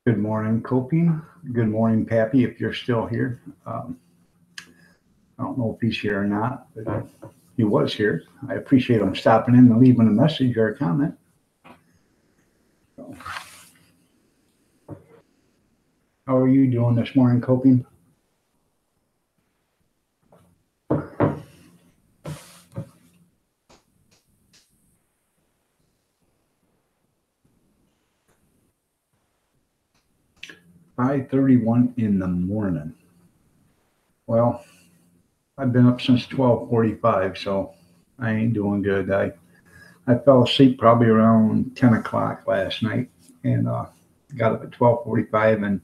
Good morning, Coping. Good morning, Pappy, if you're still here. I don't know if he's here or not, but he was here. I appreciate him stopping in and leaving a message or a comment. So, how are you doing this morning, Coping? 5:31 in the morning. Well, I've been up since 12:45, so I ain't doing good. I fell asleep probably around 10 o'clock last night and got up at 12:45 and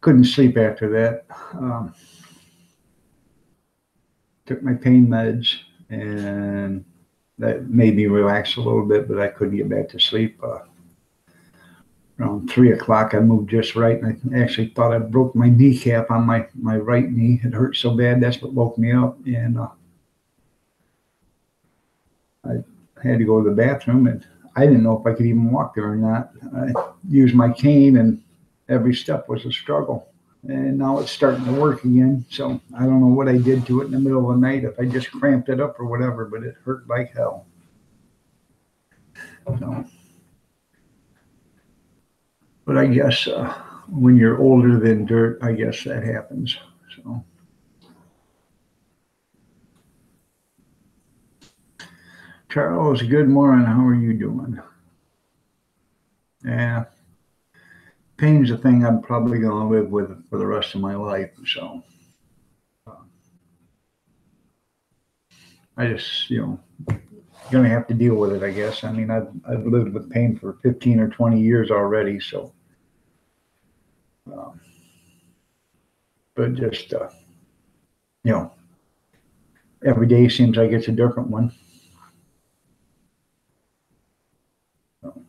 couldn't sleep after that. Um, Took my pain meds and that made me relax a little bit, but I couldn't get back to sleep. Around 3 o'clock, I moved just right, and I actually thought I broke my kneecap on my right knee. It hurt so bad. That's what woke me up, and I had to go to the bathroom, and I didn't know if I could even walk there or not. I used my cane, and every step was a struggle. And now it's starting to work again. So I don't know what I did to it in the middle of the night, if I just cramped it up or whatever, but it hurt like hell. So, but I guess when you're older than dirt, I guess that happens. So, Charles, good morning. How are you doing? Yeah, pain's a thing I'm probably going to live with for the rest of my life. So, uh, I just, going to have to deal with it, I guess. I mean, I've lived with pain for 15 or 20 years already. So, um, but just, you know, every day seems like it's a different one. So,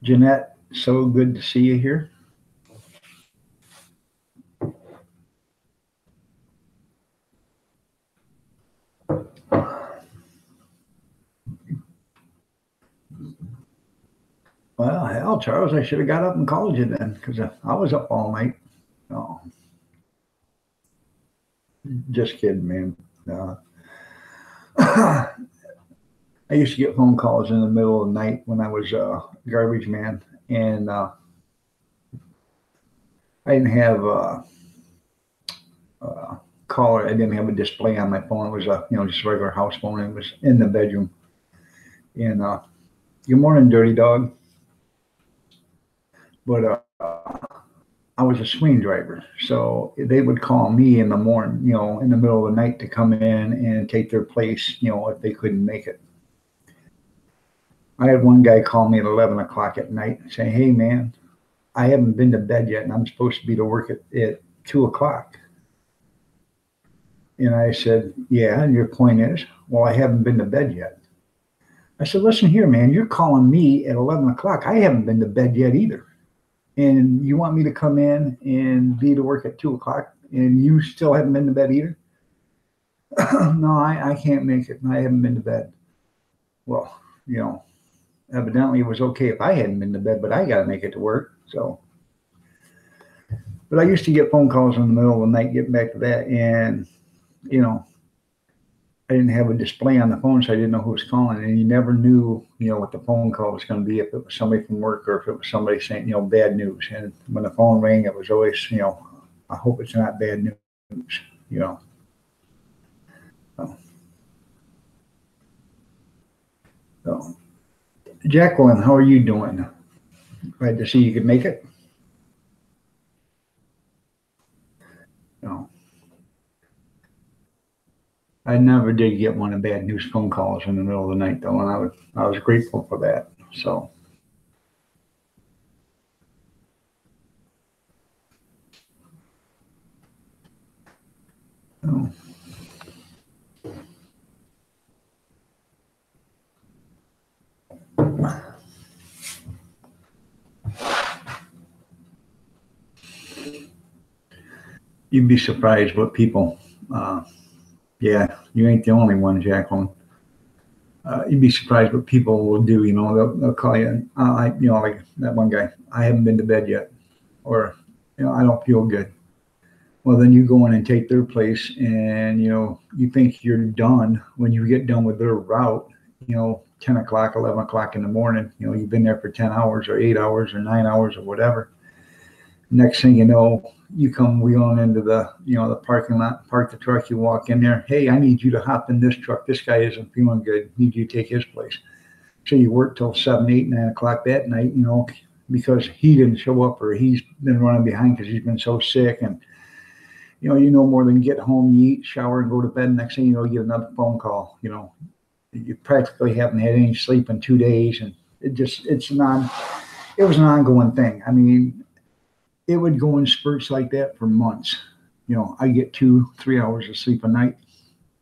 Jeanette, so good to see you here. Well, hell, Charles, I should have got up and called you then because I was up all night. Oh, just kidding, man. Uh, I used to get phone calls in the middle of the night when I was a garbage man, and I didn't have caller. I didn't have a display on my phone. It was a just a regular house phone. It was in the bedroom. And good morning, dirty dog. But I was a swing driver, so they would call me in the morning, in the middle of the night to come in and take their place, if they couldn't make it. I had one guy call me at 11 o'clock at night and say, "Hey, man, I haven't been to bed yet, and I'm supposed to be to work at 2 o'clock." And I said, "Yeah, and your point is, well, I haven't been to bed yet." I said, "Listen here, man, you're calling me at 11 o'clock. I haven't been to bed yet either. And you want me to come in and be to work at 2 o'clock, and you still haven't been to bed either?" "No, I can't make it. I haven't been to bed." Well, you know, evidently it was okay if I hadn't been to bed, but I got to make it to work. So, but I used to get phone calls in the middle of the night, getting back to that. And, you know, I didn't have a display on the phone, so I didn't know who was calling. And you never knew, what the phone call was going to be, if it was somebody from work or if it was somebody saying, bad news. And when the phone rang, it was always, I hope it's not bad news, you know. So, so. Jacqueline, how are you doing? Glad to see you could make it. No, I never did get one of bad news phone calls in the middle of the night though, and I was grateful for that. So, oh, you'd be surprised what people. Uh, yeah, you ain't the only one, Jacqueline. You'd be surprised what people will do. They'll call you, like that one guy. I haven't been to bed yet, or I don't feel good. Well, then you go in and take their place, and you think you're done when you get done with their route. 10 o'clock, 11 o'clock in the morning. You've been there for 10 hours or 8 hours or 9 hours or whatever. Next thing you know, you come wheeling into the parking lot, park the truck, you walk in there. Hey, I need you to hop in this truck. This guy isn't feeling good. Need you to take his place. So you work till 7, 8, 9 o'clock that night, because he didn't show up or he's been running behind because he's been so sick. And, more than get home, you eat, shower, and go to bed. Next thing you know, you get another phone call. You practically haven't had any sleep in 2 days. And it was an ongoing thing. I mean, it would go in spurts like that for months. I get 2-3 hours of sleep a night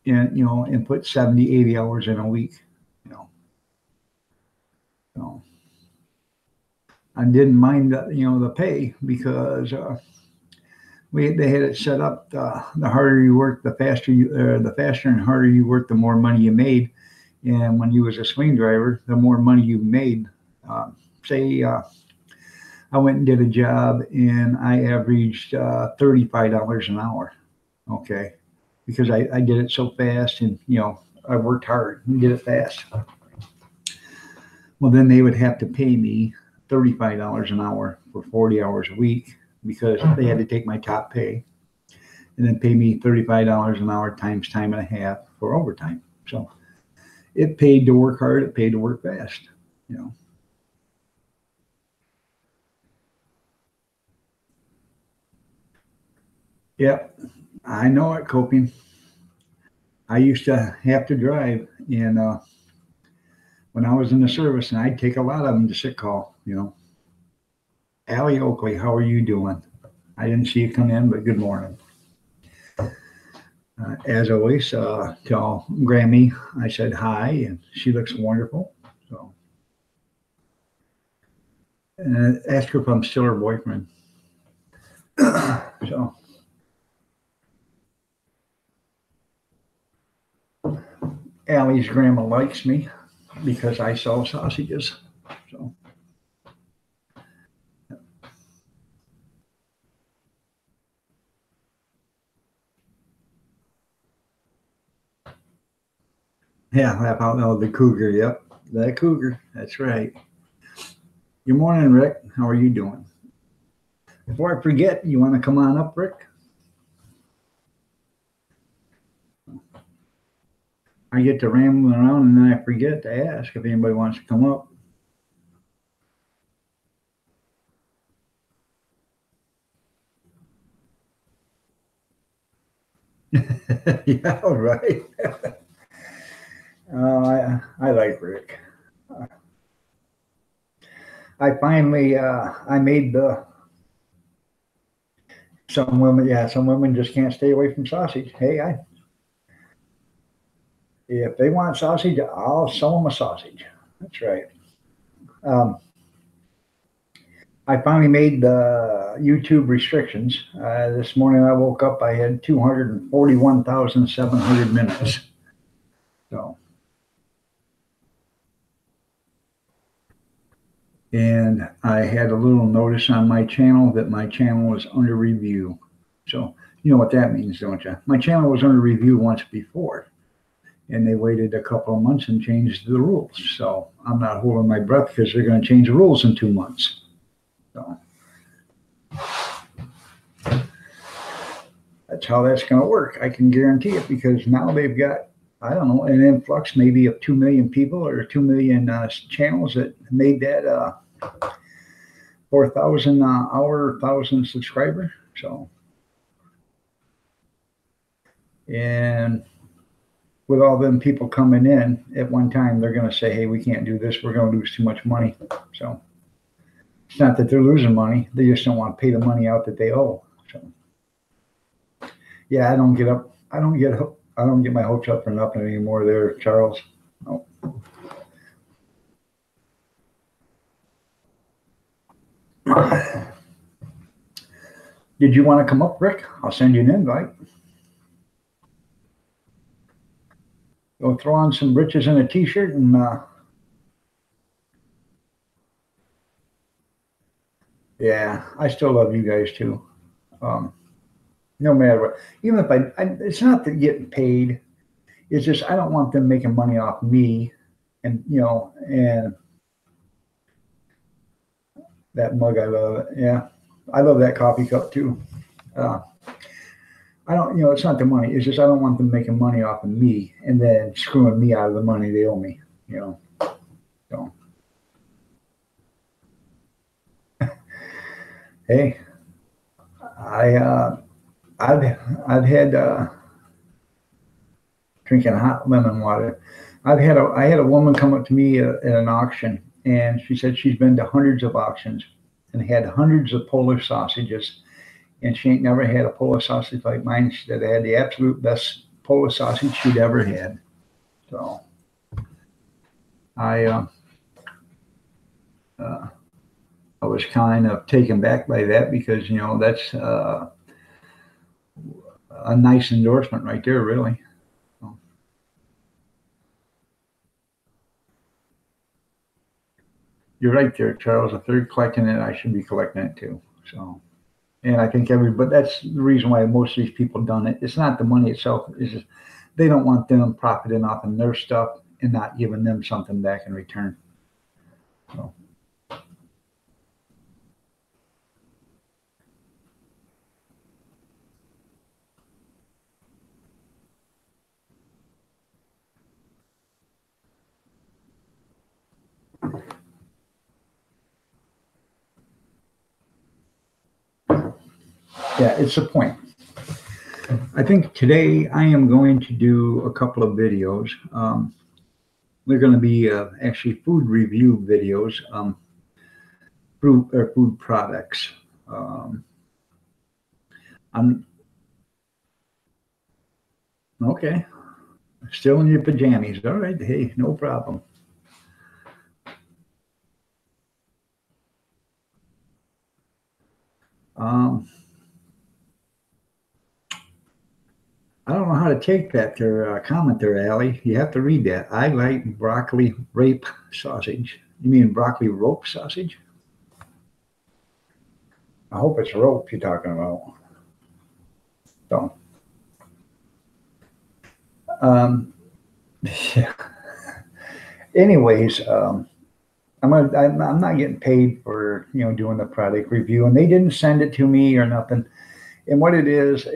and put 70, 80 hours in a week, So I didn't mind the pay because they had it set up. The harder you work, the faster and harder you work, the more money you made. And when you was a swing driver, the more money you made. Say I went and did a job and I averaged $35 an hour. Okay, because I did it so fast and I worked hard and did it fast. Well, then they would have to pay me $35 an hour for 40 hours a week because they had to take my top pay and then pay me $35 an hour times time and a half for overtime. So it paid to work hard. It paid to work fast. Yep, I know it, Coping. I used to have to drive, and when I was in the service, and I'd take a lot of them to sick call. Allie Oakley, how are you doing? I didn't see you come in, but good morning. As always, tell Grammy I said hi, and she looks wonderful. So, and ask her if I'm still her boyfriend. So. Allie's grandma likes me because I sell sausages. So, yeah, the cougar. Yep, that cougar. That's right. Good morning, Rick. How are you doing? Before I forget, you want to come on up, Rick? I get to rambling around and then I forget to ask if anybody wants to come up. Yeah, right. I like Rick. I finally I made some women just can't stay away from sausage. Hey, if they want sausage, I'll sell them a sausage. That's right. Um, I finally made the YouTube restrictions. This morning I woke up, I had 241,700 minutes. So, and I had a little notice on my channel that my channel was under review. So, you know what that means, don't you? My channel was under review once before, and they waited a couple of months and changed the rules. So I'm not holding my breath because they're going to change the rules in 2 months. So that's how that's going to work. I can guarantee it because now they've got, I don't know, an influx maybe of 2 million people or 2 million channels that made that 4,000 hour, 1,000 subscriber. So, and with all them people coming in at one time, they're going to say, hey, we can't do this. We're going to lose too much money. So it's not that they're losing money. They just don't want to pay the money out that they owe. So yeah, I don't get my hopes up for nothing anymore there, Charles. Oh. Did you want to come up, Rick? I'll send you an invite. Go throw on some britches and a t-shirt and yeah, I still love you guys too. Um, no matter what, even if it's not that getting paid. It's just I don't want them making money off me, and and that mug I love it. Yeah, I love that coffee cup too. Uh, I don't, it's not the money. It's just I don't want them making money off of me and then screwing me out of the money they owe me. So hey, I I've had drinking hot lemon water. I had a woman come up to me at an auction, and she said she's been to hundreds of auctions and had hundreds of Polish sausages, and she ain't never had a Polish sausage like mine. She said I had the absolute best Polish sausage she'd ever had. So I uh, I was kind of taken back by that because that's a nice endorsement right there, really. So, you're right there, Charles. If they're collecting it, I should be collecting it too. So, and I think but that's the reason why most of these people done it. It's not the money itself. It's just they don't want them profiting off of their stuff and not giving them something back in return. So. Yeah, it's a point. I think today I am going to do a couple of videos. They're going to be actually food review videos, food products. I'm okay. Still in your pajamas. All right. Hey, no problem. Um, I don't know how to take that there comment there, Allie. You have to read that. I like broccoli rape sausage. You mean broccoli rope sausage? I hope it's rope you're talking about. So, yeah. Anyways, I'm not getting paid for doing the product review, and they didn't send it to me or nothing. And what it is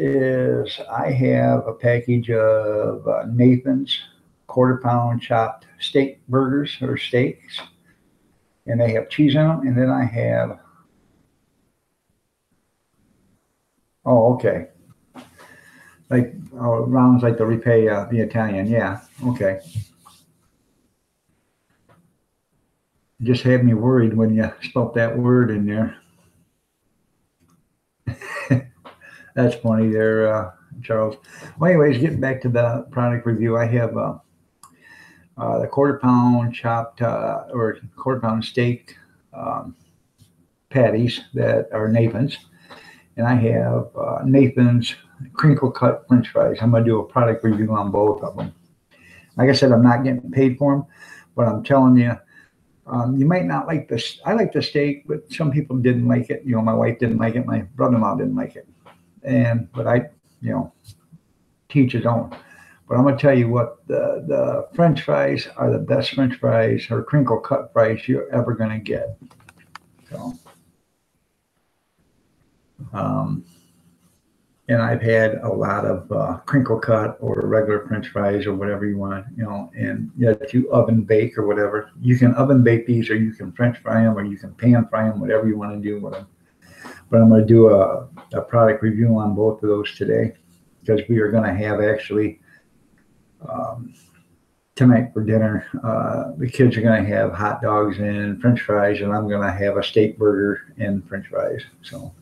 I have a package of Nathan's quarter-pound chopped steak burgers or steaks, and they have cheese in them. And then I have, oh, okay, like rounds like the repay the Italian, yeah, okay. Just had me worried when you spelt that word in there. That's funny there, Charles. Well, anyways, getting back to the product review, I have the quarter-pound chopped or quarter-pound steak patties that are Nathan's, and I have Nathan's crinkle cut French fries. I'm gonna do a product review on both of them. Like I said, I'm not getting paid for them, but I'm telling you, you might not like this. I like the steak, but some people didn't like it. My wife didn't like it. My brother-in-law didn't like it, but I, teach his own. But I'm gonna tell you what, the French fries are the best French fries or crinkle cut fries you're ever gonna get. So, and I've had a lot of crinkle cut or regular French fries or whatever you want, and if you oven bake or whatever, you can oven bake these, or you can French fry them, or you can pan fry them, whatever you want to do with them. But I'm going to do a product review on both of those today, because we are going to have actually tonight for dinner. The kids are going to have hot dogs and French fries, and I'm going to have a steak burger and French fries. So.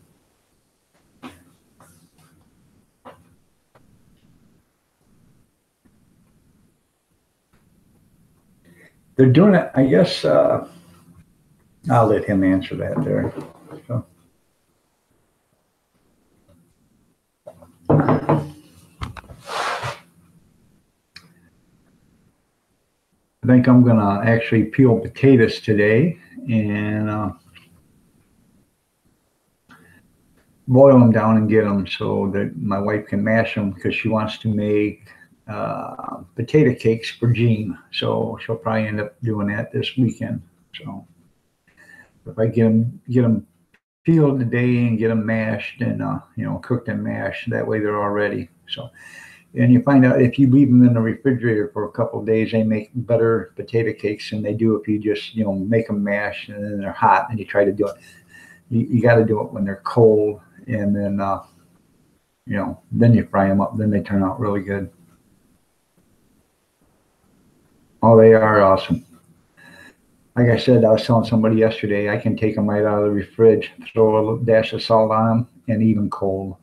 They're doing it, I guess. I'll let him answer that there. So. I think I'm gonna actually peel potatoes today and boil them down and get them so that my wife can mash them because she wants to make potato cakes for Jean. So she'll probably end up doing that this weekend. So if I get them peeled today and get them mashed and cooked and mashed, that way they're all ready. So and you find out if you leave them in the refrigerator for a couple of days, they make better potato cakes than they do if you just make them mashed and then they're hot and you try to do it. You got to do it when they're cold, and then then you fry them up. Then they turn out really good. Oh, they are awesome. Like I said, I was telling somebody yesterday, I can take them right out of the fridge, throw a little dash of salt on them, and eat them cold.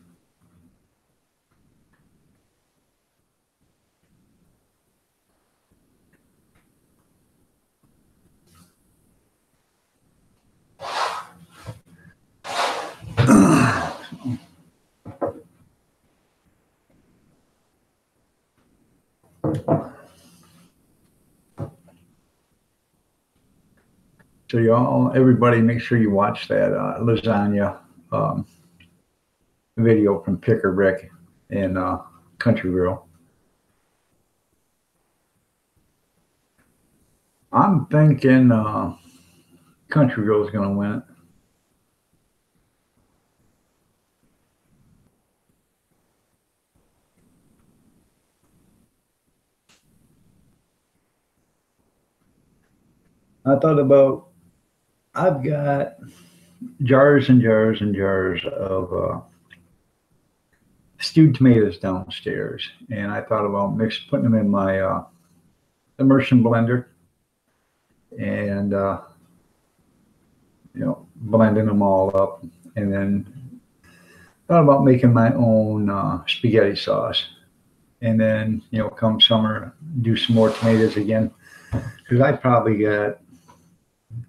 So everybody, make sure you watch that lasagna um, video from Picker Rick and Country Grill. I'm thinking Country Grill is going to win it. I thought about, I've got jars and jars and jars of stewed tomatoes downstairs, and I thought about putting them in my immersion blender and blending them all up, and then thought about making my own spaghetti sauce, and then come summer do some more tomatoes again because I probably got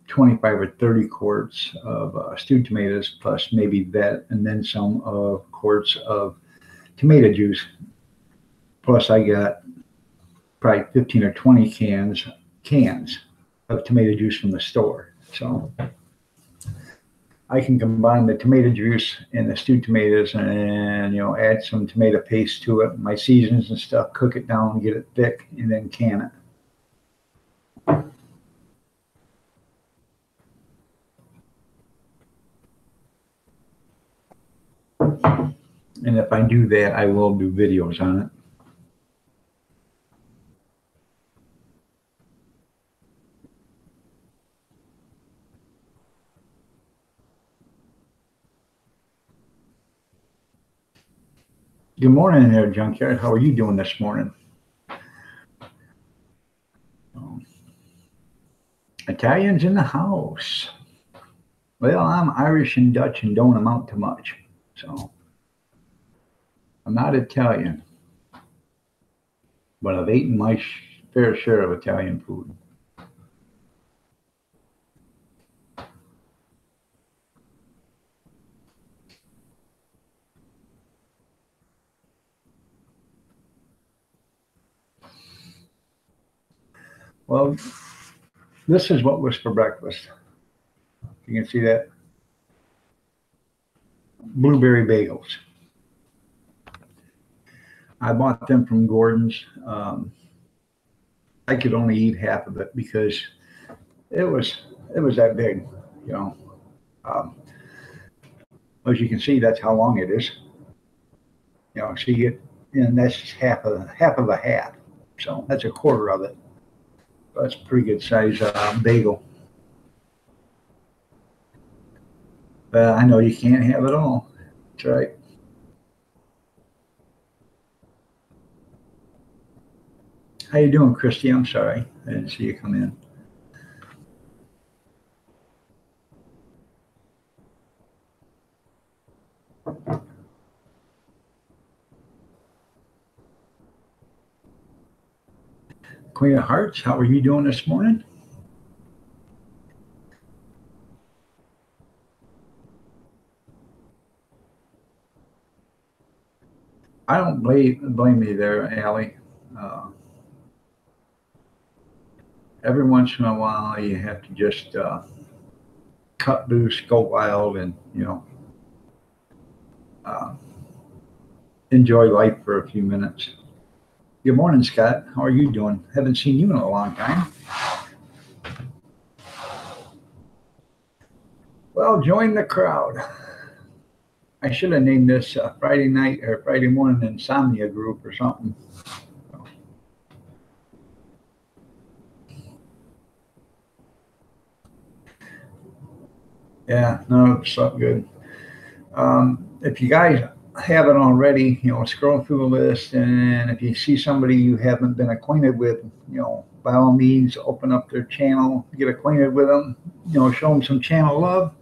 25 or 30 quarts of stewed tomatoes plus maybe that, and then some quarts of tomato juice. Plus, I got probably 15 or 20 cans of tomato juice from the store. So I can combine the tomato juice and the stewed tomatoes, and add some tomato paste to it, my seasons and stuff. Cook it down, get it thick, and then can it. And if I do that, I will do videos on it. Good morning there, Junkyard. How are you doing this morning? Italians in the house. Well, I'm Irish and Dutch and don't amount to much. So I'm not Italian, but I've eaten my fair share of Italian food. Well, this is what was for breakfast. You can see that. Blueberry bagels. I bought them from Gordon's. I could only eat half of it because it was that big, you know. Um, as you can see, that's how long it is. So you get, and that's half of a half. So that's a quarter of it. That's a pretty good size bagel. But I know you can't have it all. That's right. How you doing, Christy? I'm sorry, I didn't see you come in. Queen of Hearts, how are you doing this morning? I don't blame you there, Allie. Uh, every once in a while you have to just cut loose, go wild, and uh, enjoy life for a few minutes. Good morning, Scott. How are you doing? Haven't seen you in a long time. Well, join the crowd. I should have named this Friday night or Friday morning insomnia group or something. Yeah, no, it's so good. If you guys haven't already, scroll through the list, and if you see somebody you haven't been acquainted with, by all means, open up their channel, get acquainted with them, show them some channel love,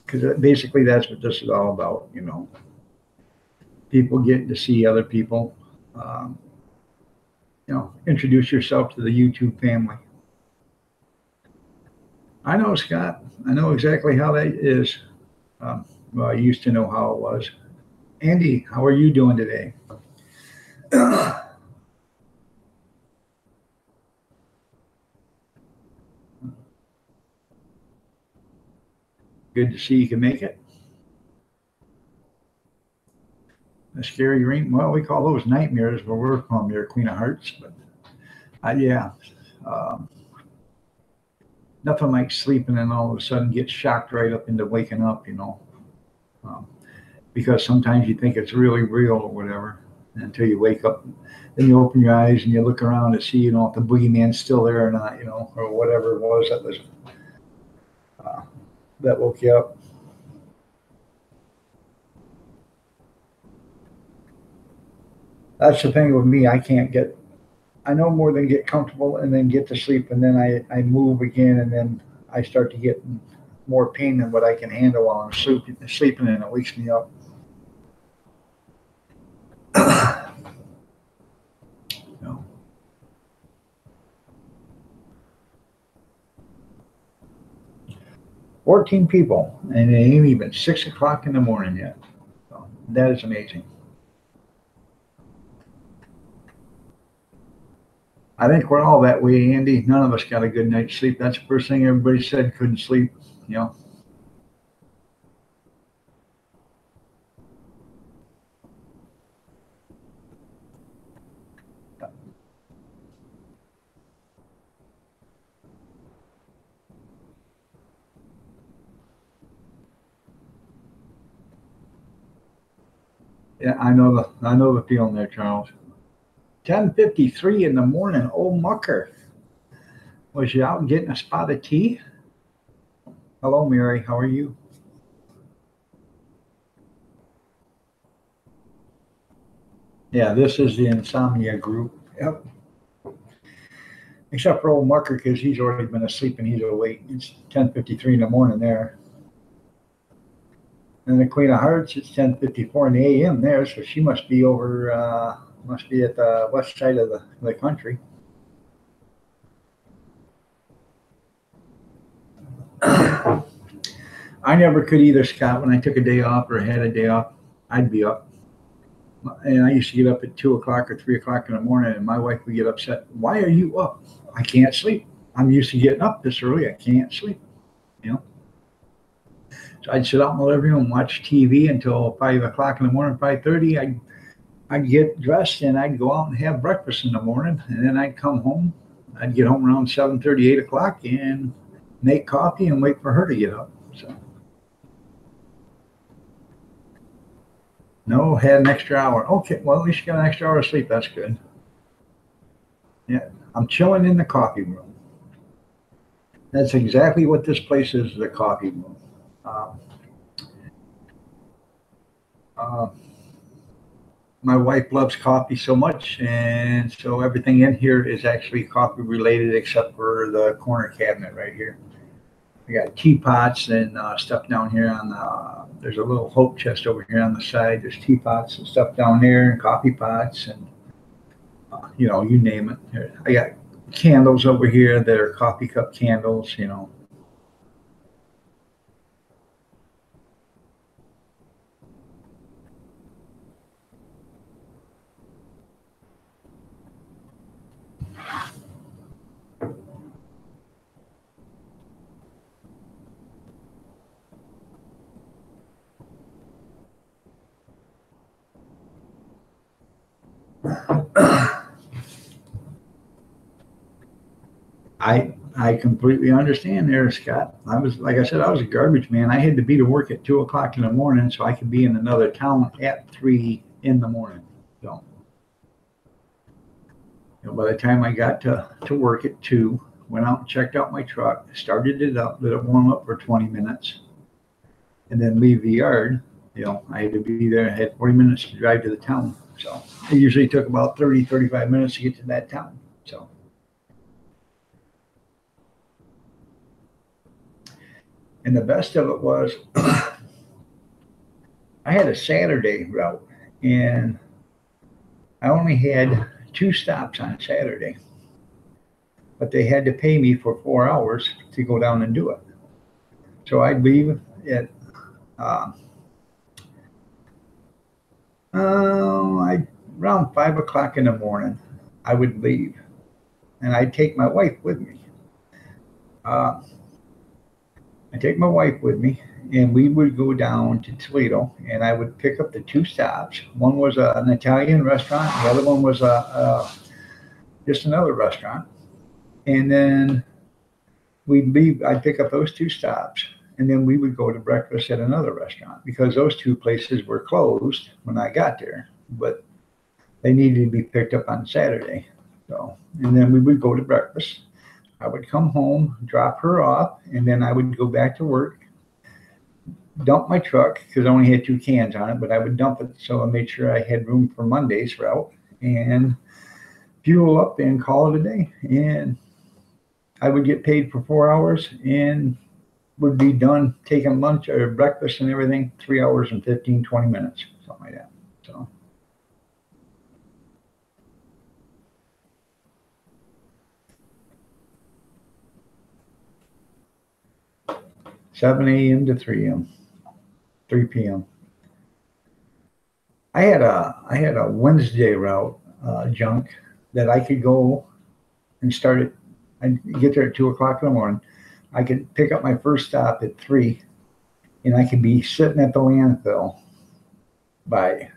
because basically that's what this is all about. People getting to see other people. Um, introduce yourself to the YouTube family. I know, Scott. I know exactly how that is. Well, I used to know how it was. Andy, how are you doing today? Good to see you can make it. A scary dream. Well, we call those nightmares where we're from here, Queen of Hearts. But yeah, um, nothing like sleeping and all of a sudden get shocked right up into waking up. Um, because sometimes you think it's really real or whatever until you wake up. Then you open your eyes and you look around to see, if the boogeyman's still there or not, or whatever it was uh, that woke you up. That's the thing with me. I know more than get comfortable and then get to sleep, and then I move again, and then I start to get more pain than what I can handle while I'm sleeping, and it wakes me up. 14 people, and it ain't even 6 o'clock in the morning yet. So that is amazing. I think we're all that way, Andy. None of us got a good night's sleep. That's the first thing everybody said couldn't sleep. You know, yeah, I know the feeling there, Charles. 10:53 in the morning. Oh, mucker, was you out getting a spot of tea? Hello, Mary. How are you? Yeah, this is the insomnia group. Yep. Except for old Mucker, because he's already been asleep and he's awake. It's 10:53 in the morning there. And the Queen of Hearts, it's 10:54 in the a.m. there, so she must be must be at the west side of the country. I never could either, Scott. When I took a day off or had a day off, I'd be up. And I used to get up at 2 o'clock or 3 o'clock in the morning, and my wife would get upset. Why are you up? I can't sleep. I'm used to getting up this early. I can't sleep. You know. So I'd sit out in the living room, watch TV until 5 o'clock in the morning, 5:30. I'd get dressed and I'd go out and have breakfast in the morning, and then I'd come home. I'd get home around 7:30, 8 o'clock, and make coffee and wait for her to get up. So no, had an extra hour. Okay, well at least you got an extra hour of sleep. That's good. Yeah, I'm chilling in the coffee room. That's exactly what this place is—the coffee room. Uh, uh, my wife loves coffee so much, and so everything in here is actually coffee related, except for the corner cabinet right here. We got teapots and stuff down here on the. There's a little hope chest over here on the side. There's teapots and stuff down there, and coffee pots, and you name it. I got candles over here that are coffee cup candles. I completely understand there, Scott. I was, like I said, I was a garbage man. I had to be to work at 2 o'clock in the morning so I could be in another town at 3 in the morning. So, by the time I got to work at 2, went out and checked out my truck, started it up, let it warm up for 20 minutes, and then leave the yard. I had to be there. I had 40 minutes to drive to the town. So it usually took about 30, 35 minutes to get to that town. So, and the best of it was I had a Saturday route, and I only had 2 stops on Saturday, but they had to pay me for 4 hours to go down and do it. So I'd leave at around 5 o'clock in the morning. I would leave, and I'd take my wife with me. And we would go down to Toledo, and I would pick up the 2 stops. One was an Italian restaurant, the other one was just another restaurant. And then we'd leave. I'd pick up those 2 stops, and then we would go to breakfast at another restaurant because those 2 places were closed when I got there, but they needed to be picked up on Saturday. So, and then we would go to breakfast. I would come home, drop her off, and then I would go back to work, dump my truck because I only had 2 cans on it, but I would dump it so I made sure I had room for Monday's route, and fuel up and call it a day. And I would get paid for 4 hours and would be done taking lunch or breakfast and everything, 3 hours and 15, 20 minutes, something like that. So. 7 a.m. to 3 p.m. I had a Wednesday route junk that I could go and start it. I'd get there at 2 o'clock in the morning. I could pick up my first stop at 3, and I could be sitting at the landfill by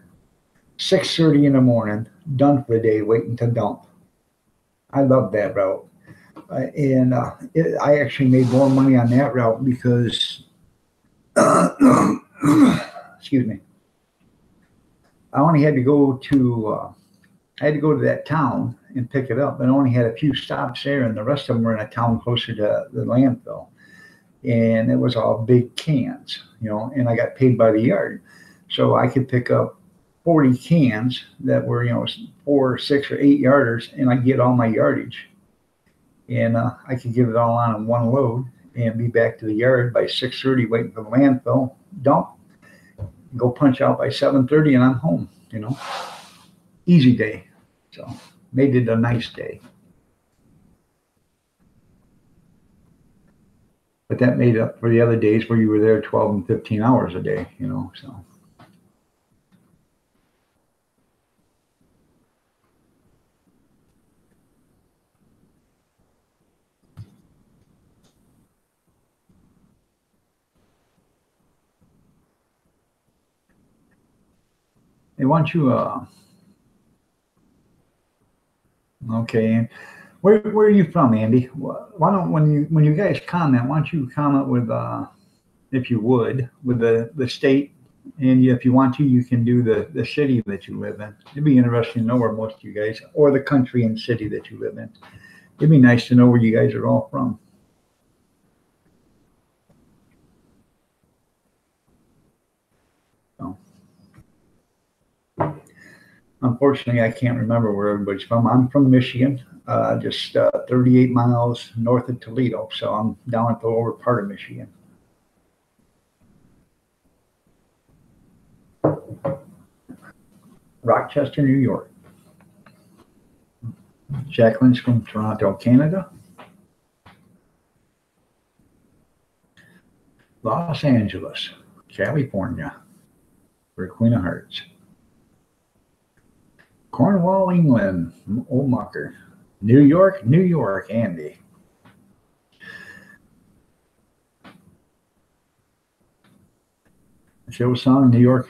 6:30 in the morning, done for the day, waiting to dump. I love that route. I actually made more money on that route because, excuse me, I only had to go to that town and pick it up, and I only had a few stops there, and the rest of them were in a town closer to the landfill. And it was all big cans, and I got paid by the yard. So I could pick up 40 cans that were, 4, 6, or 8 yarders, and I get all my yardage. And I could get it all on in one load and be back to the yard by 6:30, waiting for the landfill, dump, go punch out by 7:30, and I'm home, Easy day. So made it a nice day. But that made up for the other days where you were there 12 and 15 hours a day, so. They want you, okay. Where are you from, Andy? Why don't, when you guys comment, why don't you comment with, if you would, with the state, and if you want to, you can do the city that you live in. It'd be interesting to know where most of you guys, or the country and city that you live in. It'd be nice to know where you guys are all from. So, unfortunately, I can't remember where everybody's from. I'm from Michigan, just 38 miles north of Toledo, so I'm down at the lower part of Michigan. Rochester, New York. Jacqueline's from Toronto, Canada. Los Angeles, California, for Queen of Hearts. Cornwall, England, Old Mucker. New York, Andy. Show song, New York,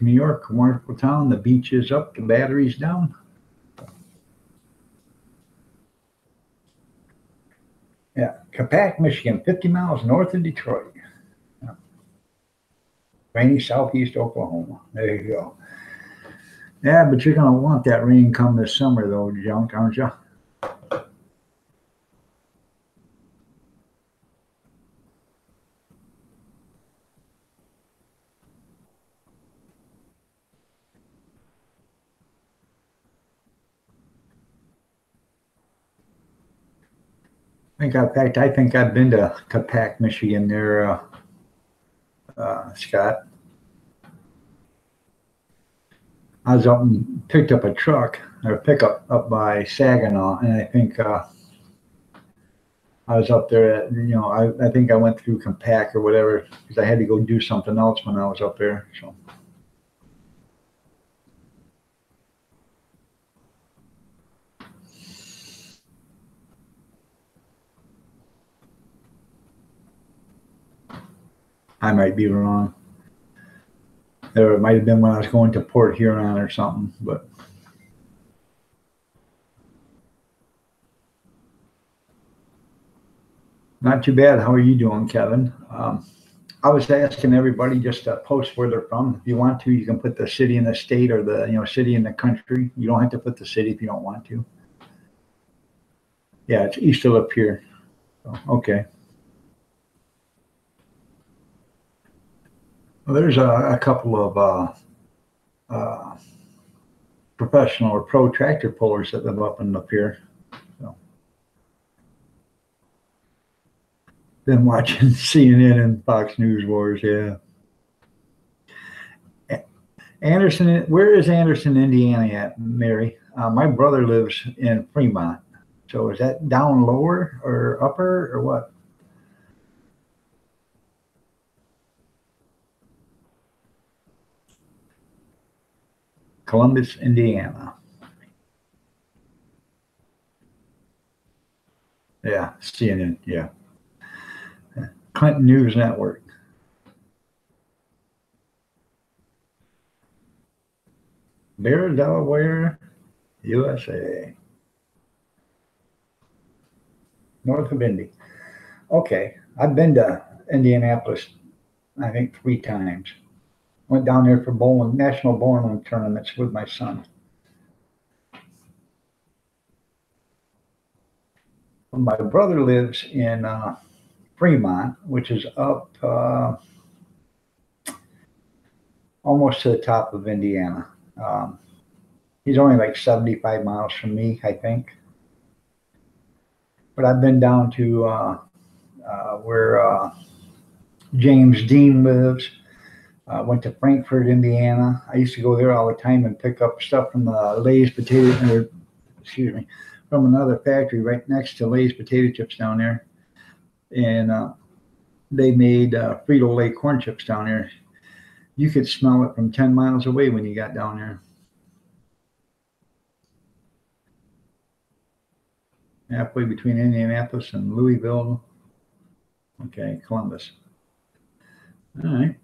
wonderful town. The beach is up, the battery's down. Yeah, Capac, Michigan, 50 miles north of Detroit. Yeah. Rainy southeast Oklahoma. There you go. Yeah, but you're going to want that rain come this summer, though, Junk, aren't you? In fact, I think I've been to Capac, Michigan there, Scott. I was up and picked up a truck or pickup up by Saginaw, and I think I was up there at, I think I went through Capac or whatever because I had to go do something else when I was up there. So I might be wrong. Or it might have been when I was going to Port Huron or something, but not too bad. How are you doing, Kevin? I was asking everybody just to post where they're from. If you want to, you can put the city and the state or the city and the country. You don't have to put the city if you don't want to. Yeah, it's east of Lapeer. So, okay. Well, there's a couple of uh, professional or pro tractor pullers that live up in Lapeer. So, been watching CNN and Fox News Wars. Yeah. Anderson, where is Anderson, Indiana at, Mary? My brother lives in Fremont. So is that down lower or upper or what? Columbus, Indiana. Yeah, CNN. Yeah. Clinton News Network. Bear, Delaware, USA. North of Indy. Okay. I've been to Indianapolis, I think 3 times. Went down there for bowling, national bowling tournaments with my son. My brother lives in Fremont, which is up almost to the top of Indiana. Um, he's only like 75 miles from me, I think. But I've been down to where James Dean lives. Went to Frankfort, Indiana. I used to go there all the time and pick up stuff from the Lay's potato, or, excuse me, from another factory right next to Lay's potato chips down there. And they made Frito-Lay corn chips down there. You could smell it from 10 miles away when you got down there. Halfway between Indianapolis and Louisville. Okay, Columbus. All right.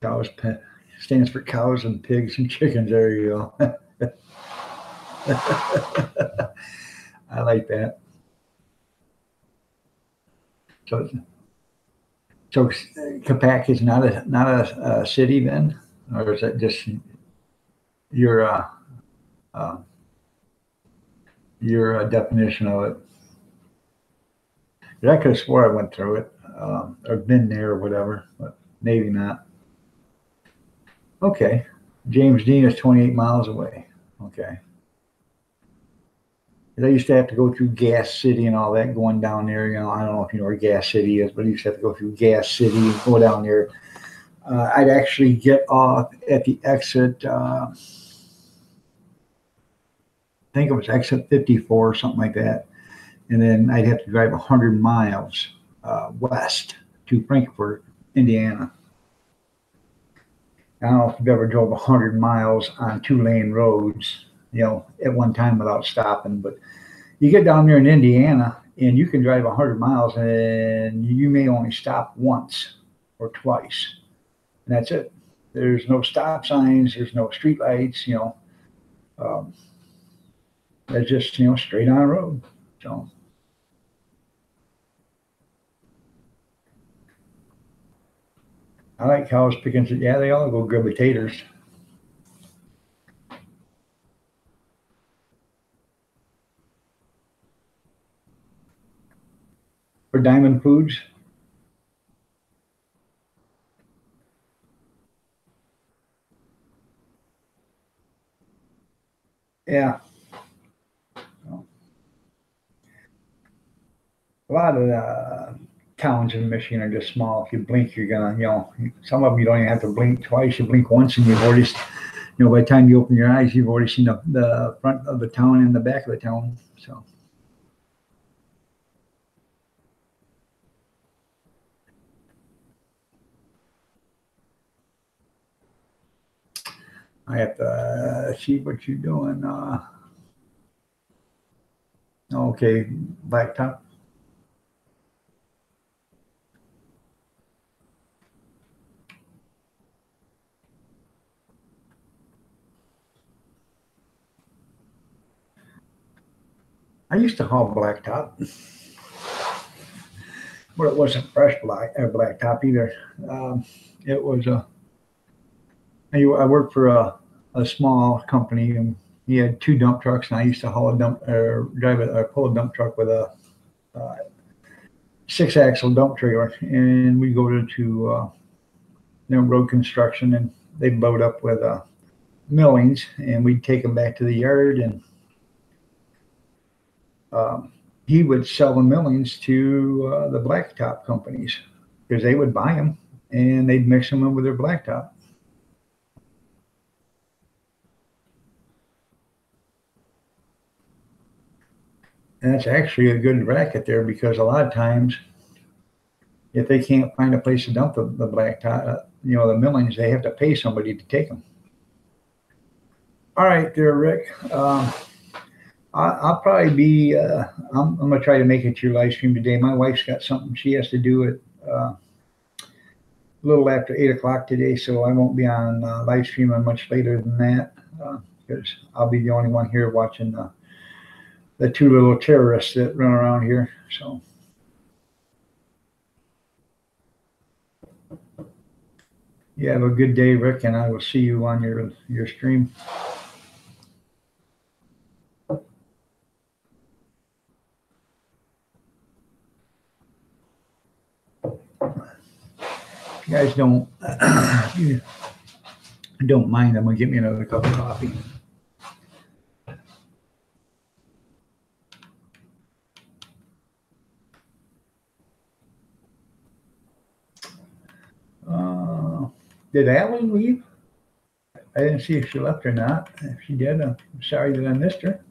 Cows stands for cows and pigs and chickens. There you go. I like that. So, so Capac is not a city then, or is that just your uh, uh, your definition of it? 'Cause I could have swore I went through it or been there or whatever, but maybe not. Okay, James Dean is 28 miles away. Okay. 'Cause I used to have to go through Gas City and all that going down there. I don't know if you know where Gas City is, but I used to have to go through Gas City and go down there. I'd actually get off at the exit. I think it was exit 54 or something like that. And then I'd have to drive 100 miles west to Frankfort, Indiana. I don't know if you've ever drove 100 miles on 2-lane roads, at one time without stopping, but you get down there in Indiana and you can drive 100 miles and you may only stop once or twice. And that's it. There's no stop signs. There's no street lights, um, It's just, straight on the road. So I like cows picking. Yeah, they all go grubby taters. For Diamond Foods. Yeah. A lot of towns in Michigan are just small. If you blink, you're gonna, some of them you don't even have to blink twice. You blink once, and you've already, by the time you open your eyes, you've already seen the front of the town and the back of the town. So I have to see what you're doing. Okay, blacktop. I used to haul blacktop, but it wasn't fresh blacktop either. It was I worked for a small company, and he had two dump trucks, and I used to haul a dump or pull a dump truck with a uh, 6-axle dump trailer, and we go to road construction, and they'd load up with millings, and we'd take them back to the yard, and um, he would sell the millings to the blacktop companies because they would buy them and they'd mix them in with their blacktop. And that's actually a good racket there because a lot of times, if they can't find a place to dump the blacktop, the millings, they have to pay somebody to take them. All right, there, Rick. I'll probably be. I'm gonna try to make it to your live stream today. My wife's got something she has to do at a little after 8 o'clock today, so I won't be on live streaming much later than that because I'll be the only one here watching the two little terrorists that run around here. So you have a good day, Rick, and I will see you on your stream. If you guys you don't mind, I'm gonna get me another cup of coffee. Did Allie leave? I didn't see if she left or not. If she did, I'm sorry that I missed her.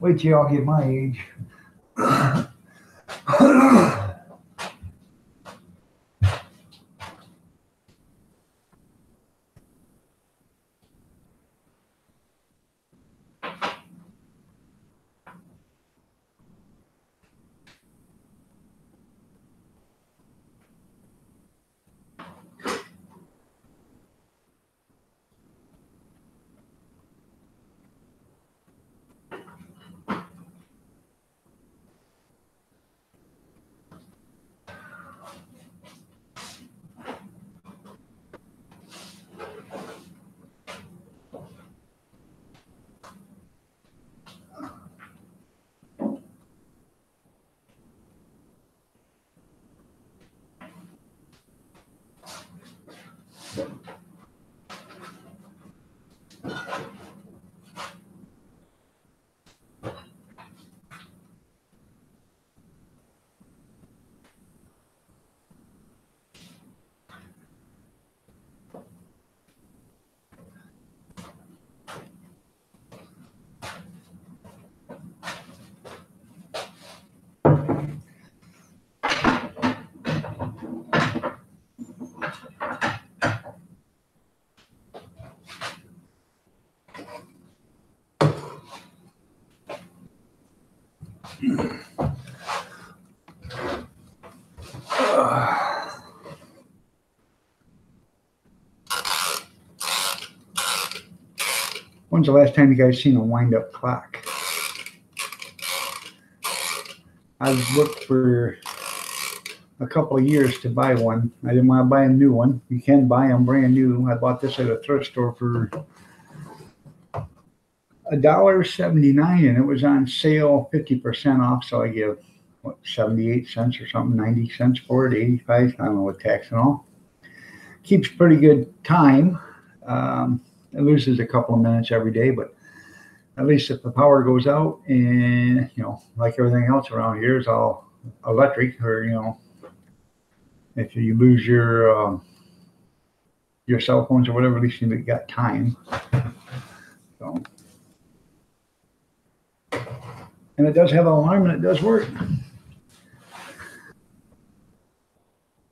Wait till y'all get my age. When's the last time you guys seen a wind-up clock? I've looked for a couple of years to buy one. I didn't want to buy a new one. You can buy them brand new. I bought this at a thrift store for $1.79, and it was on sale 50% off. So I give what 78 cents or something, 90 cents for it, 85. I don't know what tax and all. Keeps pretty good time. It loses a couple of minutes every day, but at least if the power goes out, and like everything else around here is all electric, or if you lose your cell phones or whatever, at least you've got time. So, and it does have an alarm, and it does work.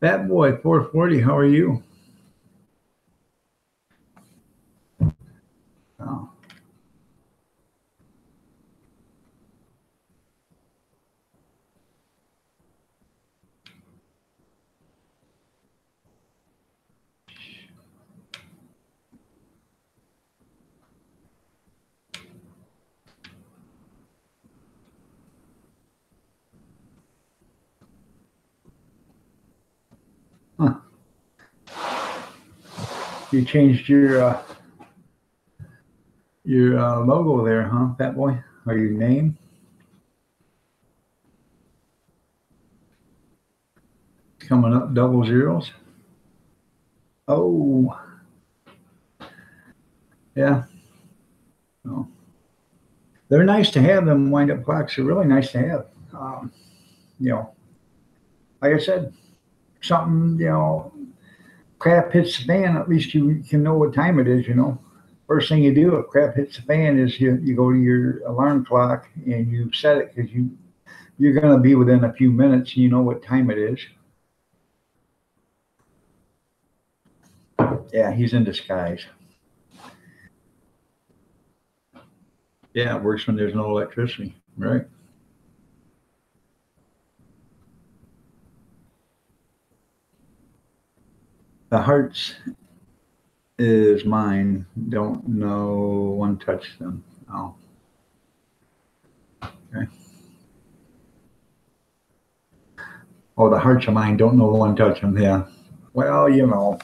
Fat Boy 440, how are you? Oh. Huh. You changed your logo there, huh, Fat Boy? Or your name? Coming up double zeros. Oh, yeah. Oh. They're nice to have, them wind-up clocks. They're really nice to have. Like I said, something, crap hits the fan, at least you can know what time it is, First thing you do if crap hits the fan is you go to your alarm clock and you set it, because you're going to be within a few minutes, and you know what time it is. Yeah, he's in disguise. Yeah, it works when there's no electricity, right? The hearts is mine. Don't know one touch them. Oh. Okay. Oh, the hearts are mine. Don't know one touch them. Yeah. Well,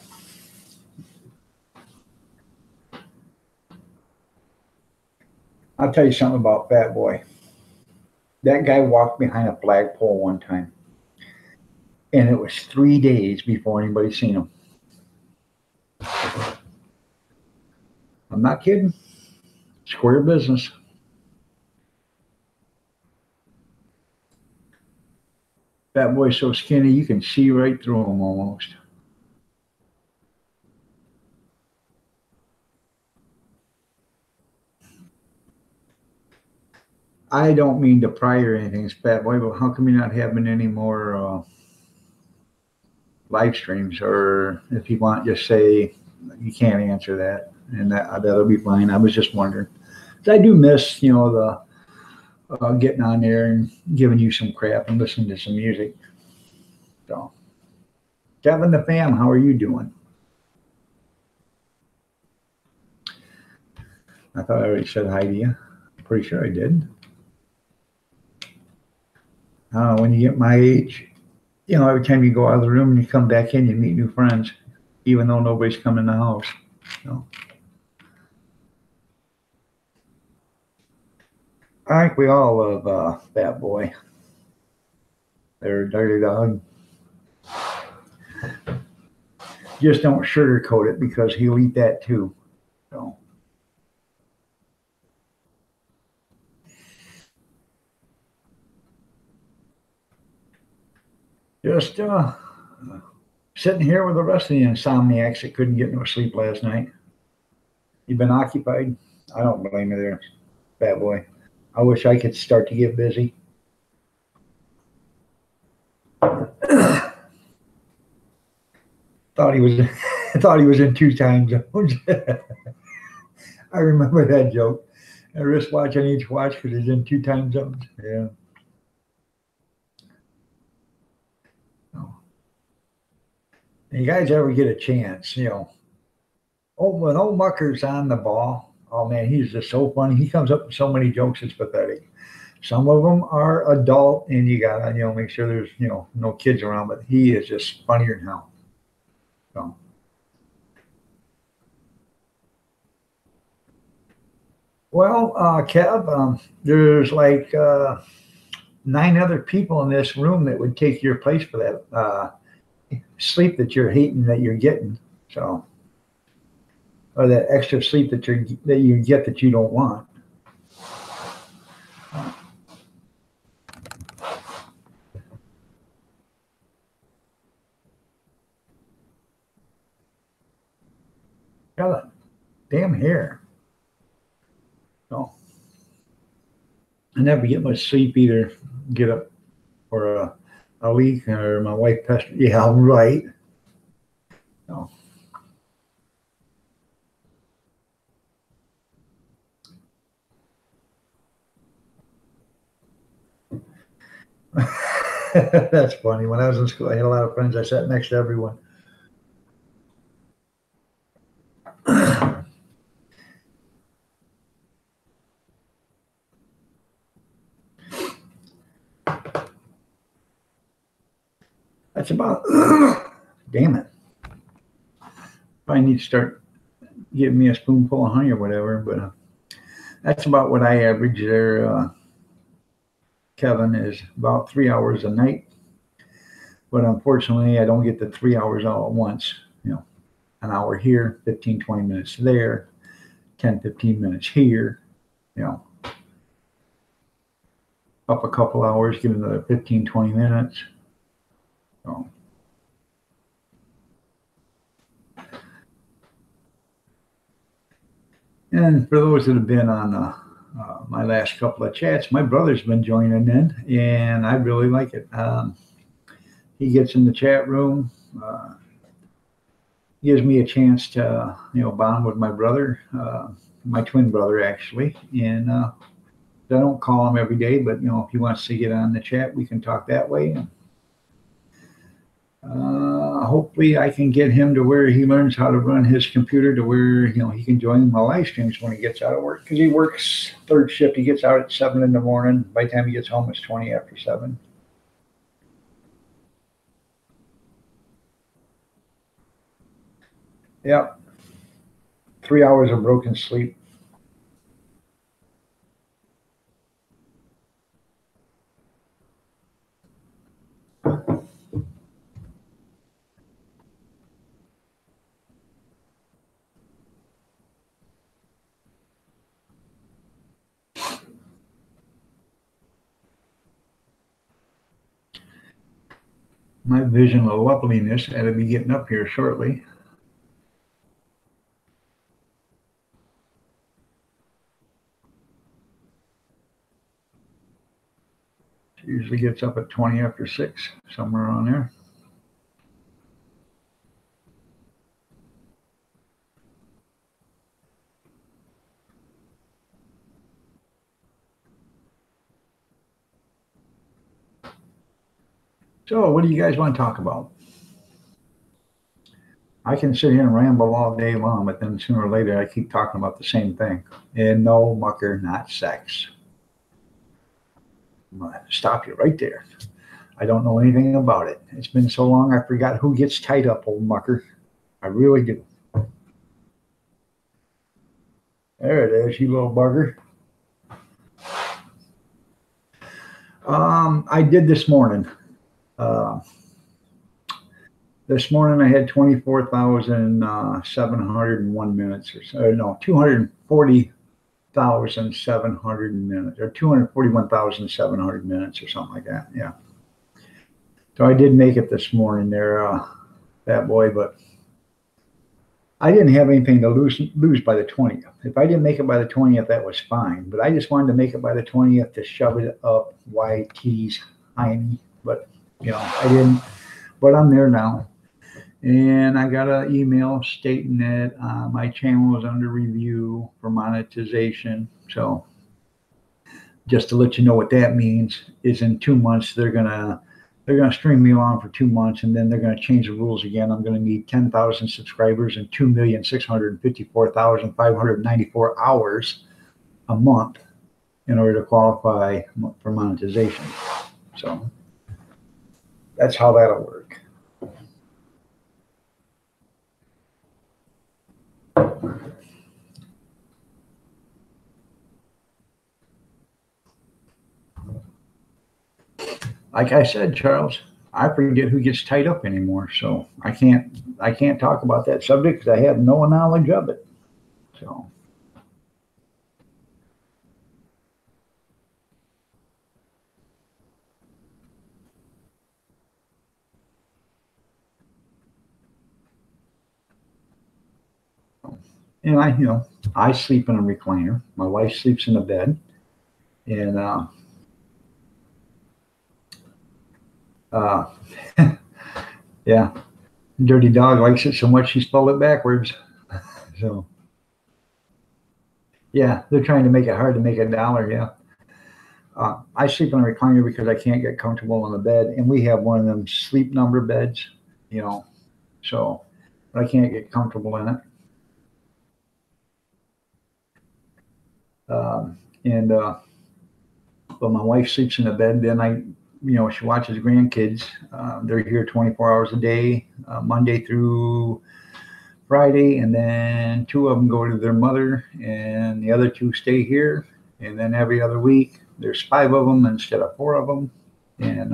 I'll tell you something about Fat Boy. That guy walked behind a flagpole one time, and it was 3 days before anybody seen him. I'm not kidding. Square business. Fat Boy's so skinny you can see right through him almost. I don't mean to pry or anything, Fat Boy, but how come you're not having any more live streams? Or if you want, just say you can't answer that, and that'll be fine. I was just wondering. I do miss, the getting on there and giving you some crap and listening to some music. So, Kevin the fam, how are you doing? I thought I already said hi to you. Pretty sure I did. When you get my age, every time you go out of the room and you come back in, you meet new friends, even though nobody's come in the house. So, I think we all love Fat Boy. They're a dirty dog. Just don't sugarcoat it, because he'll eat that too. So. Just sitting here with the rest of the insomniacs that couldn't get no sleep last night. You've been occupied? I don't blame you there, Fat Boy. I wish I could start to get busy. Thought he was in 2 time zones. I remember that joke. A wristwatch on each watch because he's in 2 time zones. Yeah. You guys ever get a chance, when old Mucker's on the ball, oh man, he's just so funny. He comes up with so many jokes, it's pathetic. Some of them are adult, and you gotta, make sure there's, no kids around. But he is just funnier than hell. So, well, Kev, there's like 9 other people in this room that would take your place for that sleep that you're hating that you're getting. So, or that extra sleep that you get that you don't want. Got a damn hair. So, I never get much sleep either. Get up for a week, or my wife pesters. Yeah, right. So, that's funny. When I was in school, I had a lot of friends. I sat next to everyone. That's about. Damn it! I need to start giving me a spoonful of honey or whatever. But that's about what I average there. Kevin is about 3 hours a night, but unfortunately, I don't get the 3 hours all at once. An hour here, 15, 20 minutes there, 10, 15 minutes here. You know, up a couple hours, get another 15, 20 minutes. So, and for those that have been on my last couple of chats, my brother's been joining in, and I really like it. He gets in the chat room, gives me a chance to, bond with my brother, my twin brother, actually. And I don't call him every day, but, if he wants to get on the chat, we can talk that way. Hopefully I can get him to where he learns how to run his computer to where, he can join my live streams when he gets out of work. Because he works third shift. He gets out at 7 in the morning. By the time he gets home, it's 20 after 7. Yep. 3 hours of broken sleep. My vision of loveliness had to be getting up here shortly. She usually gets up at 20 after 6, somewhere around there. So, what do you guys want to talk about? I can sit here and ramble all day long, but then sooner or later I keep talking about the same thing. And no, Mucker, not sex. I'm going to stop you right there. I don't know anything about it. It's been so long I forgot who gets tied up, old Mucker. I really do. There it is, you little bugger. I did this morning. This morning I had 24,701 minutes or so. No, 240,700 minutes or 241,700 minutes or something like that. Yeah. So I did make it this morning there, that boy, but I didn't have anything to lose by the 20th. If I didn't make it by the 20th, that was fine. But I just wanted to make it by the 20th to shove it up YT's hiney. But, I didn't. But I'm there now. And I got an email stating that my channel is under review for monetization. So just to let you know what that means is in 2 months they're gonna they're going to string me along for 2 months, and then they're going to change the rules again. I'm going to need 10,000 subscribers and 2,654,594 hours a month in order to qualify for monetization. So that's how that'll work. Like I said, Charles, I forget who gets tied up anymore, so I can't talk about that subject because I have no knowledge of it. So. And I sleep in a recliner. My wife sleeps in a bed, and yeah, Dirty Dog likes it so much she spelled it backwards. So yeah, they're trying to make it hard to make $1. Yeah, I sleep in a recliner because I can't get comfortable in the bed, and we have one of them Sleep Number beds, so I can't get comfortable in it. But my wife sleeps in the bed. Then she watches grandkids. They're here 24 hours a day, Monday through Friday, and then 2 of them go to their mother, and the other 2 stay here. And then every other week, there's 5 of them instead of 4 of them, and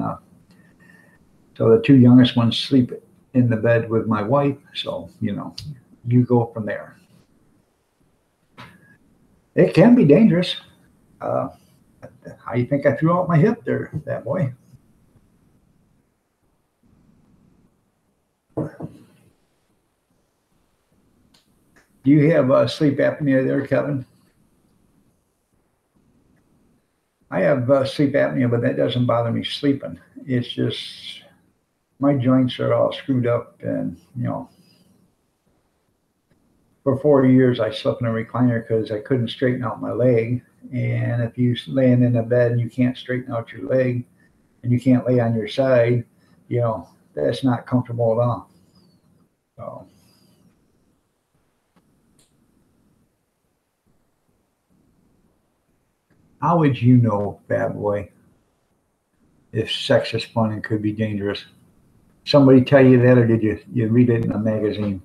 so the 2 youngest ones sleep in the bed with my wife. So you go from there. It can be dangerous. How you think I threw out my hip there, that boy? Do you have sleep apnea there, Kevin? I have sleep apnea, but that doesn't bother me sleeping. It's just my joints are all screwed up, and for 4 years I slept in a recliner because I couldn't straighten out my leg. And if you're laying in a bed and you can't straighten out your leg, and you can't lay on your side, that's not comfortable at all. So. How would you know, bad boy, if sex is fun and could be dangerous? Somebody tell you that, or did you read it in a magazine?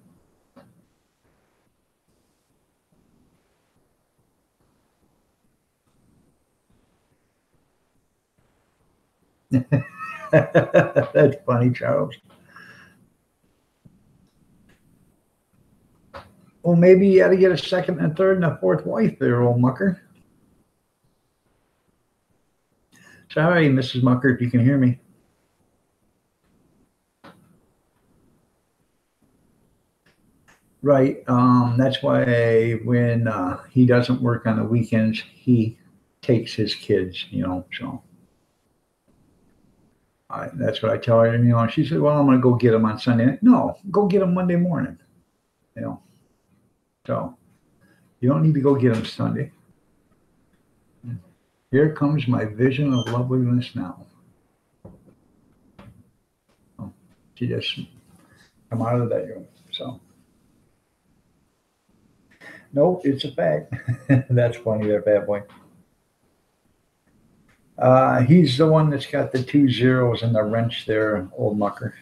That's funny, Charles. Well, maybe you got to get a second and a third and a fourth wife there, old mucker. Sorry, Mrs. Mucker, if you can hear me. Right. That's why when he doesn't work on the weekends, he takes his kids, so. That's what I tell her, she said, well, I'm going to go get them on Sunday night. No, go get them Monday morning, So you don't need to go get them Sunday. Here comes my vision of loveliness now. She just come out of the bedroom. So no, it's a fact. That's funny there, bad boy. He's the one that's got the 2 zeros and the wrench there, old mucker.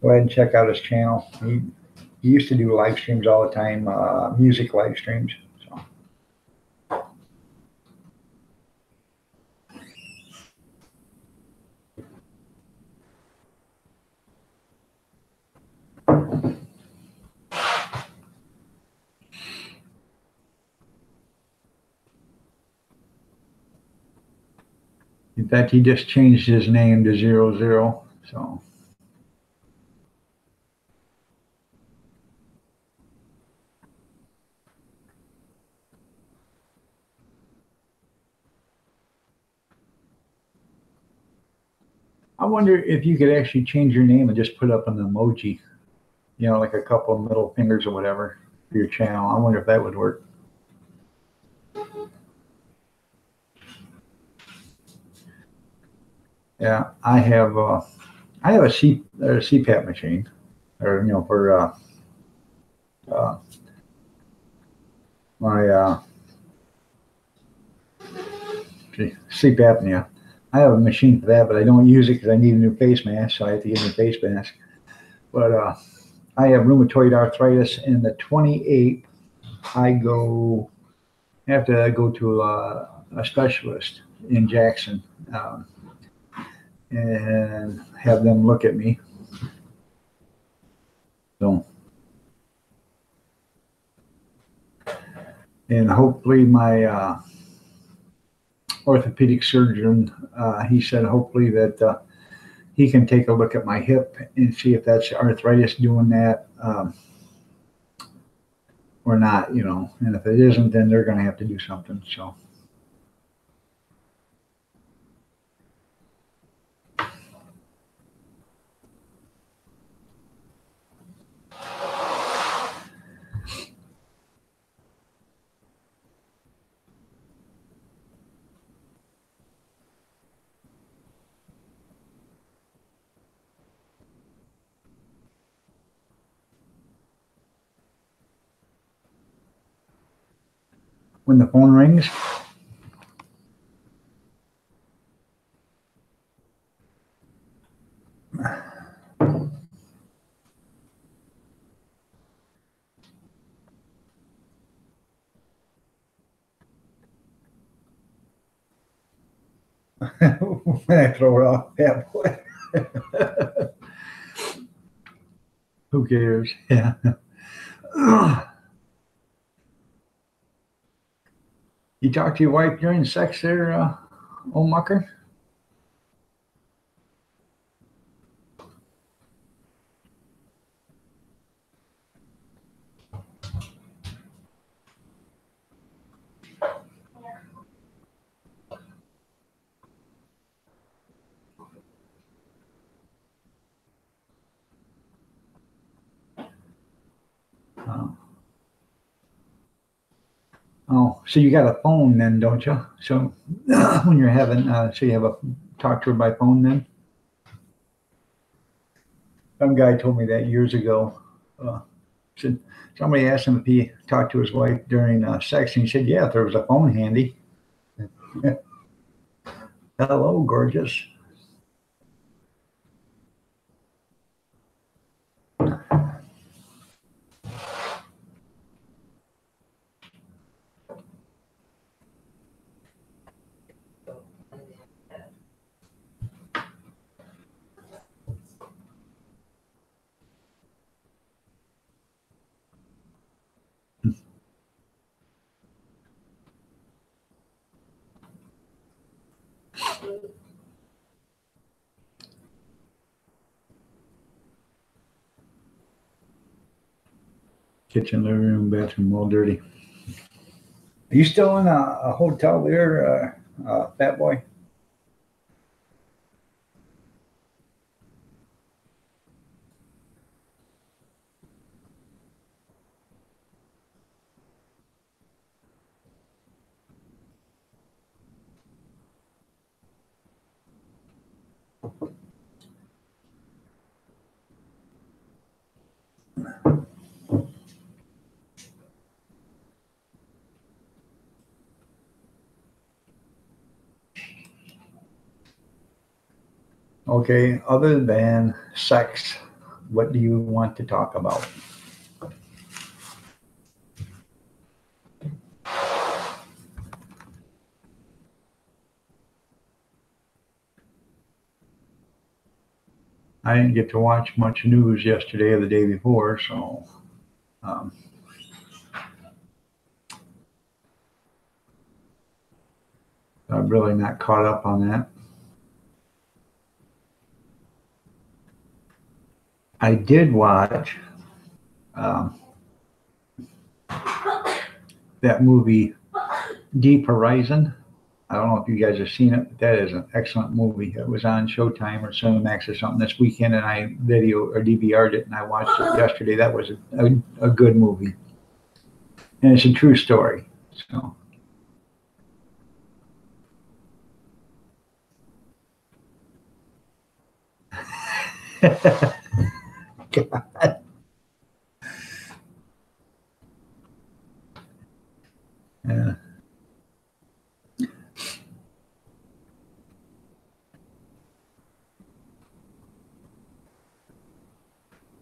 Go ahead and check out his channel. He used to do live streams all the time, music live streams. So. In fact, he just changed his name to 00. So. I wonder if you could actually change your name and just put up an emoji, like a couple of middle fingers or whatever for your channel. I wonder if that would work. Yeah, I have a CPAP machine, or for uh, my sleep apnea. I have a machine for that, but I don't use it because I need a new face mask, so I have to get a new face mask. But I have rheumatoid arthritis, and the 28th, I have to go to a specialist in Jackson, and have them look at me. So, and hopefully my orthopedic surgeon, he said hopefully that he can take a look at my hip and see if that's arthritis doing that, or not, and if it isn't, then they're going to have to do something. So, when the phone rings, when I throw it off, yeah, boy. Who cares? Yeah. You talk to your wife during sex there, old mucker? Oh. Oh, so you got a phone then, don't you? So when you're having, so you have a talk to her by phone then? Some guy told me that years ago. Uh, said somebody asked him if he talked to his wife during sex, and he said, "Yeah, if there was a phone handy." Hello, gorgeous. Kitchen, living room, bathroom, all dirty. Are you still in a hotel there, Fat Boy? Okay, other than sex, what do you want to talk about? I didn't get to watch much news yesterday or the day before, so um, I'm really not caught up on that. I did watch um, that movie Deep Horizon. I don't know if you guys have seen it, but that is an excellent movie. It was on Showtime or Cinemax or something this weekend, and I video or DVR'd it, and I watched it yesterday. That was a good movie, and it's a true story. So God. Yeah.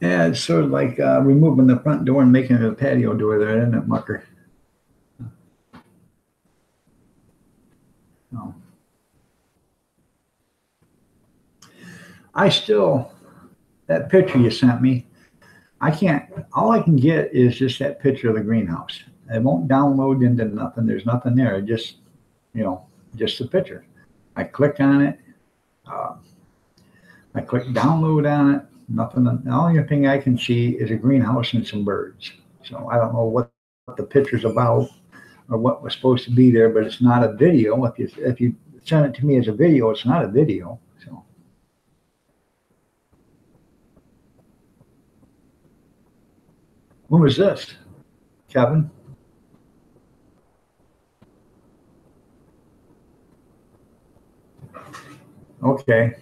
Yeah, it's sort of like removing the front door and making it a patio door there, isn't it, Mucker? No. I still, that picture you sent me, I can't, all I can get is just that picture of the greenhouse. It won't download into nothing. There's nothing there. It just, you know, just a picture. I click on it. Uh, I click download on it. Nothing. The only thing I can see is a greenhouse and some birds. So I don't know what the picture's about or what was supposed to be there, but it's not a video. If you send it to me as a video, it's not a video. So when was this, Kevin? Okay.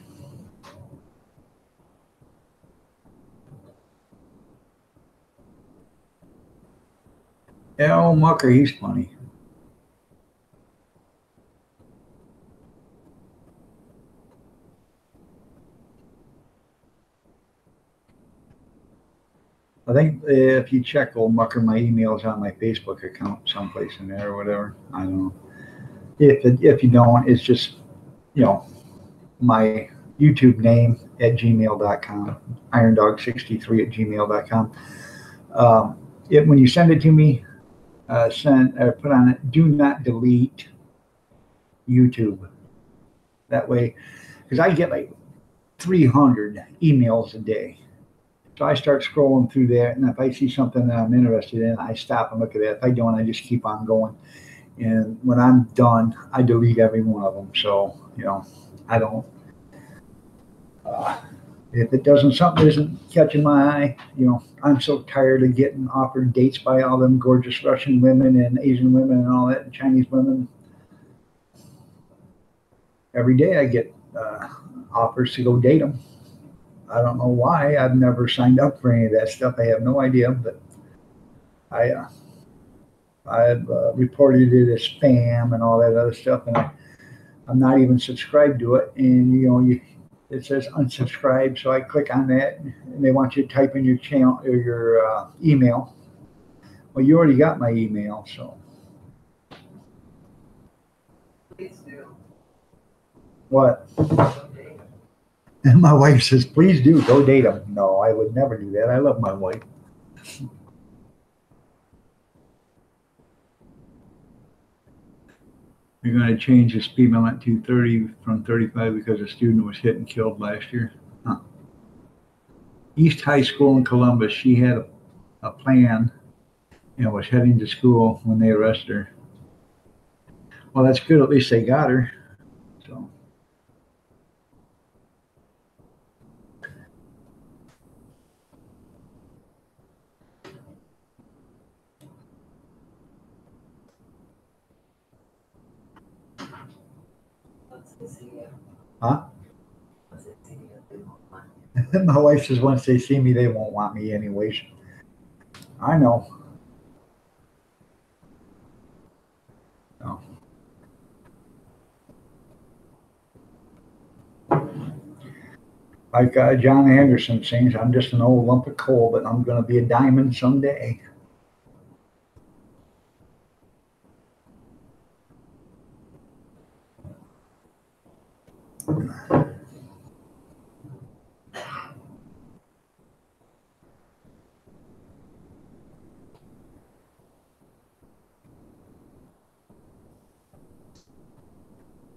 Yeah, old Mucker, he's funny. I think if you check old Mucker, my email's on my Facebook account someplace in there or whatever. I don't know. If you don't, it's just, you know, my YouTube name at gmail.com, irondog63 at gmail.com. When you send it to me, send or put on it, do not delete YouTube. That way, because I get like 300 emails a day. So I start scrolling through there, and if I see something that I'm interested in, I stop and look at it. If I don't, I just keep on going. And when I'm done, I delete every one of them. So, I don't. Uh, if it doesn't, something isn't catching my eye, I'm so tired of getting offered dates by all them gorgeous Russian women and Asian women and all that, and Chinese women. Every day I get offers to go date them. I don't know why. I've never signed up for any of that stuff. I have no idea, but I I've reported it as spam and all that other stuff, and I'm not even subscribed to it. And it says unsubscribe, so I click on that, and they want you to type in your channel or your email. Well, you already got my email, so what? And my wife says, "Please do go date him." No, I would never do that. I love my wife. You're going to change the speed limit to 30 from 35 because a student was hit and killed last year. Huh. East High School in Columbus, she had a plan and was heading to school when they arrested her. Well, that's good. At least they got her. So, huh? My wife says once they see me, they won't want me anyways. I know. No. Like John Anderson sings, I'm just an old lump of coal, but I'm going to be a diamond someday.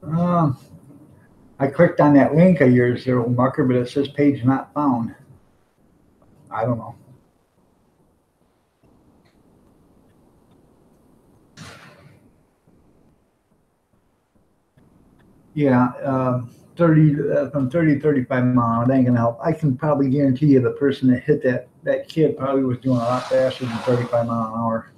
Uh, I clicked on that link of yours there, old Marker, but it says page not found. I don't know. Yeah, 30 from 30 to 35 miles. That ain't gonna help. I can probably guarantee you the person that hit that kid probably was doing a lot faster than 35 mile an hour.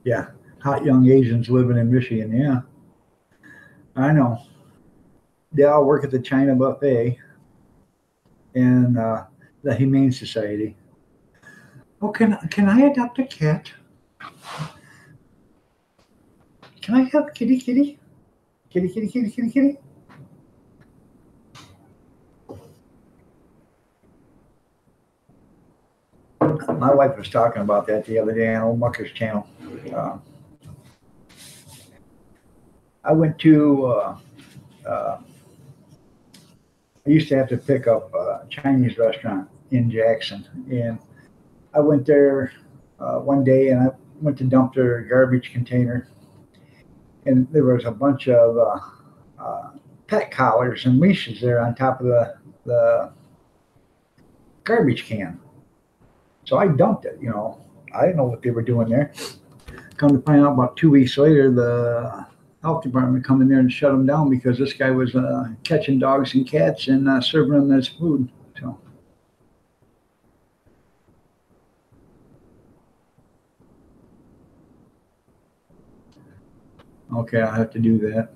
Yeah, hot young Asians living in Michigan. Yeah, I know. they all work at the China Buffet and the Humane Society. Oh, can I adopt a cat? Can I have kitty, kitty? Kitty, kitty, kitty, kitty, kitty? My wife was talking about that the other day on Old Mucker's channel. Uh, I went to, I used to have to pick up a Chinese restaurant in Jackson. And I went there one day and I went to dump their garbage container. And there was a bunch of pet collars and leashes there on top of the garbage can. So I dumped it, you know. I didn't know what they were doing there. Come to find out about 2 weeks later, the health department come in there and shut them down because this guy was catching dogs and cats and serving them as food. So. Okay, I'll have to do that.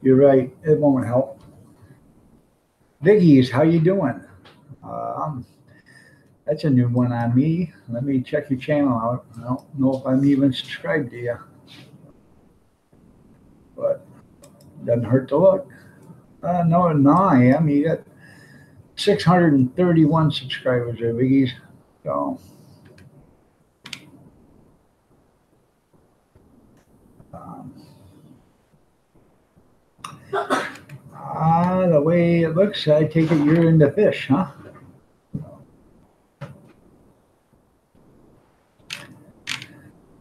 You're right. It won't help. Biggies, how you doing? That's a new one on me. Let me check your channel out. I don't know if I'm even subscribed to you, but doesn't hurt to look. No, I am. You got 631 subscribers there, Biggies. So, the way it looks, I take it you're into fish, huh?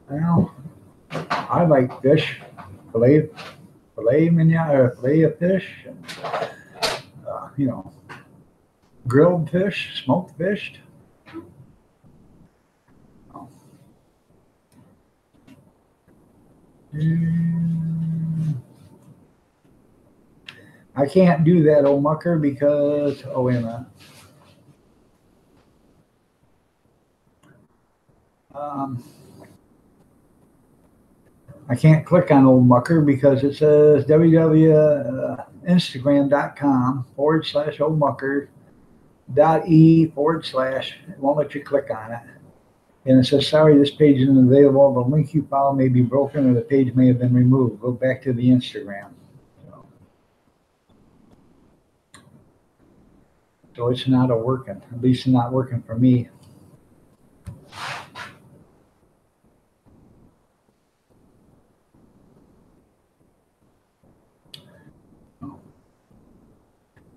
Well, I like fish, filet mignon, or filet of fish, and, you know, grilled fish, smoked fish. I can't do that, old mucker, because, oh, wait a minute. I can't click on old mucker because it says www.instagram.com/old mucker.e/. It won't let you click on it. And it says, sorry, this page isn't available. The link you follow may be broken or the page may have been removed. Go back to the Instagram. So it's not working. At least it's not working for me.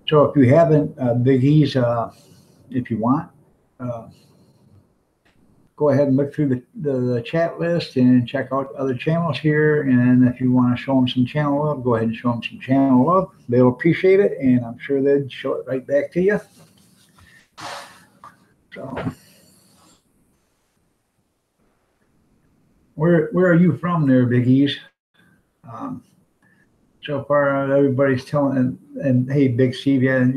So if you haven't, Biggies, if you want, go ahead and look through the chat list and check out other channels here. And if you want to show them some channel love, go ahead and show them some channel love. They'll appreciate it, and I'm sure they'd show it right back to you. So, where are you from there, Biggies? So far, everybody's telling, and hey, Big Steve, yeah,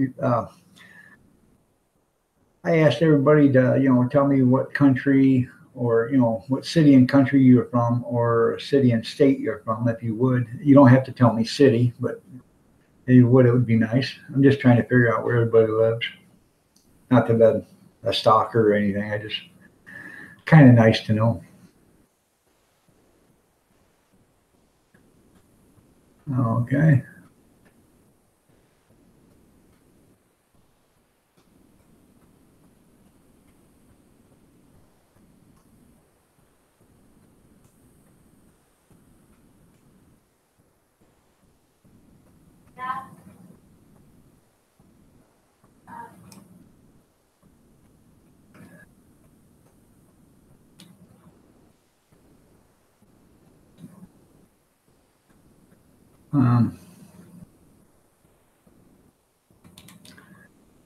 I asked everybody to, tell me what country or, what city and country you're from, or city and state you're from, if you would. You don't have to tell me city, but if you would, it would be nice. I'm just trying to figure out where everybody lives. Not that I'm a stalker or anything. I just kind of nice to know. Okay.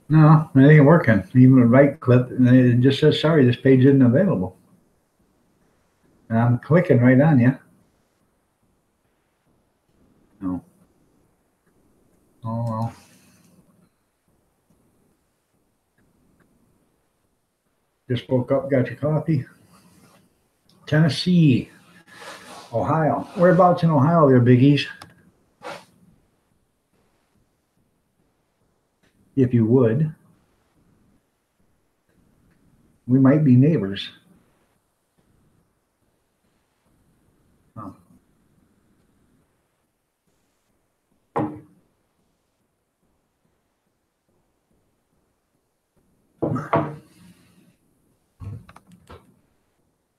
No, it ain't working. Even a right click, and it just says, sorry, this page isn't available. And I'm clicking right on you. No. Oh, well. Just woke up, got your coffee. Tennessee. Ohio. Whereabouts in Ohio there, Biggies? If you would. We might be neighbors. Oh.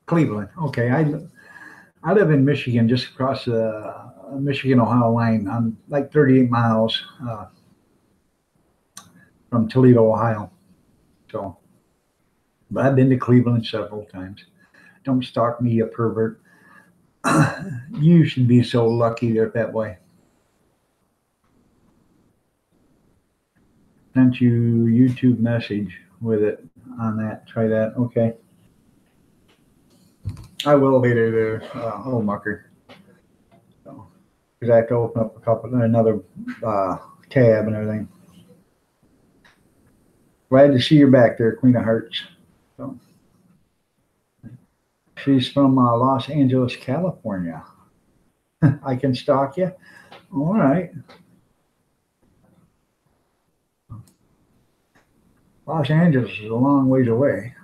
Cleveland. Okay. I live in Michigan, just across the Michigan-Ohio line. I'm like 38 miles from Toledo, Ohio. So, but I've been to Cleveland several times. Don't stalk me, you pervert. You should be so lucky there that way. Sent you YouTube message with it on that. Try that. Okay. I will later there, old mucker. So, because I have to open up another tab and everything. Glad to see you back there, Queen of Hearts. So, she's from Los Angeles, California. I can stalk you. All right. Los Angeles is a long ways away,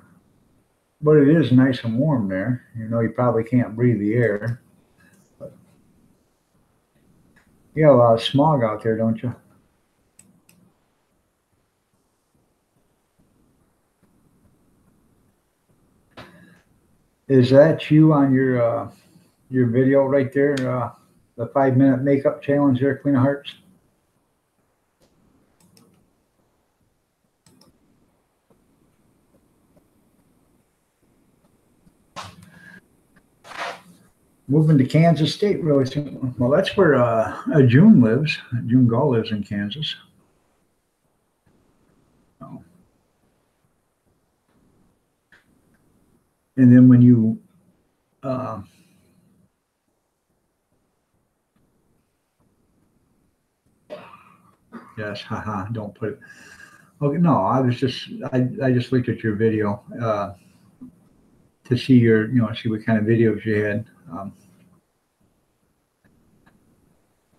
but it is nice and warm there. You know, you probably can't breathe the air. But you got a lot of smog out there, don't you? Is that you on your video right there? The 5-minute makeup challenge there, Queen of Hearts? Moving to Kansas State really soon. Well, that's where June lives. June Gall lives in Kansas. Oh. And then when you yes, haha, don't put it. Okay, no, I just looked at your video to see see what kind of videos you had.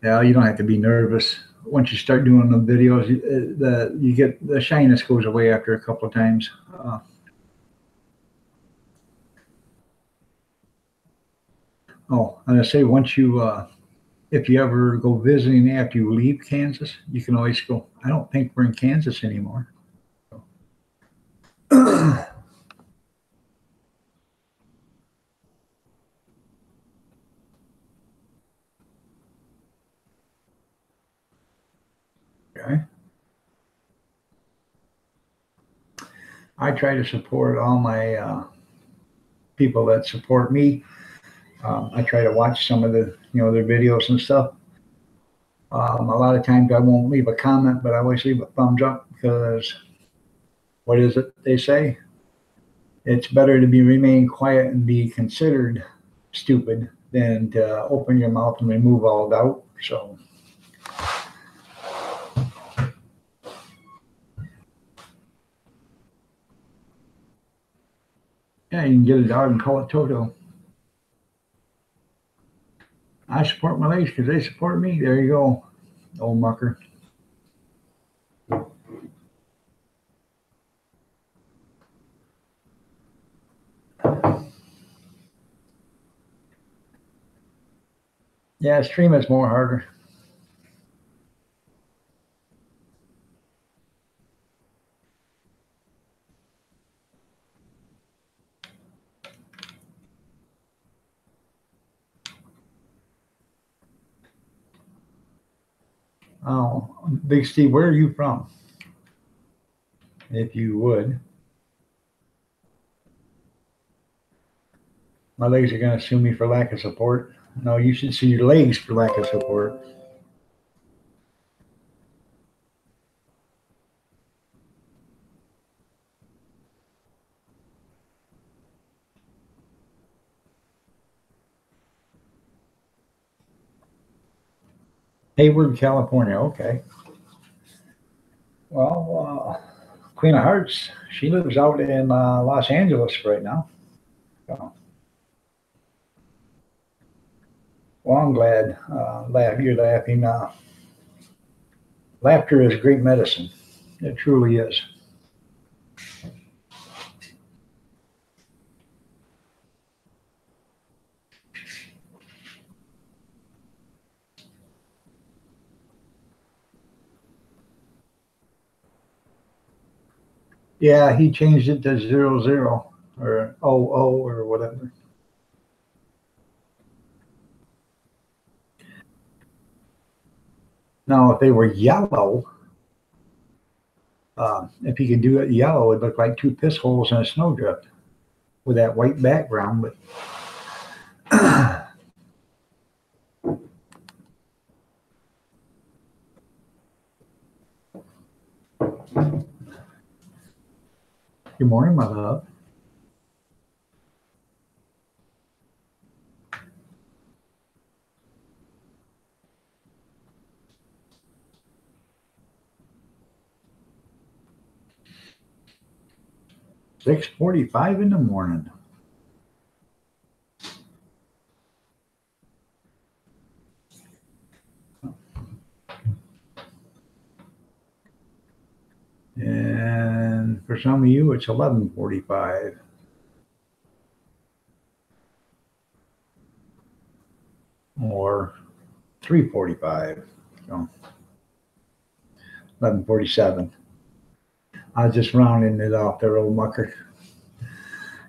Yeah, you don't have to be nervous. Once you start doing the videos, you get the shyness goes away after a couple of times. I'm gonna say once you if you ever go visiting after you leave Kansas, you can always go. I don't think we're in Kansas anymore. Okay. I try to support all my people that support me. I try to watch some of the their videos and stuff. A lot of times I won't leave a comment, but I always leave a thumbs up because what is it they say? It's better to be remain quiet and be considered stupid than to open your mouth and remove all doubt. So. Yeah, you can get a dog and call it Toto. I support my legs because they support me. There you go, old mucker. Yeah, stream is more harder. Oh, Big Steve, where are you from? If you would. My legs are going to sue me for lack of support. No, you should sue your legs for lack of support. Hayward, California. Okay. Well, Queen of Hearts, she lives out in Los Angeles right now. So. Well, I'm glad. You're laughing. Laughter is great medicine. It truly is. Yeah, he changed it to 00 or 00 or whatever. Now, if they were yellow, if he could do it yellow, it'd look like two piss holes in a snowdrift with that white background. But good morning, my love. (6:45 in the morning). And for some of you, it's 11:45 or 3:45. So 11:47. I was just rounding it off there, old mucker.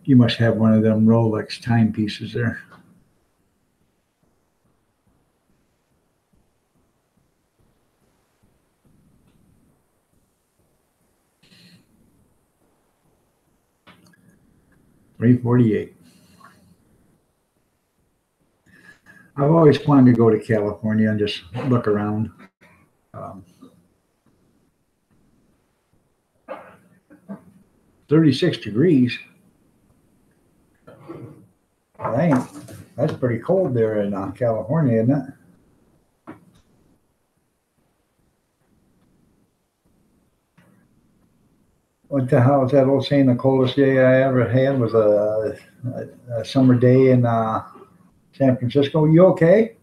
You must have one of them Rolex timepieces there. (3:48). I've always wanted to go to California and just look around. Um, 36 degrees. Dang, that's pretty cold there in California, isn't it? What the hell was that old saying? The coldest day I ever had was a summer day in San Francisco. You okay?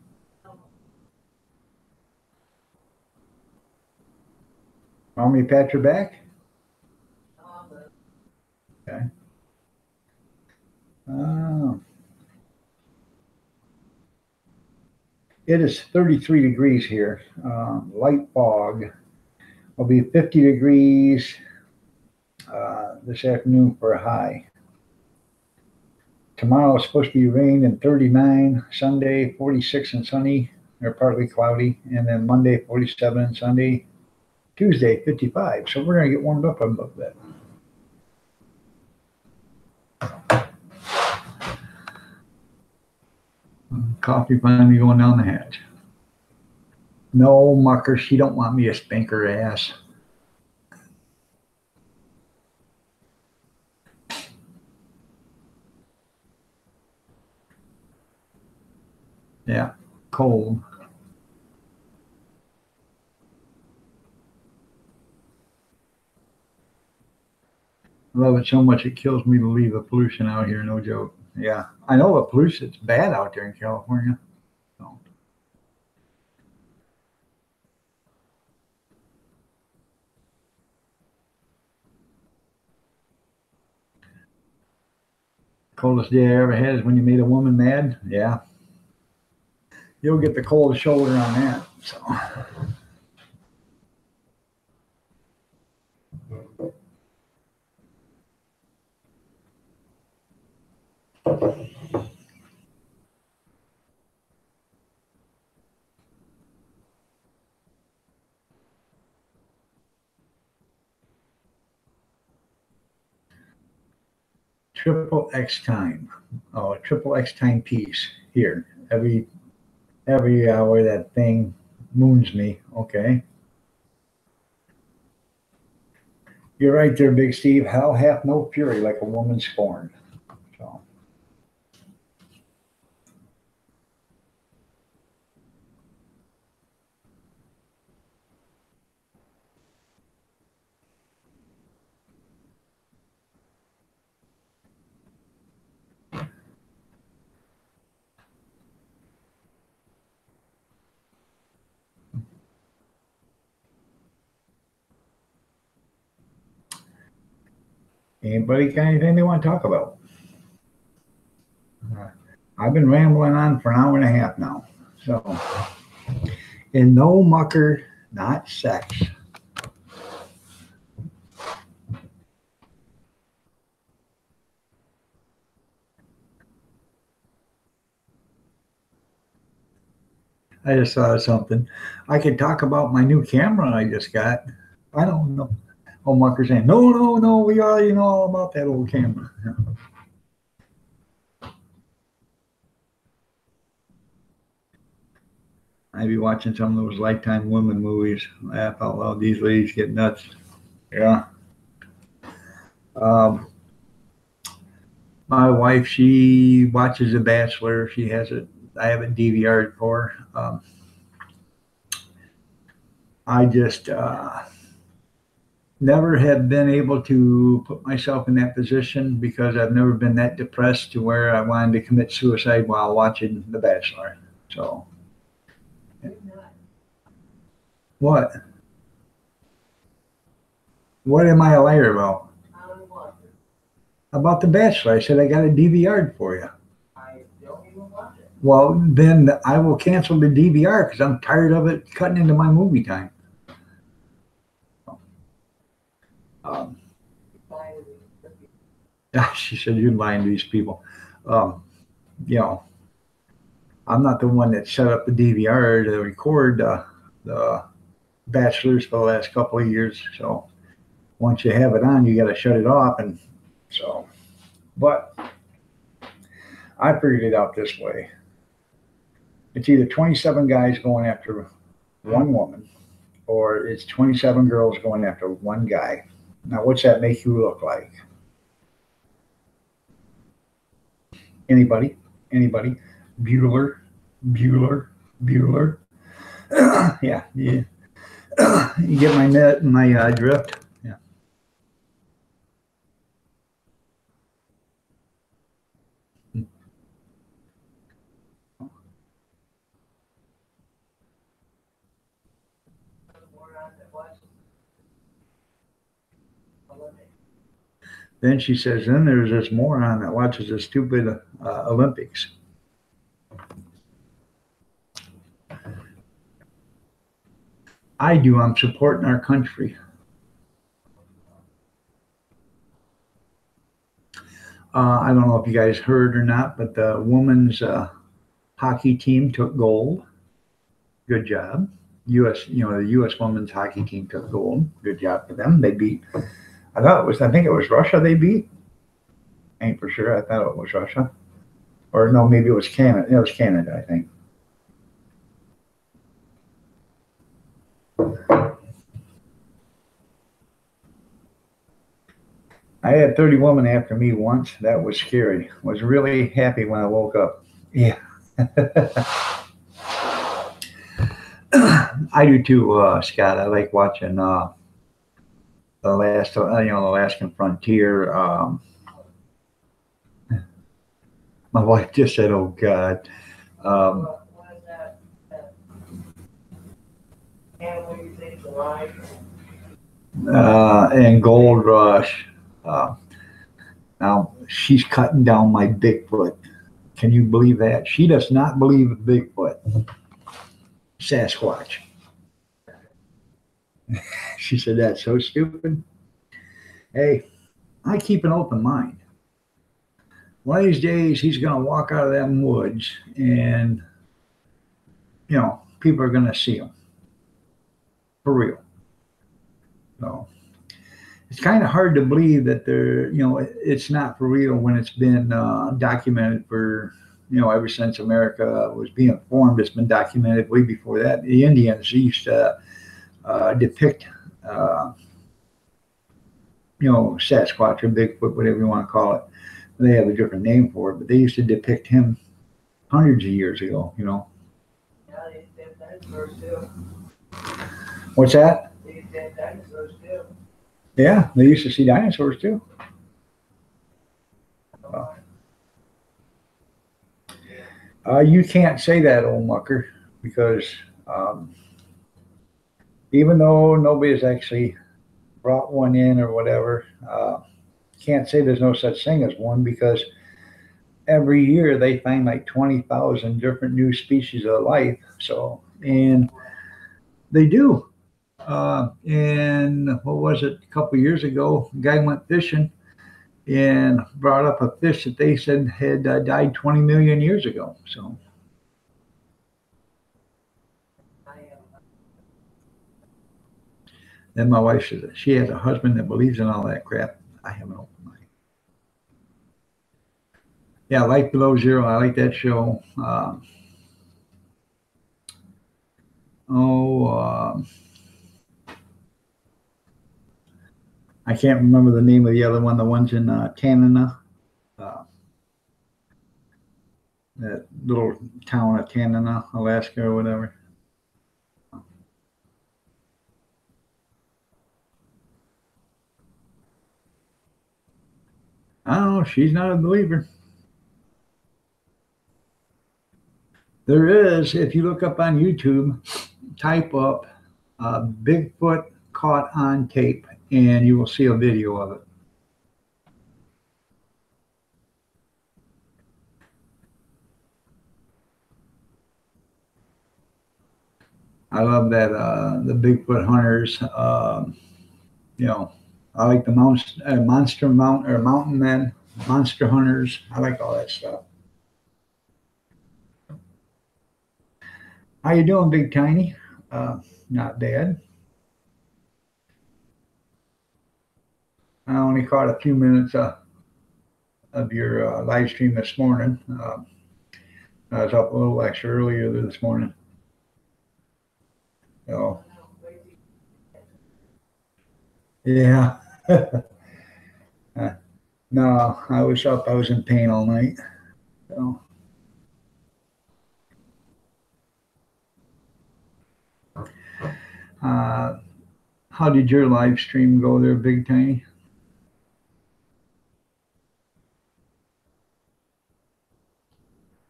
Want me to pat your back? Okay. Oh. It is 33 degrees here. Light fog. Will be 50 degrees this afternoon for a high. Tomorrow is supposed to be rain and 39. Sunday, 46 and sunny or partly cloudy. And then Monday, 47 and sunny. Tuesday, 55. So we're going to get warmed up a little bit. Coffee finally going down the hatch. No, mucker, she don't want me to spank her ass. Yeah, cold. I love it so much it kills me to leave the pollution out here, no joke. Yeah, I know the pollution's bad out there in California. So, coldest day I ever had is when you made a woman mad. Yeah, you'll get the cold shoulder on that. So, triple X time. Oh, a triple X time piece here. Every hour that thing moons me. Okay. You're right there, Big Steve. Hell hath no fury like a woman scorned. So, Anybody got anything they want to talk about? I've been rambling on for an hour and a half now. So, and no mucker, not sex. I just thought of something. I could talk about my new camera I just got. I don't know. Oh, mucker saying, no, no, no, we already know all about that old camera. I'd be watching some of those Lifetime Women movies. Laugh out loud. These ladies get nuts. Yeah. Um, my wife, she watches The Bachelor. She has it. I have it DVR'd for her. I just never have been able to put myself in that position because I've never been that depressed to where I wanted to commit suicide while watching The Bachelor. So, what? What am I a liar about? About The Bachelor. I said I got a DVR for you. Well, then I will cancel the DVR because I'm tired of it cutting into my movie time. Um, she said, you're lying to these people. You know, I'm not the one that set up the DVR to record the Bachelors for the last couple of years. So once you have it on, you got to shut it off. And so, but I figured it out this way. It's either 27 guys going after one woman, or it's 27 girls going after one guy. Now, what's that make you look like? Anybody? Anybody? Bueller? Bueller? Bueller? Yeah. You get my net and my drift? Yeah. Then she says, then there's this moron that watches the stupid Olympics. I do. I'm supporting our country. I don't know if you guys heard or not, but the women's hockey team took gold. Good job. U.S. The U.S. women's hockey team took gold. Good job for them. They beat. I think it was Russia they beat. Ain't for sure. I thought it was Russia, or no, maybe it was Canada. It was Canada, I think. I had 30 women after me once. That was scary. Was really happy when I woke up. Yeah. I do too, Scott. I like watching the last, the Alaskan Frontier. My wife just said, "Oh God." And Gold Rush. Now she's cutting down my Bigfoot. Can you believe that? She does not believe Bigfoot. Sasquatch. She said, that's so stupid. Hey, I keep an open mind. One of these days, he's going to walk out of them woods and, people are going to see him. For real. So it's kind of hard to believe that it's not for real when it's been documented for, ever since America was being formed. It's been documented way before that. The Indians used to depict, Sasquatch or Bigfoot, whatever you want to call it. They have a different name for it, but they used to depict him hundreds of years ago, Yeah, they used to have dinosaurs too. What's that? They used to have dinosaurs too. Yeah, they used to see dinosaurs too. You can't say that, old mucker, because even though nobody's actually brought one in or whatever, can't say there's no such thing as one, because every year they find like 20,000 different new species of life. So, and they do. And what was it? A couple of years ago, a guy went fishing and brought up a fish that they said had died 20 million years ago. So, then my wife says she has a husband that believes in all that crap. I have an open mind. Yeah, Life Below Zero. I like that show. I can't remember the name of the other one. The one's in Tanana, that little town of Tanana, Alaska, or whatever. I don't know. She's not a believer. There is, if you look up on YouTube, type up Bigfoot caught on tape, and you will see a video of it. I love that the Bigfoot hunters. You know, I like the monster mountain men, monster hunters. I like all that stuff. How you doing, Big Tiny? Not bad. I only caught a few minutes of your live stream this morning. I was up a little extra earlier this morning. So, yeah. No, I was up. I was in pain all night. So, how did your live stream go there, Big Tiny?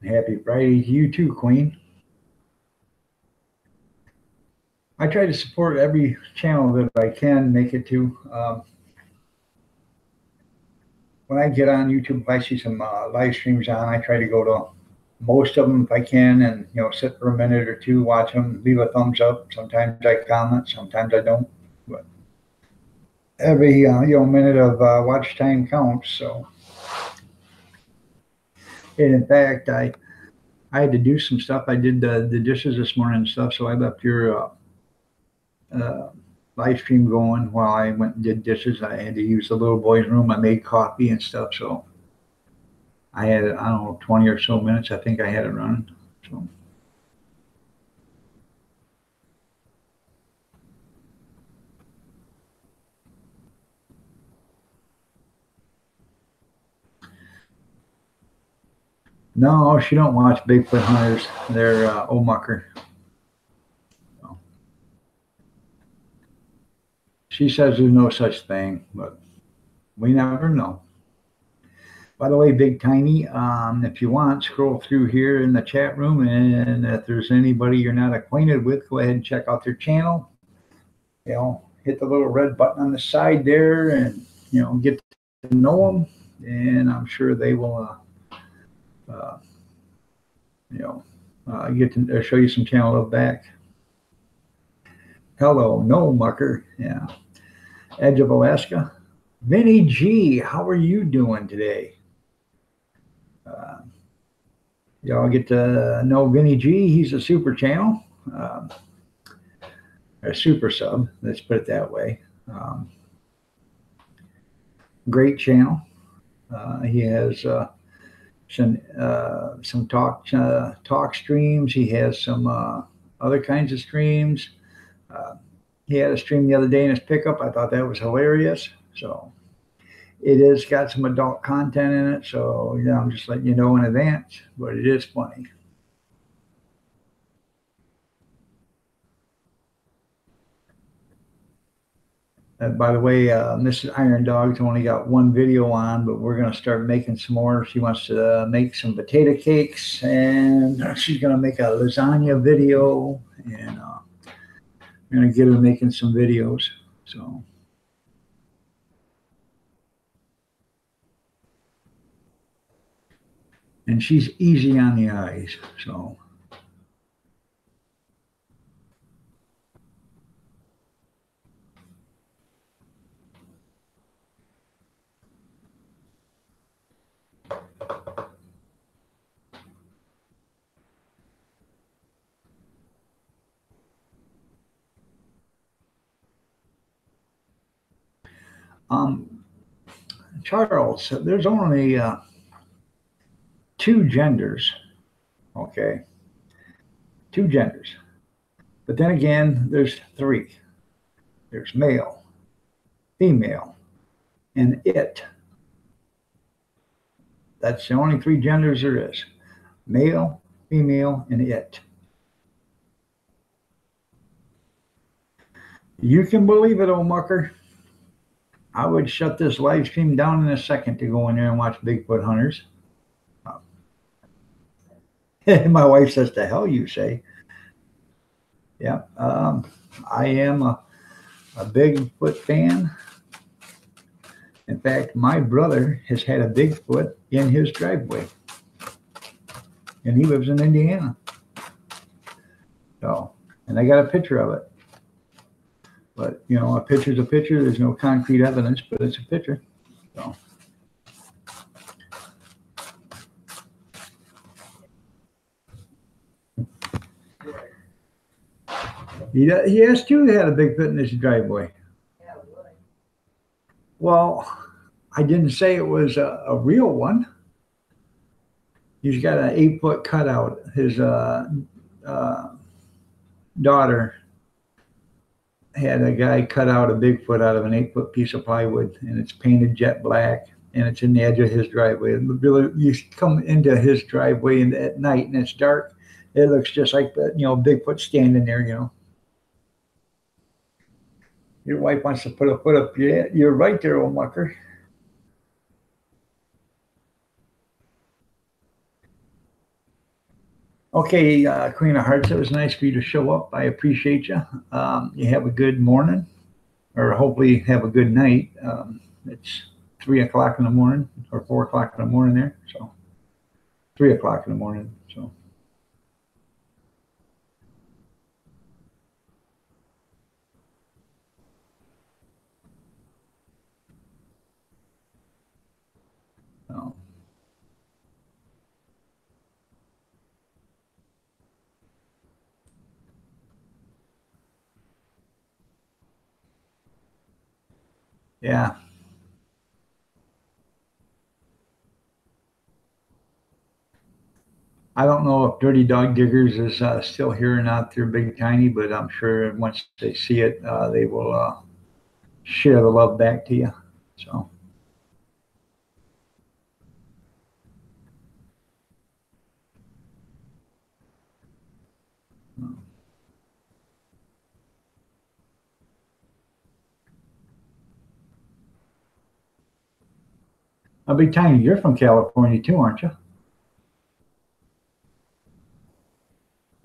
Happy Friday to you too, Queen. I try to support every channel that I can make it to. When I get on YouTube, if I see some live streams on, I try to go to most of them if I can, and sit for a minute or two, watch them, leave a thumbs up. Sometimes I comment, sometimes I don't. But every minute of watch time counts. So, and in fact, I had to do some stuff. I did the dishes this morning and stuff, so I left your live stream going while I went and did dishes. I had to use the little boy's room. I made coffee and stuff, so I had, I don't know, 20 or so minutes. I think I had it running. So. No, she don't watch Bigfoot hunters. They're Omucker. So. She says there's no such thing, but we never know. By the way, Big Tiny, if you want, scroll through here in the chat room, and if there's anybody you're not acquainted with, go ahead and check out their channel. Hit the little red button on the side there, and get to know them, and I'm sure they will get to show you some channel love back. Hello, no mucker. Yeah. Edge of Alaska. Vinny G, how are you doing today? Y'all get to know Vinny G. He's a super channel, a super sub. Let's put it that way. Great channel. He has some talk streams. He has some other kinds of streams. He had a stream the other day in his pickup. I thought that was hilarious. So it has got some adult content in it. So I'm just letting you know in advance, but it is funny. By the way, Mrs. Iron Dog's only got one video on, but we're going to start making some more. She wants to make some potato cakes, and she's going to make a lasagna video, and we're going to get her making some videos. So, and she's easy on the eyes. So, um, Charles, there's only two genders, okay? Two genders. But then again, there's three. There's male, female, and it. That's the only three genders there is: male, female, and it. You can believe it, old mucker. I would shut this live stream down in a second to go in there and watch Bigfoot hunters. My wife says, "The hell you say?" Yeah, I am a Bigfoot fan. In fact, my brother has had a Bigfoot in his driveway, and he lives in Indiana. So, and I got a picture of it. But, you know, a picture's a picture. There's no concrete evidence, but it's a picture. So. He has too had a Bigfoot in his driveway. Well, I didn't say it was a real one. He's got an 8-foot cutout. His daughter had a guy cut out a Bigfoot out of an 8-foot piece of plywood, and it's painted jet black, and it's in the edge of his driveway. Really, you come into his driveway at night, and it's dark. It looks just like the, you know, Bigfoot standing there. You know, your wife wants to put a foot up. Yeah, you're right there, old mucker. Okay, Queen of Hearts, it was nice for you to show up. I appreciate you. You have a good morning, or hopefully have a good night. It's 3 o'clock in the morning, or 4 o'clock in the morning there. So 3 o'clock in the morning. So. So. Yeah. I don't know if Dirty Dog Diggers is still here or not through Big Tiny, but I'm sure once they see it, they will share the love back to you. So. Big Tiny, you're from California too, aren't you?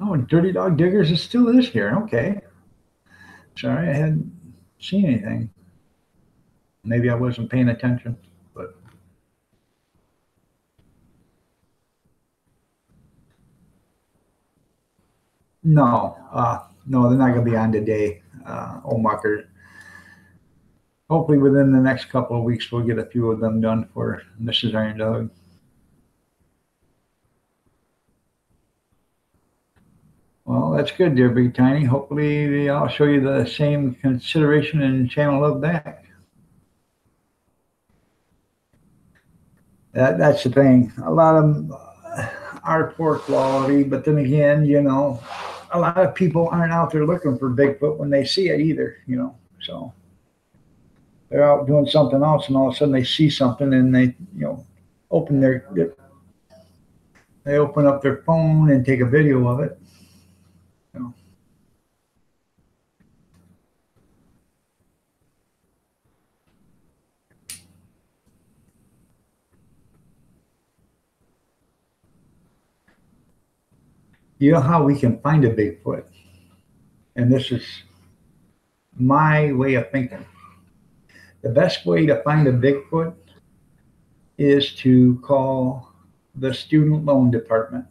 Oh, Dirty Dog Diggers is still is here. Okay. Sorry, I hadn't seen anything. Maybe I wasn't paying attention, but no, no, they're not going to be on today. Omacher. Hopefully, within the next couple of weeks, we'll get a few of them done for Mrs. Iron Dog. Well, that's good, dear Big Tiny. Hopefully, I'll show you the same consideration and channel love back. That's the thing. A lot of them are poor quality, but then again, you know, a lot of people aren't out there looking for Bigfoot when they see it either, you know. So they're out doing something else, and all of a sudden they see something, and they, you know, they open up their phone and take a video of it. You know. You know how we can find a Bigfoot, and this is my way of thinking. The best way to find a Bigfoot is to call the student loan department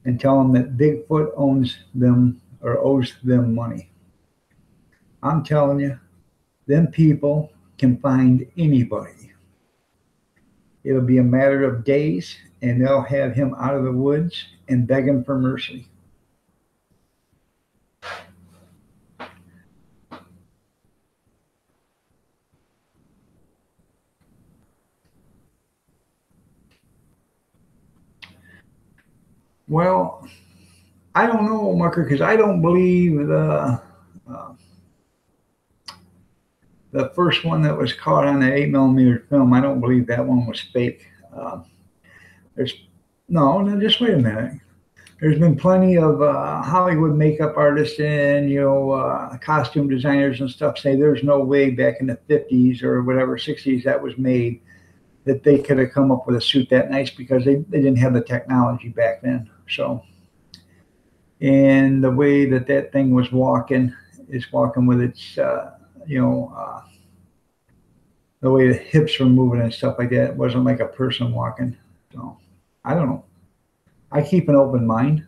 and tell them that Bigfoot owns them or owes them money. I'm telling you, them people can find anybody. It'll be a matter of days, and they'll have him out of the woods and beg him for mercy. Well, I don't know, Mucker, because I don't believe uh, the first one that was caught on the 8mm film. I don't believe that one was fake. There's no, just wait a minute. There's been plenty of Hollywood makeup artists and costume designers and stuff say there's no way back in the 50s or whatever 60s that was made that they could have come up with a suit that nice because they didn't have the technology back then. So, and the way that thing was walking is walking with its the way the hips were moving and stuff like that. It wasn't like a person walking. So I don't know. I keep an open mind.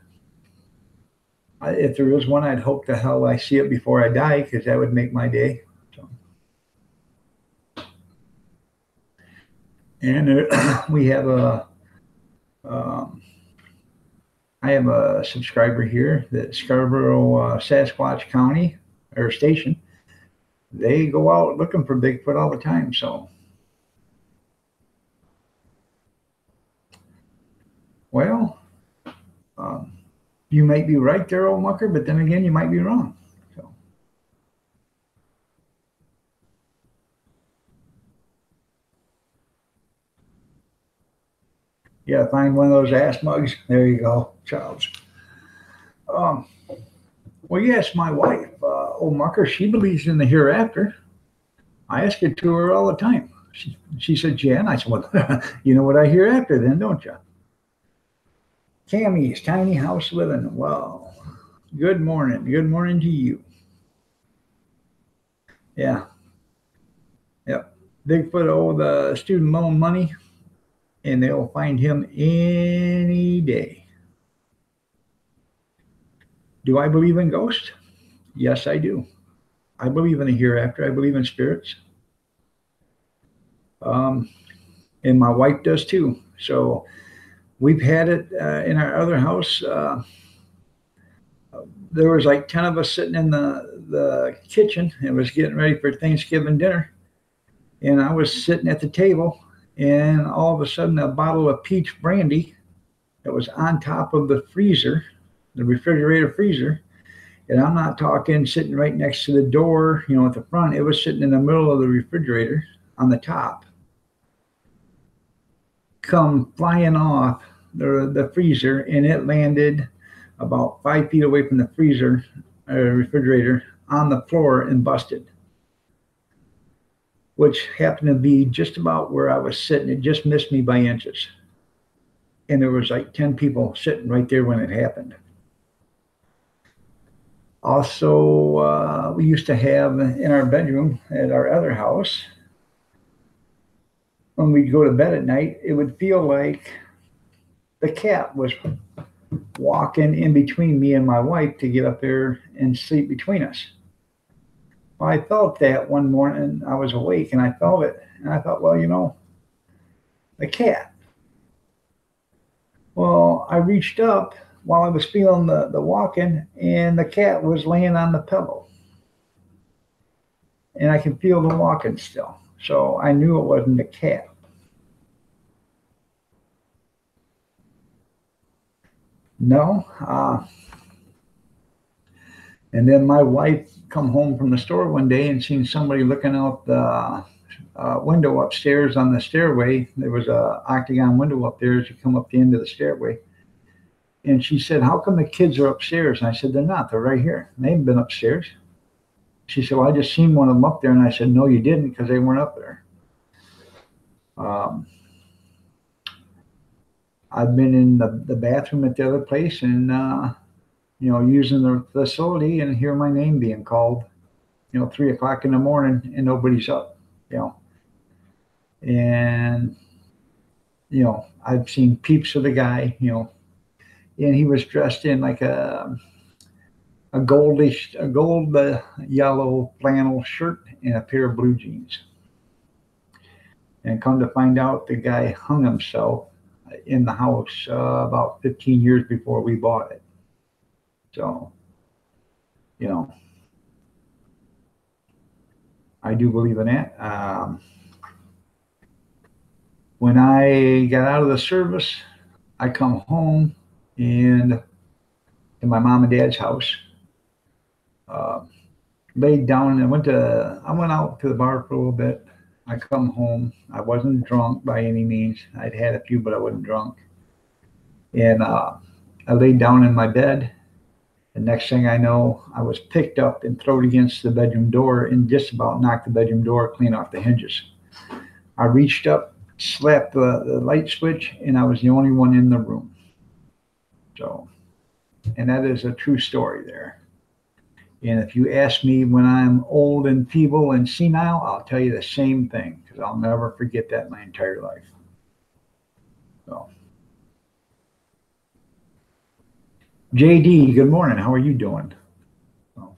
If there is one, I'd hope to hell I see it before I die, because that would make my day. So. And we have I have a subscriber here that Scarborough Sasquatch County or station. They go out looking for Bigfoot all the time. So, well, you might be right there, old mucker, but then again, you might be wrong. So, yeah, find one of those ass mugs. There you go, Charles. Well, yes, my wife, old mucker, she believes in the hereafter. I ask it to her all the time. She said, yeah, and I said, well, you know what I hear after then, don't you? Cammy's Tiny House Living. Well, good morning. Good morning to you. Yeah. Yep. Bigfoot owe the student loan money, and they'll find him any day. Do I believe in ghosts? Yes, I do. I believe in the hereafter. I believe in spirits. And my wife does too. So we've had it in our other house. There was like 10 of us sitting in the kitchen. It was getting ready for Thanksgiving dinner. And I was sitting at the table, and all of a sudden a bottle of peach brandy that was on top of the freezer, the refrigerator freezer, and I'm not talking sitting right next to the door, at the front. It was sitting in the middle of the refrigerator on the top. Come flying off the freezer, and it landed about 5 feet away from the freezer refrigerator on the floor and busted, which happened to be just about where I was sitting. It just missed me by inches. And there was like 10 people sitting right there when it happened. Also, we used to have in our bedroom at our other house, when we'd go to bed at night, it would feel like the cat was walking in between me and my wife to get up there and sleep between us. Well, I felt that one morning. I was awake and I felt it. And I thought, well, the cat. Well, I reached up while I was feeling the walking, and the cat was laying on the pillow. And I could feel the walking still. So I knew it wasn't the cat. No. And then my wife come home from the store one day and seen somebody looking out the window upstairs on the stairway. There was a octagon window up there as you come up the end of the stairway. And she said, how come the kids are upstairs? And I said, they're not. They're right here. They haven't been upstairs. She said, well, I just seen one of them up there. And I said, no, you didn't, because they weren't up there. I've been in the bathroom at the other place and, using the facility and hear my name being called, 3 o'clock in the morning and nobody's up, And I've seen peeps of the guy, and he was dressed in like a gold yellow flannel shirt and a pair of blue jeans. And come to find out, the guy hung himself in the house about 15 years before we bought it. So, you know, I do believe in that. When I got out of the service, I come home and to my mom and dad's house. Uh, Laid down and I went out to the bar for a little bit. I come home. I wasn't drunk by any means. I'd had a few, but I wasn't drunk. And I laid down in my bed. The next thing I know, I was picked up and thrown against the bedroom door and just about knocked the bedroom door clean off the hinges. I reached up, slapped the light switch, and I was the only one in the room. So, and that is a true story there. And if you ask me when I'm old and feeble and senile, I'll tell you the same thing because I'll never forget that my entire life. So, JD, good morning. How are you doing? So,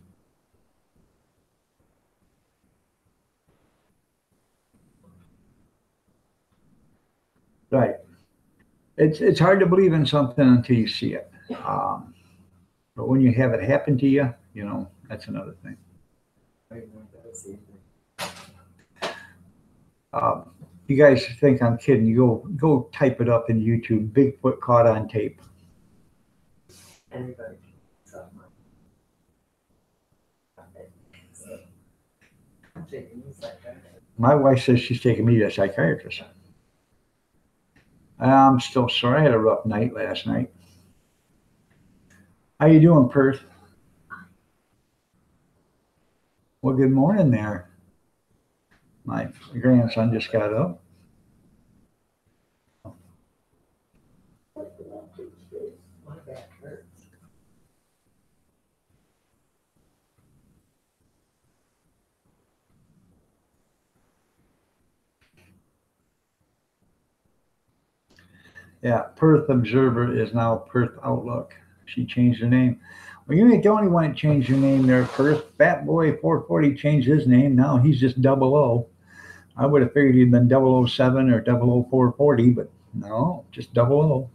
right. It's hard to believe in something until you see it. But when you have it happen to you, that's another thing. You guys think I'm kidding? You go type it up in YouTube. Bigfoot caught on tape. Anybody. My wife says she's taking me to a psychiatrist. I'm still sore. I had a rough night last night. How you doing, Perth? Well, good morning there. My grandson just got up. Yeah, Perth Observer is now Perth Outlook. She changed her name. Well, you ain't the only one that changed your name there, Perth. Fat Boy 440 changed his name. Now he's just 00. I would have figured he'd been 007 or 00440, but no, just 00.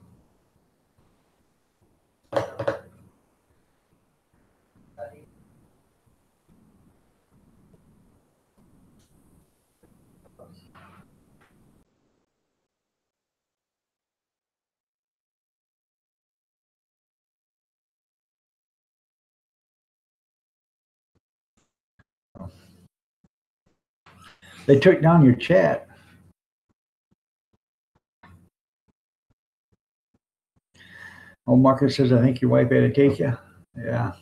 They took down your chat. Oh, Marcus says, I think your wife had to take you. Yeah.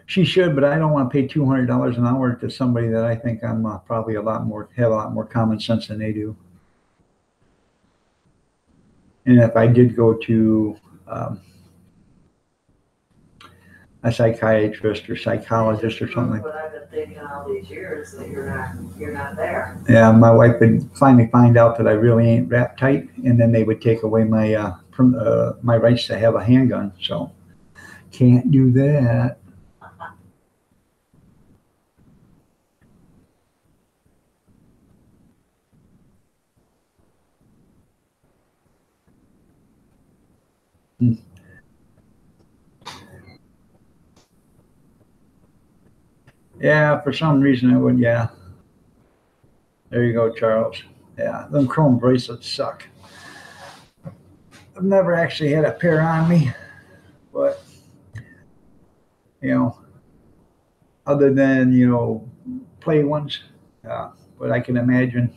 She should, but I don't want to pay $200 an hour to somebody that I think I'm probably have a lot more common sense than they do. And if I did go to a psychiatrist or psychologist or something. What I've been thinking all these years that you're not there. Yeah, my wife would finally find out that I really ain't wrapped tight, and then they would take away my my rights to have a handgun. So can't do that. Yeah, for some reason I would. Yeah. There you go, Charles. Yeah, them chrome bracelets suck. I've never actually had a pair on me, but other than play ones. But I can imagine.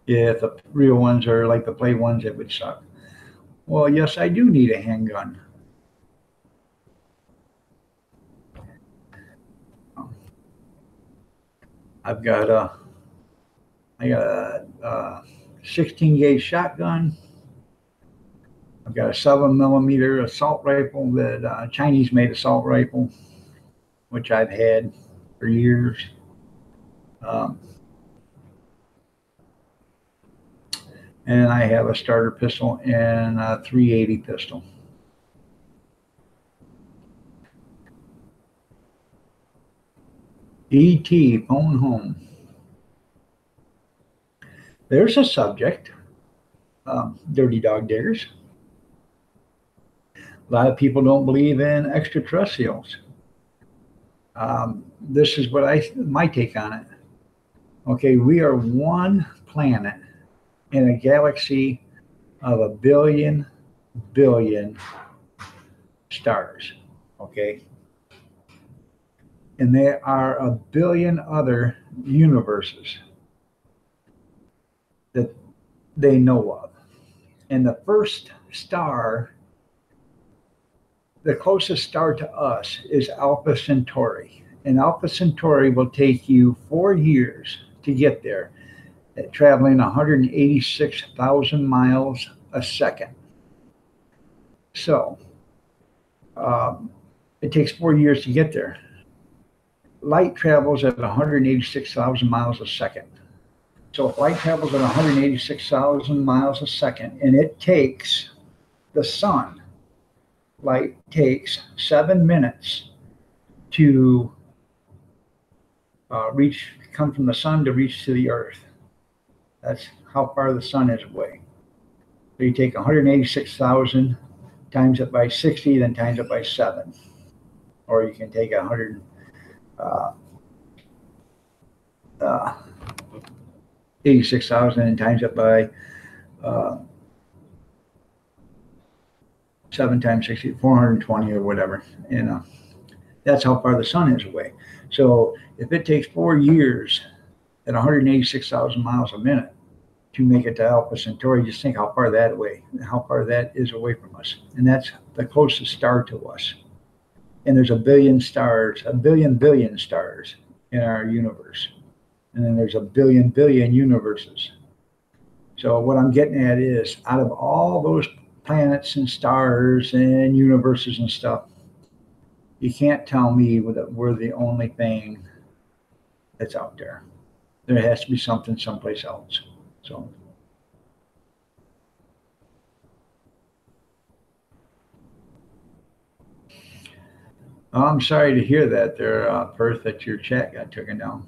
Yeah, if the real ones are like the play ones, it would suck. Well, yes, I do need a handgun. I got a 16 gauge shotgun. I've got a 7mm assault rifle, that Chinese made assault rifle, which I've had for years. Um, and I have a starter pistol and a 380 pistol. E.T. phone home. There's a subject. Dirty dog diggers. A lot of people don't believe in extraterrestrials. This is what my take on it. Okay, we are one planet in a galaxy of a billion stars. Okay, and there are a billion other universes that they know of. And the first star, the closest star to us, is Alpha Centauri. And Alpha Centauri will take you 4 years to get there, traveling 186,000 miles a second. So it takes 4 years to get there. Light travels at 186,000 miles a second. So if light travels at 186,000 miles a second, and it takes the sun, light takes 7 minutes to come from the sun to reach to the earth. That's how far the sun is away. So you take 186,000, times it by 60, then times it by 7. Or you can take 86,000 and times it by 7 times 60, 420 or whatever. And that's how far the sun is away. So if it takes 4 years at 186,000 miles a minute to make it to Alpha Centauri, just think how far that is away from us. And that's the closest star to us. And there's a billion stars in our universe. And then there's a billion universes. So what I'm getting at is, out of all those planets and stars and universes and stuff, you can't tell me that we're the only thing that's out there. There has to be something someplace else. So I'm sorry to hear that there, Perth, that your chat got taken down.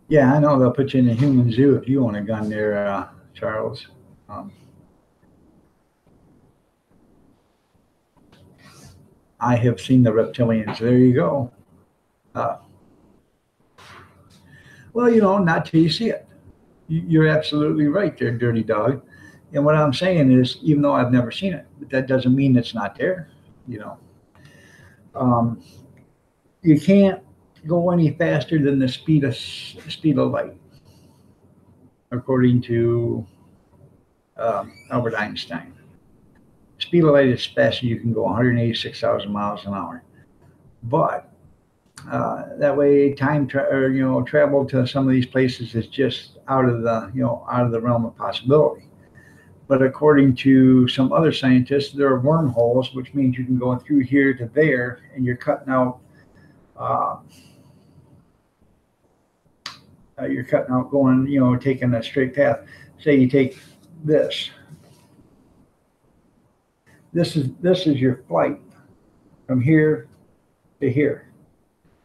Yeah, I know they'll put you in a human zoo if you own a gun there, Charles. I have seen the reptilians. There you go. Well, not till you see it. You're absolutely right there, dirty dog. And what I'm saying is, even though I've never seen it, but that doesn't mean it's not there. You can't go any faster than the speed of light, according to Albert Einstein. Speed of light is fast as you can go, 186,000 miles an hour. But that way, travel to some of these places is just out of the realm of possibility. But according to some other scientists, there are wormholes, which means you can go through here to there, and you're cutting out. Going, taking a straight path. Say you take this. This is your flight from here to here.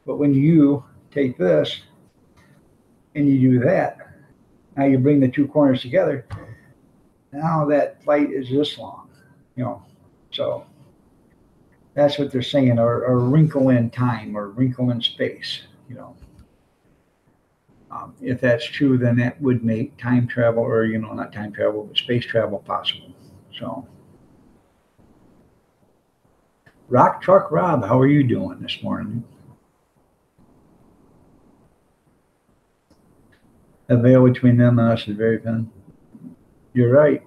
But when you take this and you do that, now you bring the two corners together. Now that flight is this long, So that's what they're saying, or a wrinkle in time, or wrinkle in space, If that's true, then that would make time travel, or not time travel, but space travel possible. So, Rock Truck Rob, how are you doing this morning? The veil between them and us is very thin. You're right.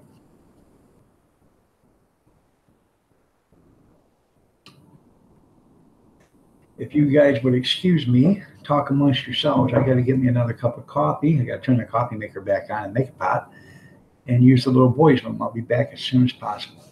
If you guys would excuse me, talk amongst yourselves. I got to get me another cup of coffee. I got to turn the coffee maker back on and make a pot, and use the little boys' room. I'll be back as soon as possible.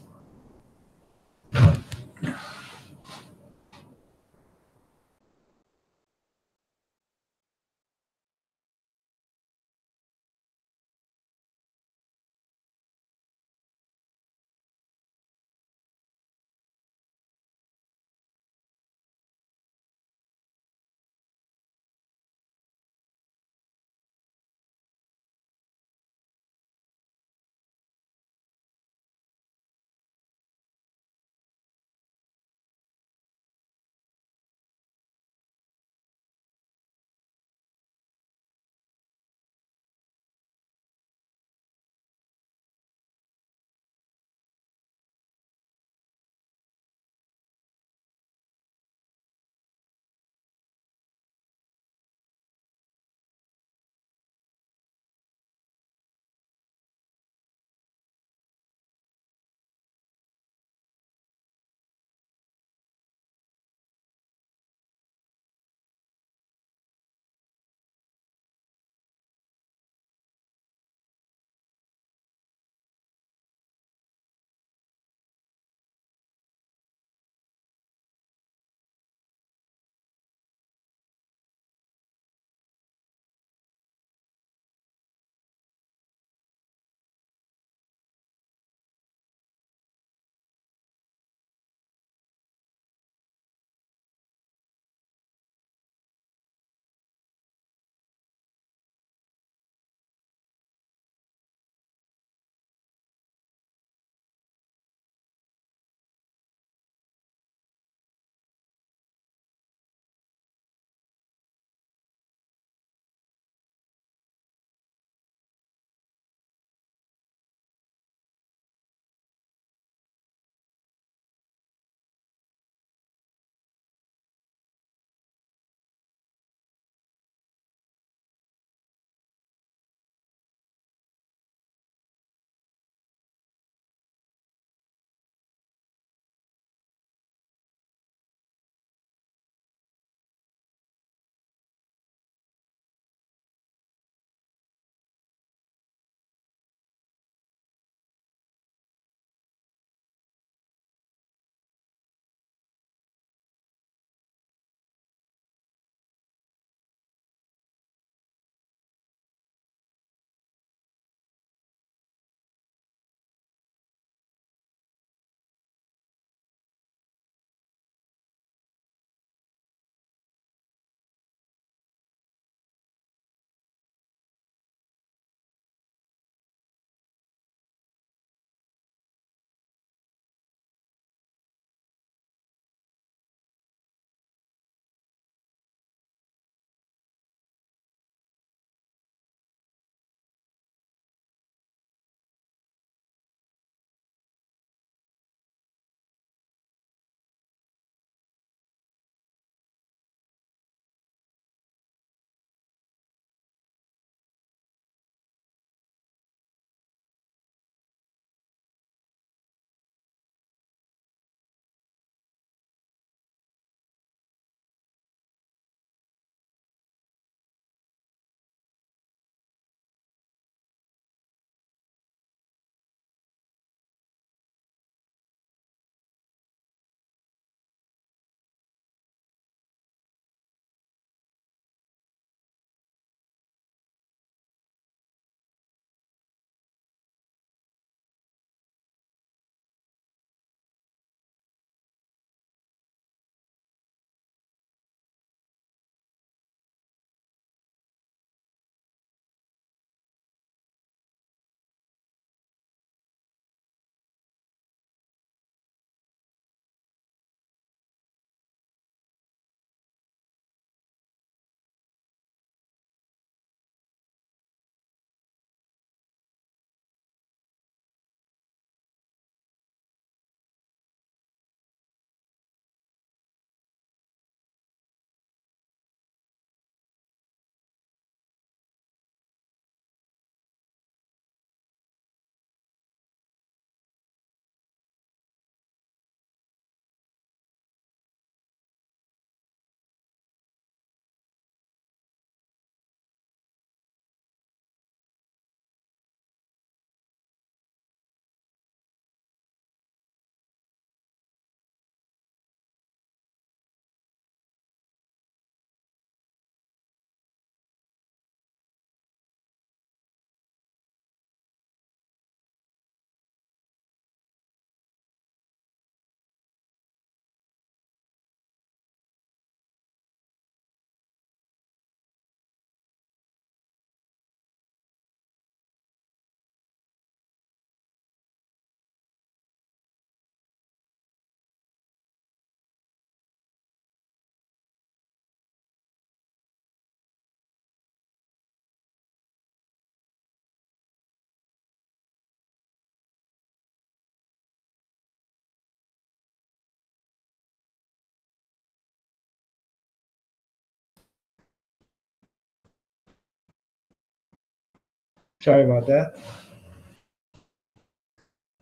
Sorry about that.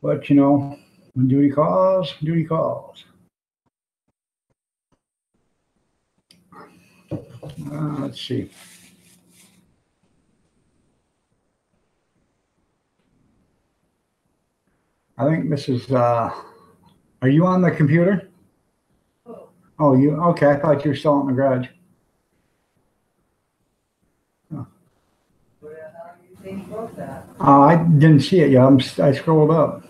But you know, when duty calls, duty calls. Let's see. I think Mrs. Are you on the computer? Oh, Oh, you okay? I thought you were still in the garage. where the hell do you think you wrote that? I didn't see it yet. I scrolled up.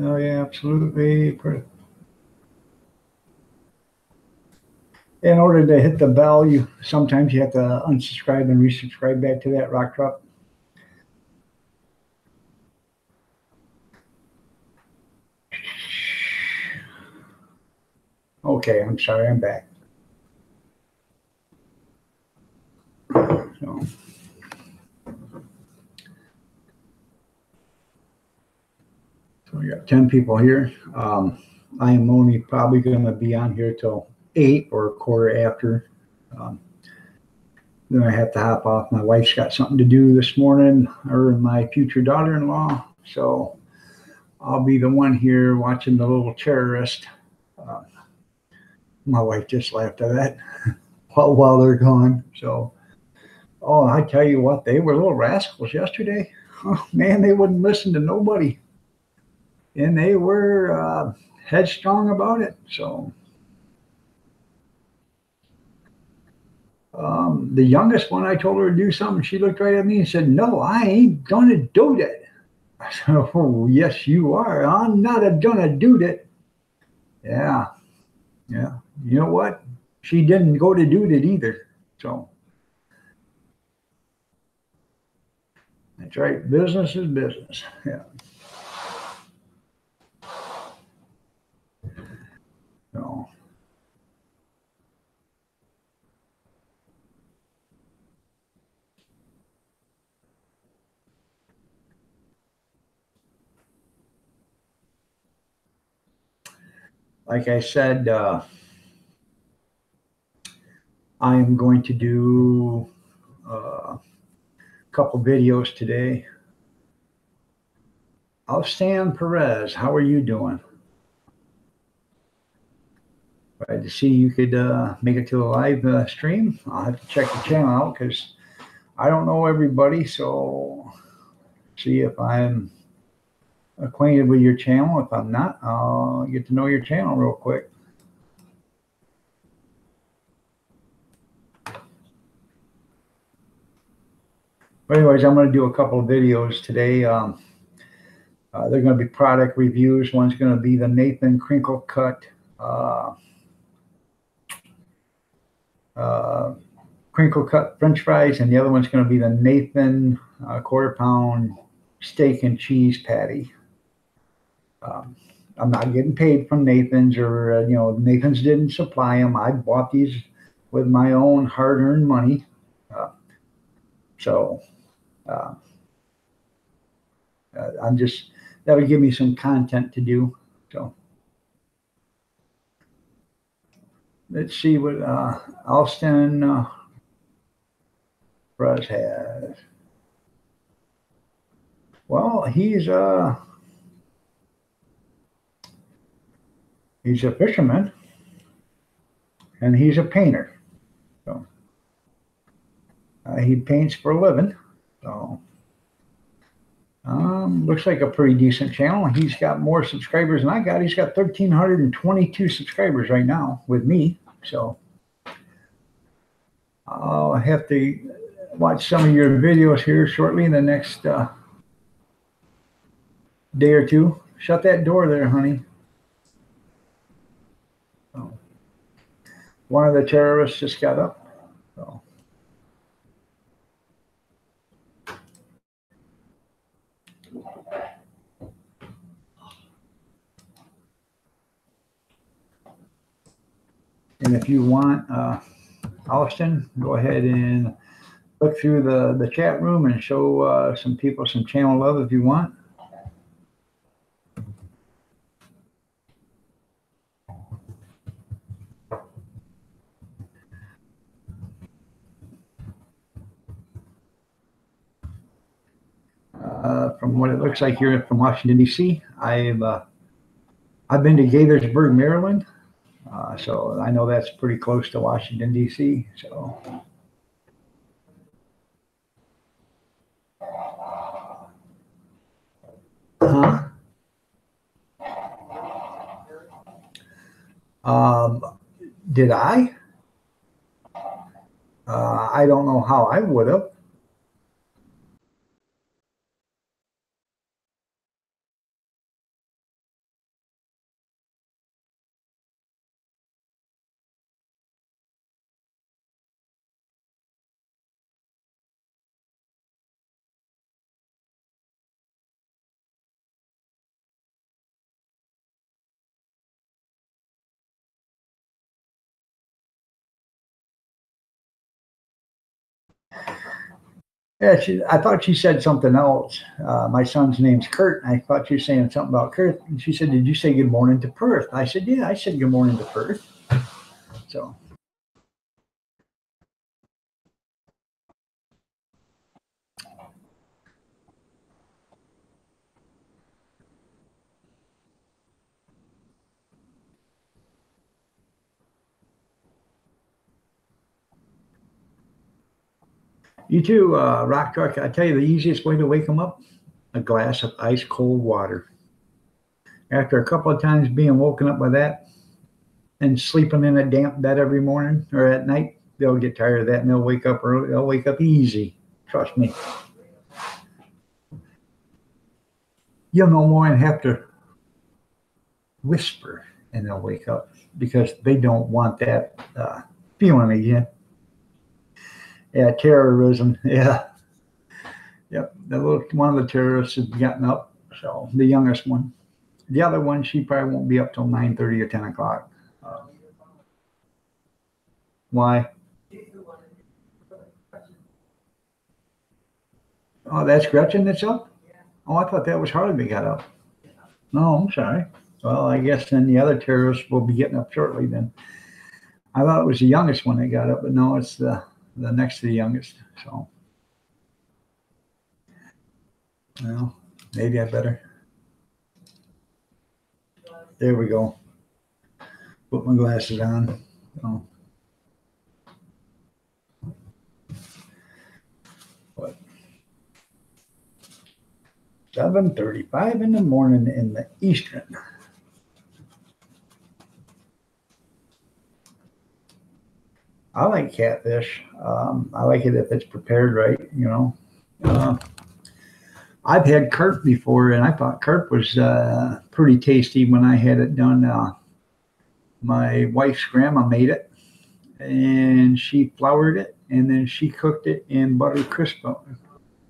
Oh yeah, absolutely. In order to hit the bell, you sometimes you have to unsubscribe and resubscribe back to that rock truck. Okay, I'm sorry, I'm back. So, we got 10 people here. I am only probably going to be on here till 8 or a quarter after. Then I have to hop off. My wife's got something to do this morning, her and my future daughter-in-law. So I'll be the one here watching the little terrorist. My wife just laughed at that while they're gone. So, oh, I tell you what, they were little rascals yesterday. Oh, man, they wouldn't listen to nobody. And they were headstrong about it. So the youngest one, I told her to do something. She looked right at me and said, "No, I ain't gonna do that." I said, "Oh, yes, you are. I'm not gonna do that." Yeah, yeah. You know what? She didn't go to do it either. So that's right. Business is business. Yeah. So. Like I said, I'm going to do a couple videos today. Alstan Perez, how are you doing? Glad to see you could make it to a live stream. I'll have to check the channel out because I don't know everybody. So see if I'm acquainted with your channel. If I'm not, I'll get to know your channel real quick. But anyways, I'm going to do a couple of videos today. They're going to be product reviews. One's going to be the Nathan Crinkle Cut crinkle cut French fries, and the other one's going to be the Nathan quarter-pound steak and cheese patty. I'm not getting paid from Nathan's, or Nathan's didn't supply them. I bought these with my own hard-earned money. I'm just, that'll give me some content to do. So let's see what Alston Perez has. Well, he's a fisherman, and he's a painter. So he paints for a living. So looks like a pretty decent channel. He's got more subscribers than I got. He's got 1,322 subscribers right now with me. So I'll have to watch some of your videos here shortly in the next day or two. Shut that door there, honey. So, one of the terrorists just got up. So. And if you want, Austin, go ahead and look through the chat room and show some people some channel love if you want. From what it looks like here from Washington, D.C., I've been to Gaithersburg, Maryland, so I know that's pretty close to Washington, D.C. So. Uh-huh. Did I? I don't know how I would have. Yeah, I thought she said something else. My son's name's Kurt. And I thought she was saying something about Kurt. And she said, "Did you say good morning to Perth?" I said, "Yeah, I said good morning to Perth." So. You too, Rock Truck. I tell you, the easiest way to wake them up, a glass of ice cold water. After a couple of times being woken up by that and sleeping in a damp bed every morning or at night, they'll get tired of that and they'll wake up early. They'll wake up easy. Trust me. You'll no more and have to whisper and they'll wake up because they don't want that feeling again. Yeah, terrorism. Yeah. Yep. One of the terrorists has gotten up. So the youngest one. The other one, she probably won't be up till 9:30 or 10 o'clock. Why? Oh, that's Gretchen that's up? Oh, I thought that was Harley that got up. No, I'm sorry. Well, I guess then the other terrorists will be getting up shortly then. I thought it was the youngest one that got up, but no, it's the next to the youngest. So, well, maybe I better. There we go. Put my glasses on. So. What? 7:35 in the morning in the Eastern. I like catfish. I like it if it's prepared right, you know. I've had carp before, and I thought carp was pretty tasty when I had it done. My wife's grandma made it, and she floured it, and then she cooked it in butter crisp.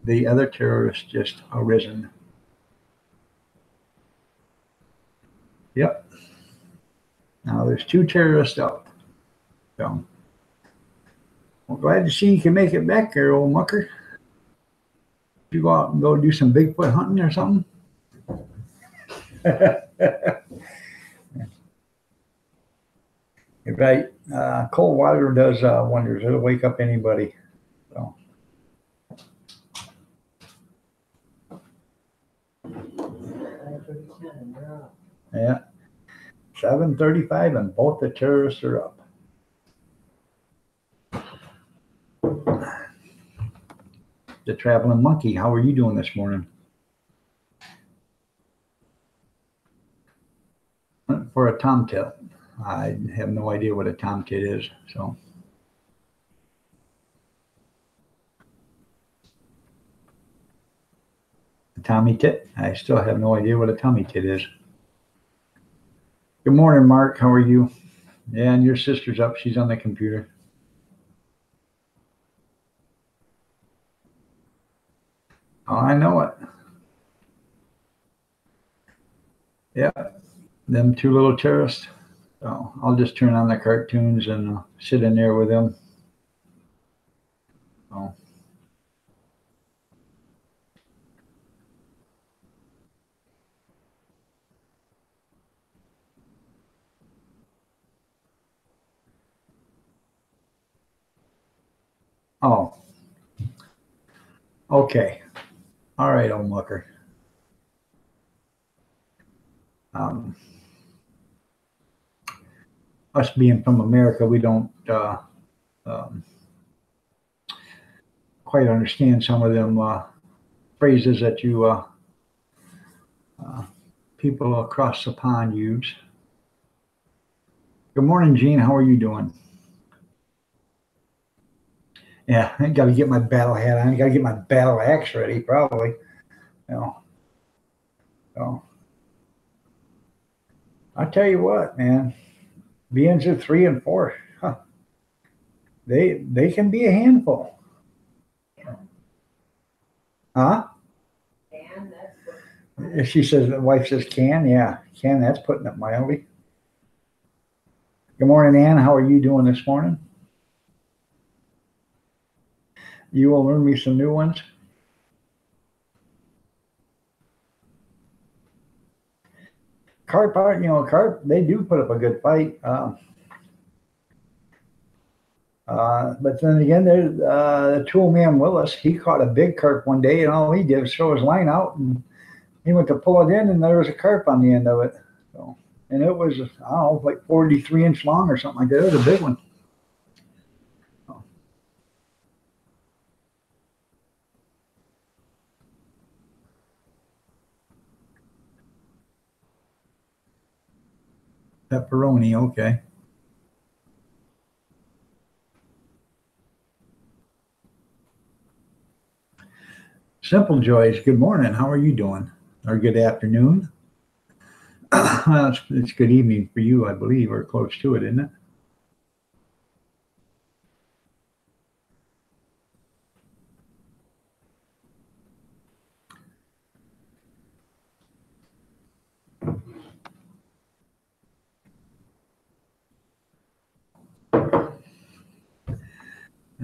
The other terrorists just arisen. Yep. Now there's 2 terrorists up. So, well, glad to see you can make it back there, old mucker. You go out and go do some Bigfoot hunting or something? You're right. Cold water does wonders. It'll wake up anybody. So. Yeah. 7:35 and both the terrorists are up. The traveling monkey, how are you doing this morning? For a tomtit. I have no idea what a tomtit is, so. A tommy tit? I still have no idea what a tommy tit is. Good morning, Mark. How are you? Yeah, and your sister's up. She's on the computer. Oh, I know it. Yeah, them 2 little terrorists. So I'll just turn on the cartoons and sit in there with them. Oh. Oh, okay. All right, old mucker. Um, us being from America, we don't um, quite understand some of them phrases that you uh, people across the pond use. Good morning, Gene. How are you doing? Yeah, I got to get my battle hat on. I got to get my battle axe ready, probably. You know, so I tell you what, man, beings of 3 and 4, huh, they can be a handful, huh? And that's If she says the wife says can, yeah, can. That's putting it mildly. Good morning, Ann. How are you doing this morning? You will learn me some new ones. Carp, carp. They do put up a good fight. But then again, there's the tool man Willis. He caught a big carp one day, and all he did was throw his line out, and he went to pull it in, and there was a carp on the end of it. So, and it was, I don't know, like 43-inch long or something like that. It was a big one. Pepperoni, okay. Simple Joys, good morning. How are you doing? Or good afternoon? Well, it's good evening for you, I believe, or close to it, isn't it?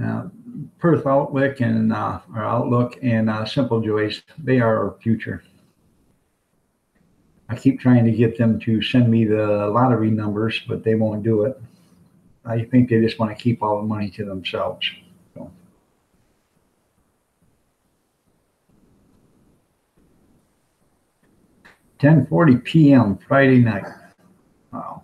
Uh, Perth Outlook and our Outlook and Simple Joys, they are our future. I keep trying to get them to send me the lottery numbers, but they won't do it. I think they just want to keep all the money to themselves. So, 10:40 p.m. Friday night. Wow.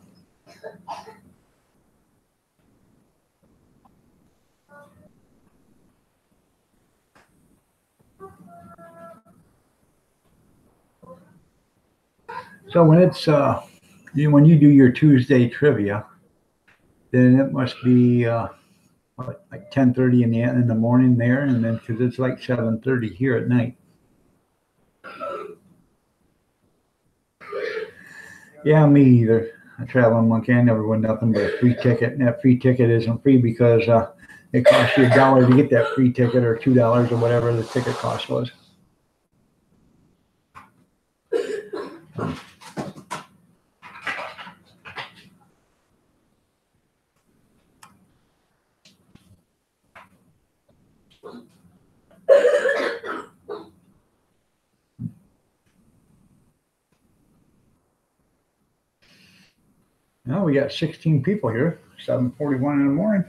So when it's when you do your Tuesday trivia, then it must be what, like 10:30 in the morning there, and then because it's like 7:30 here at night. Yeah, me either. A traveling monkey. I never win nothing but a free ticket, and that free ticket isn't free because it costs you $1 to get that free ticket, or $2 or whatever the ticket cost was. Now we got 16 people here. 7:41 in the morning.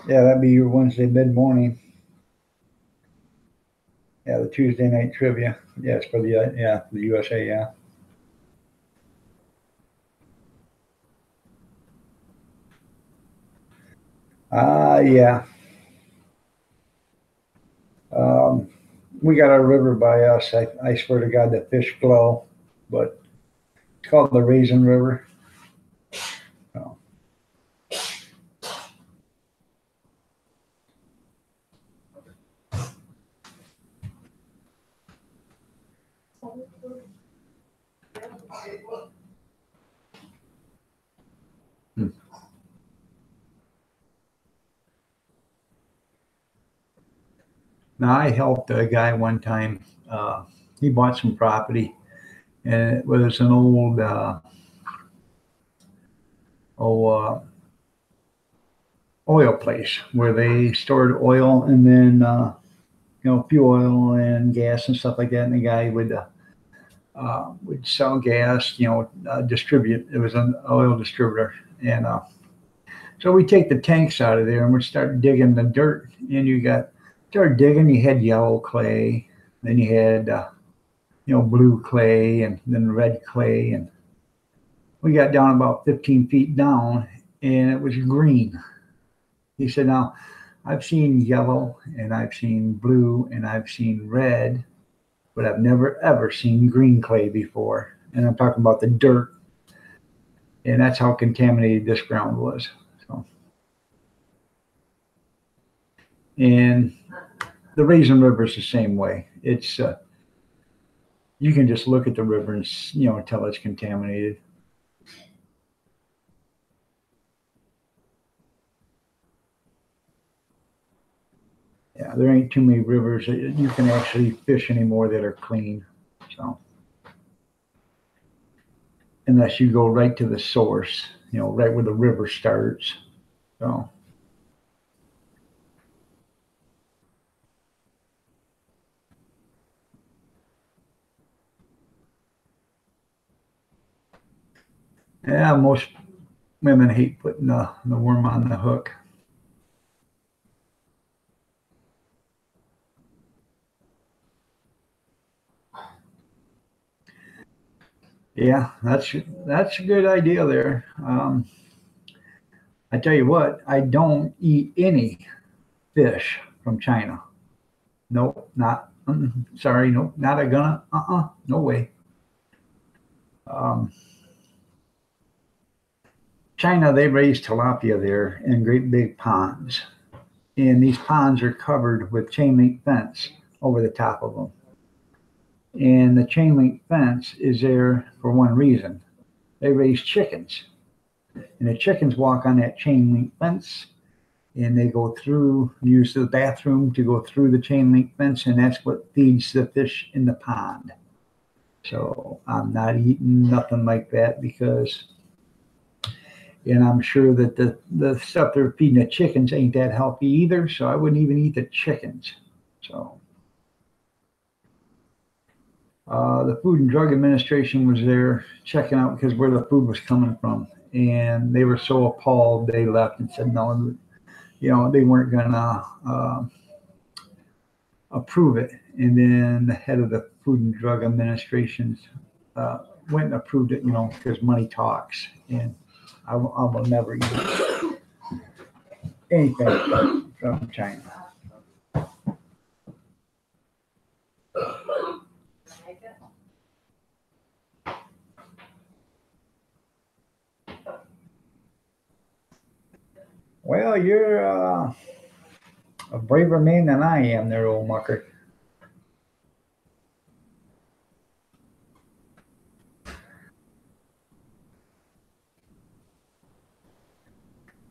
Yeah, that'd be your Wednesday mid morning. Yeah, the Tuesday night trivia. Yes, for the USA. Yeah. Yeah. Um, we got our river by us. I swear to God, the fish glow, but it's called the Raisin River. So, hmm. Now I helped a guy one time. He bought some property, and it was an old oh, oil place where they stored oil and then fuel oil and gas and stuff like that. And the guy would sell gas, distribute. It was an oil distributor, and So we take the tanks out of there and we start digging the dirt. And start digging, you had yellow clay, then you had, blue clay and then red clay. And we got down about 15 feet down and it was green. He said, now I've seen yellow and I've seen blue and I've seen red, but I've never ever seen green clay before. And I'm talking about the dirt. And that's how contaminated this ground was. So, and the Raisin River is the same way. It's you can just look at the river and tell it's contaminated. Yeah, there ain't too many rivers that you can actually fish anymore that are clean. So, unless you go right to the source, right where the river starts. So. Yeah, most women hate putting the worm on the hook. Yeah, that's a good idea there. I tell you what, I don't eat any fish from China. Nope, not. Sorry, nope, not a gonna. No way. Um, China, they raise tilapia there in great big ponds, and these ponds are covered with chain link fence over the top of them. And the chain link fence is there for one reason: they raise chickens, and the chickens walk on that chain link fence and they go through, use the bathroom to go through the chain link fence, and that's what feeds the fish in the pond. So I'm not eating nothing like that because, and I'm sure that the stuff they're feeding the chickens ain't that healthy either. So I wouldn't even eat the chickens. So the Food and Drug Administration was there checking out because where the food was coming from, and they were so appalled they left and said no, they weren't gonna approve it. And then the head of the Food and Drug Administration went and approved it, because money talks. And I will never eat anything from China. Well, you're a braver man than I am there, old mucker.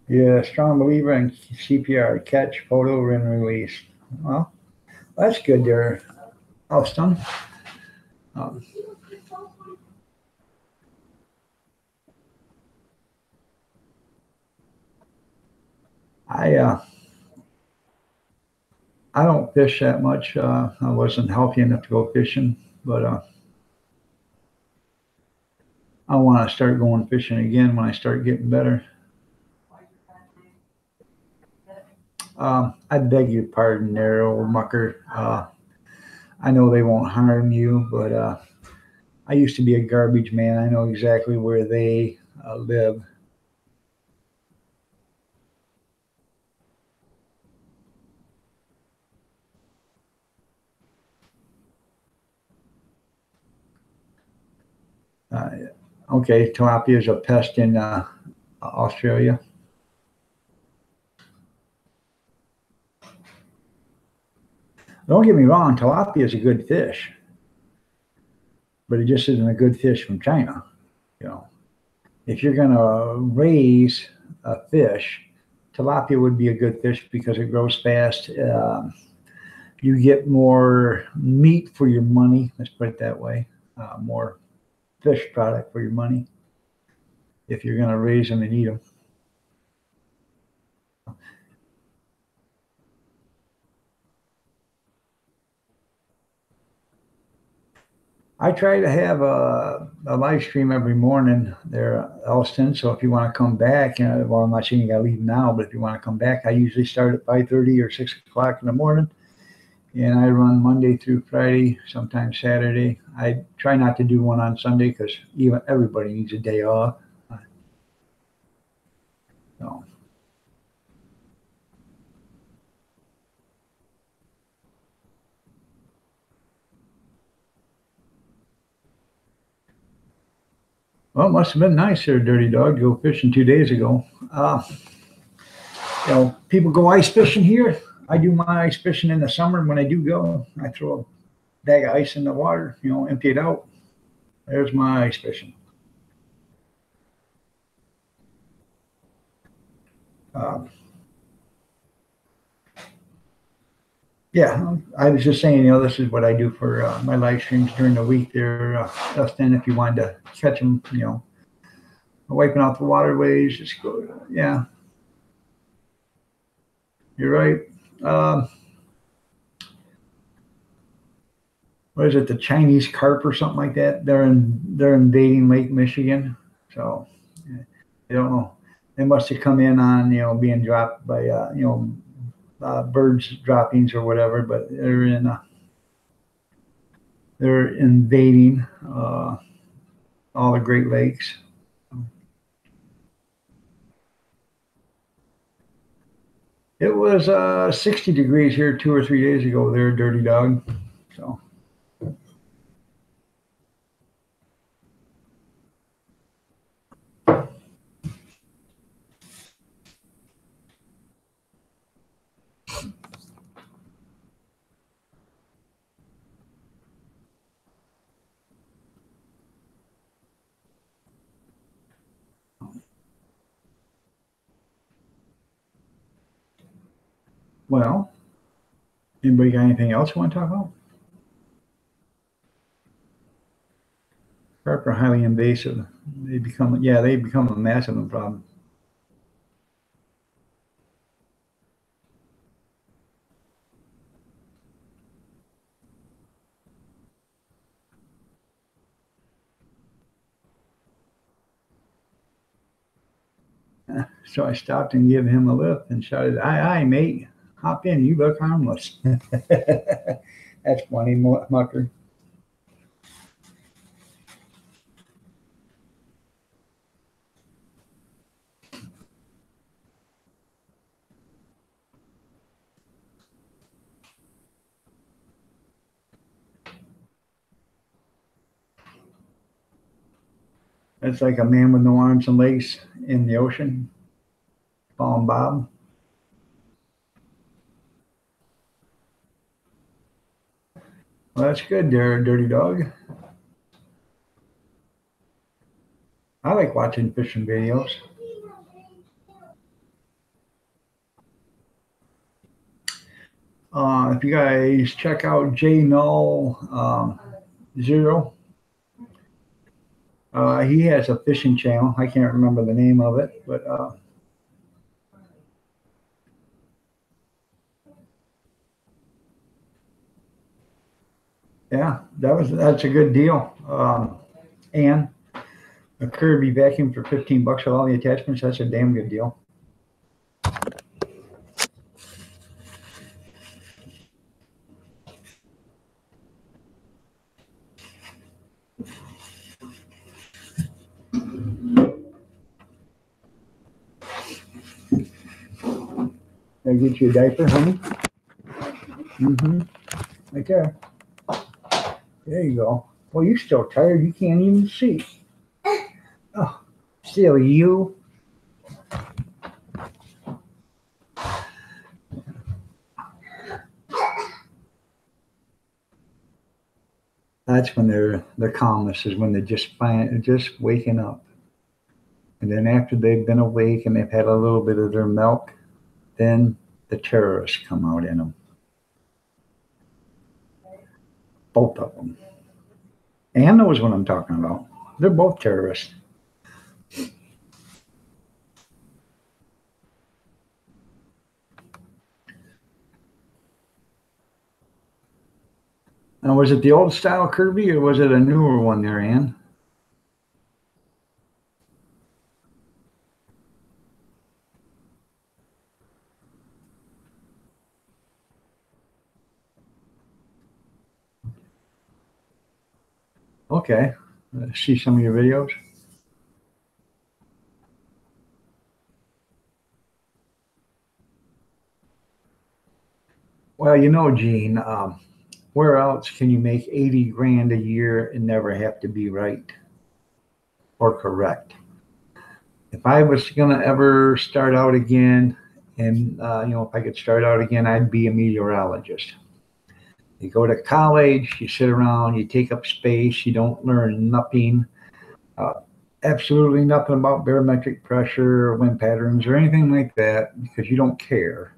You're a strong believer in CPR, catch, photo, and release. Well, that's good there, Austin. Um, I I don't fish that much. I wasn't healthy enough to go fishing, but I want to start going fishing again when I start getting better. I beg your pardon there, old mucker. I know they won't harm you, but I used to be a garbage man. I know exactly where they live. Uh, okay, tilapia is a pest in Australia. Don't get me wrong, tilapia is a good fish, but it just isn't a good fish from China. You know, if you're going to raise a fish, tilapia would be a good fish because it grows fast. You get more meat for your money. Let's put it that way. More fish product for your money if you're going to raise them and eat them. I try to have a live stream every morning there, Elston. So if you want to come back, well, I'm not saying you got to leave now, but if you want to come back, I usually start at 5:30 or 6 o'clock in the morning, and I run Monday through Friday, sometimes Saturday. I try not to do one on Sunday because even everybody needs a day off. So, well, it must have been nice there, Dirty Dog. Go fishing 2 days ago. People go ice fishing here. I do my ice fishing in the summer. When I do go, I throw a bag of ice in the water, empty it out. There's my ice fishing. Uh, yeah, I was just saying, this is what I do for my live streams during the week there, Dustin, if you wanted to catch them, wiping out the waterways, just go, yeah, you're right. Um, what is it, the Chinese carp or something like that? They're invading Lake Michigan. So I don't know. They must have come in on, being dropped by, birds droppings or whatever, but they're invading all the Great Lakes. It was 60 degrees here 2 or 3 days ago there, Dirty Dog. So, well, anybody got anything else you want to talk about? Carp are highly invasive. They become a massive problem. So I stopped and gave him a lift and shouted, "Aye, aye, mate, hop in. You look harmless." That's funny, Mucker. That's like a man with no arms and legs in the ocean, falling Bob. Well, that's good there, Dirty Dog. I like watching fishing videos. If you guys check out J Null Zero, he has a fishing channel. I can't remember the name of it, but yeah, that's a good deal. And a Kirby vacuum for $15 with all the attachments. That's a damn good deal. Did I get you a diaper, honey? Mm-hmm. Right there. There you go. Well, you're still tired. You can't even see. Oh, silly you. That's when they're calmest, is when they're just waking up. And then after they've been awake and they've had a little bit of their milk, then the terrorists come out in them. Both of them. Ann knows what I'm talking about. They're both terrorists. Now, was it the old style Kirby or was it a newer one there, Ann? Okay. See some of your videos. Well, you know, Gene, where else can you make 80 grand a year and never have to be right or correct? If I was going to ever start out again, and if I could start out again, I'd be a meteorologist. You go to college, you sit around, you take up space, you don't learn nothing, uh, absolutely nothing about barometric pressure or wind patterns or anything like that because you don't care.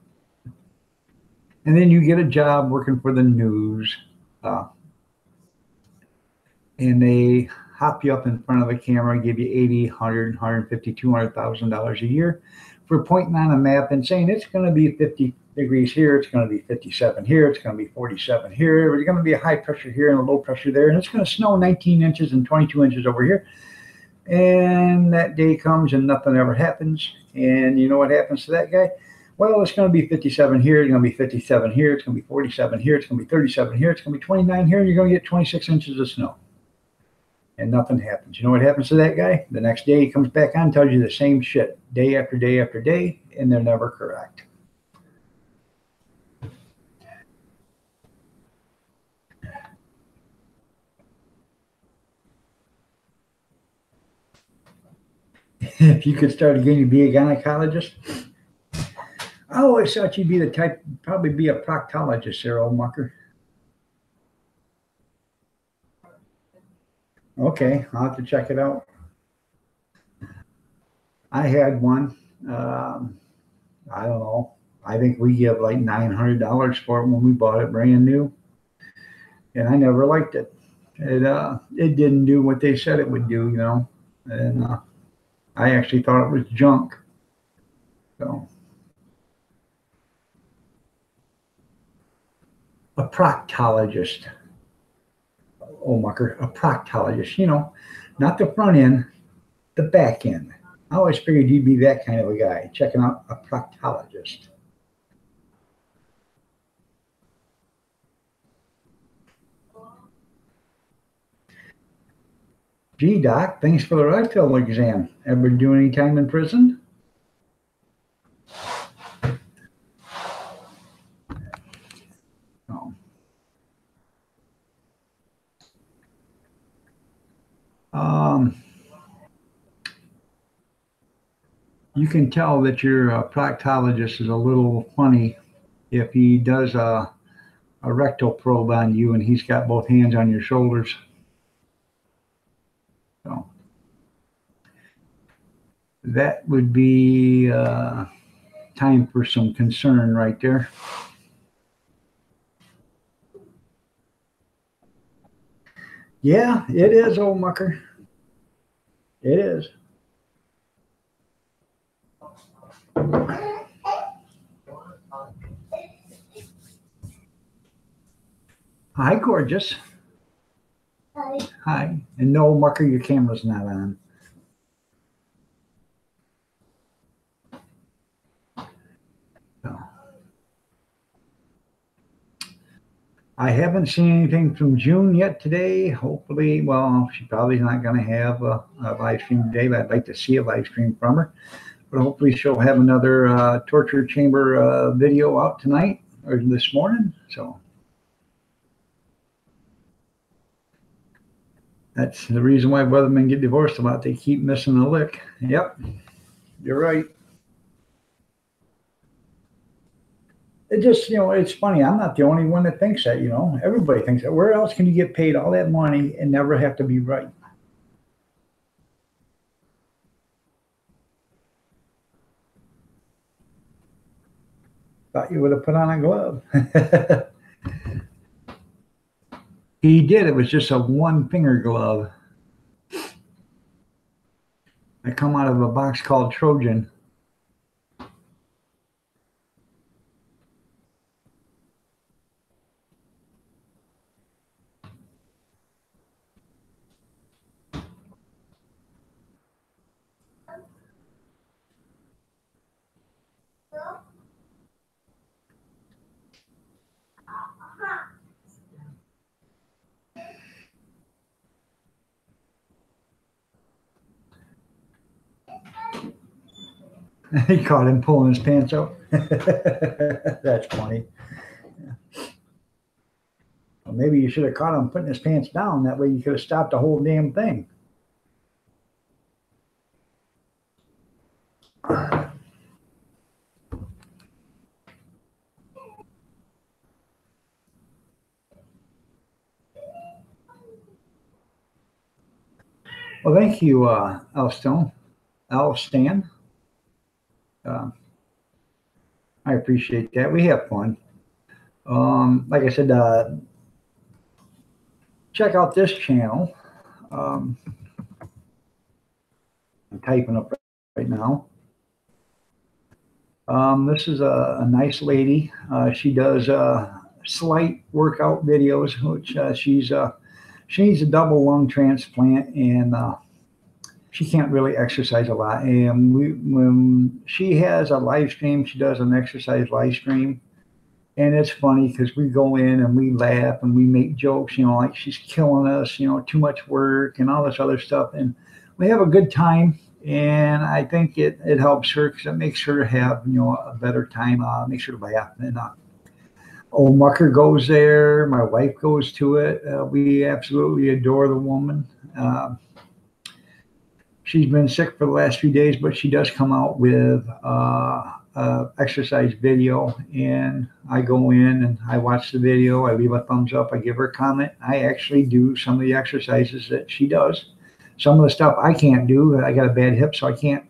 And then you get a job working for the news, uh, and they hop you up in front of the camera and give you 80, 100, 150, $200,000 a year for pointing on a map and saying it's going to be 50 degrees here, it's going to be 57 here, it's going to be 47 here, there's going to be a high pressure here and a low pressure there, and it's going to snow 19 inches and 22 inches over here. And that day comes and nothing ever happens. And you know what happens to that guy? Well, it's going to be 57 here, it's going to be 57 here, it's going to be 47 here, it's going to be 37 here, it's going to be 29 here, and you're going to get 26 inches of snow. And nothing happens. You know what happens to that guy? The next day he comes back on and tells you the same shit day after day after day, and they're never correct. If you could start again, you'd be a gynecologist. I always thought you'd be the type, probably be a proctologist there, old mucker. Okay, I'll have to check it out. I had one. I don't know. I think we give like $900 for it when we bought it brand new, and I never liked it. It didn't do what they said it would do, and I actually thought it was junk. So a proctologist, oh mucker, a proctologist. Not the front end, the back end. I always figured you'd be that kind of a guy, checking out a proctologist. Gee, Doc, thanks for the rectal exam. Ever do any time in prison? No. You can tell that your proctologist is a little funny if he does a rectal probe on you and he's got both hands on your shoulders. So that would be time for some concern right there. Yeah, it is, old mucker. It is. Hi, gorgeous. Hi. Hi. And no, mucker, your camera's not on. So. I haven't seen anything from June yet today. Hopefully, well, she probably not going to have a live stream today, but I'd like to see a live stream from her. But hopefully she'll have another torture chamber video out tonight or this morning. So that's the reason why Weathermen get divorced a lot. They keep missing the lick. Yep, you're right. It just, it's funny. I'm not the only one that thinks that, Everybody thinks that. Where else can you get paid all that money and never have to be right? Thought you would have put on a glove. He did. It was just a one-finger glove. I come out of a box called Trojan. He caught him pulling his pants up. That's funny. Well, maybe you should have caught him putting his pants down. That way you could have stopped the whole damn thing. Well, thank you, Stan. I appreciate that. We have fun. Like I said, check out this channel. I'm typing up right now. This is a nice lady. She does slight workout videos, which she needs a double lung transplant, and she can't really exercise a lot. And when she has a live stream, she does an exercise live stream. And it's funny because we go in and we laugh and we make jokes, like she's killing us, too much work and all this other stuff. And we have a good time. And I think it helps her because it makes her have, a better time, makes her laugh. And old Mucker goes there. My wife goes to it. We absolutely adore the woman. She's been sick for the last few days, but she does come out with exercise video, and I go in and I watch the video. I leave a thumbs up. I give her a comment. I actually do some of the exercises that she does. Some of the stuff I can't do. I got a bad hip, so I can't,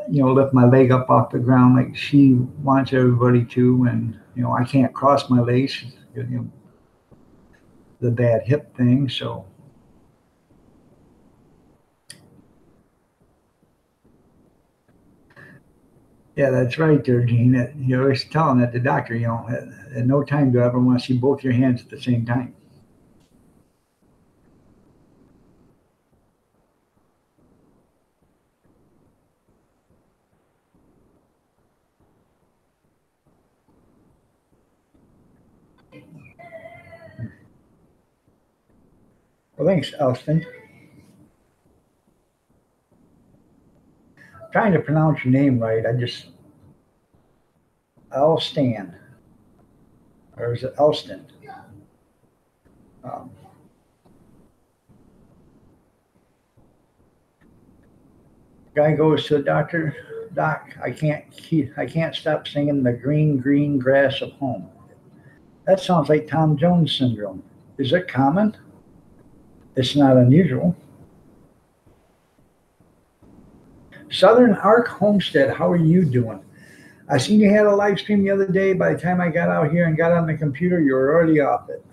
lift my leg up off the ground like she wants everybody to, and I can't cross my legs. The bad hip thing, so. Yeah, that's right there, Gene. You're always telling that the doctor, at no time do I ever want to see both your hands at the same time. Well, thanks, Elston. Trying to pronounce your name right. Elstan, or is it Elston? Guy goes to the doctor. Doc, I can't stop singing the green, green grass of home. That sounds like Tom Jones syndrome. Is it common? It's not unusual. Southern Ark Homestead, how are you doing? I seen you had a live stream the other day. By the time I got out here and got on the computer, you were already off it.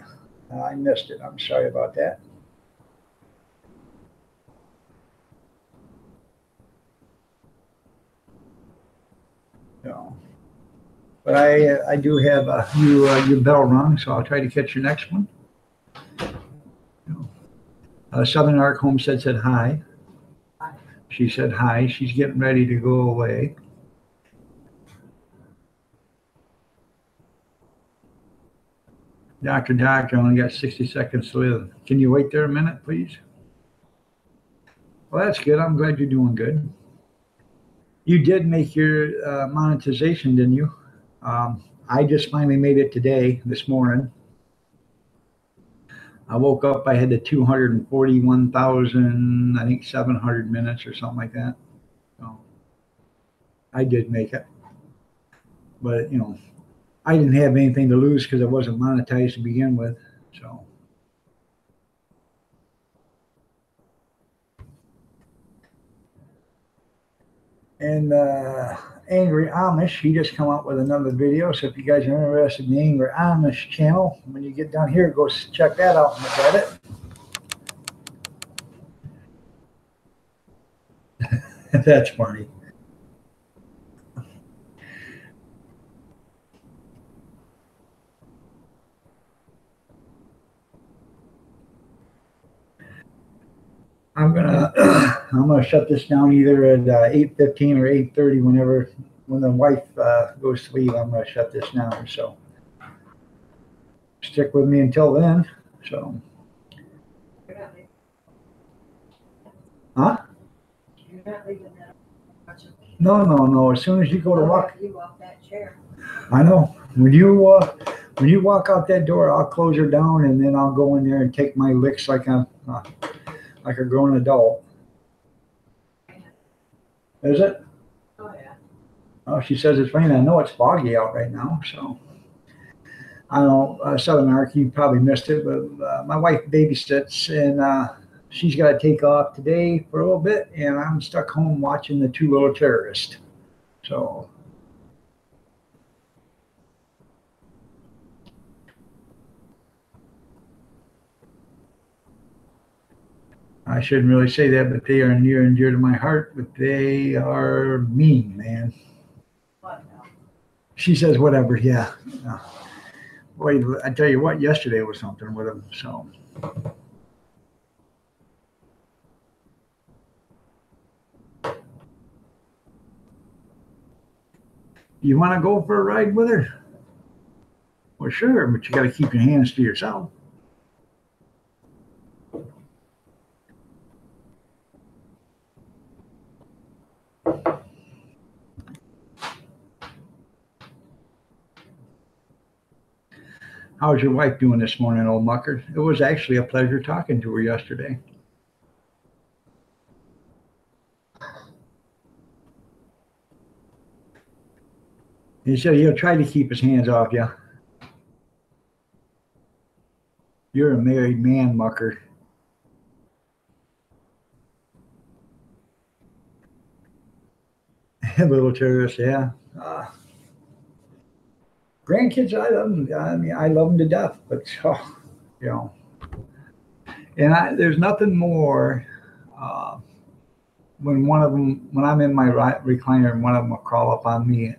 I missed it. I'm sorry about that. No. But I do have your bell rung, so I'll try to catch your next one. Southern Ark Homestead said hi. She said hi. She's getting ready to go away. Doctor, I only got 60 seconds to live. Can you wait there a minute, please? Well, that's good. I'm glad you're doing good. You did make your monetization, didn't you? I just finally made it today, this morning. I woke up, I had the 241,000, I think 700 minutes or something like that. So I did make it. But, I didn't have anything to lose because I wasn't monetized to begin with. So. And Angry Amish, he just come out with another video. So if you guys are interested in the Angry Amish channel, when you get down here, go check that out and look at it. That's funny. I'm gonna shut this down either at 8:15 or 8:30. When the wife goes to leave, I'm gonna shut this down. So stick with me until then. So. You're not leaving that. No, no, no. As soon as you go to walk, You off that chair. I know. When you walk out that door, I'll close her down, and then I'll go in there and take my licks like a grown adult. Is it? Oh, yeah. Oh, she says it's raining. I know it's foggy out right now, so I don't know. Southern Arc, you probably missed it, but my wife babysits, and she's got to take off today for a little bit, and I'm stuck home watching The Two Little Terrorists. So I shouldn't really say that, but they are near and dear to my heart. But they are mean, man. What now? She says whatever. Yeah. Boy, I tell you what, yesterday was something with them. So you want to go for a ride with her? Well, sure, but you got to keep your hands to yourself. How's your wife doing this morning, old mucker? It was actually a pleasure talking to her yesterday. He said he'll try to keep his hands off you. You're a married man, mucker. Little terrorist, yeah. Grandkids, I love them. I mean, I love them to death, but you know, and there's nothing more when I'm in my recliner and one of them will crawl up on me,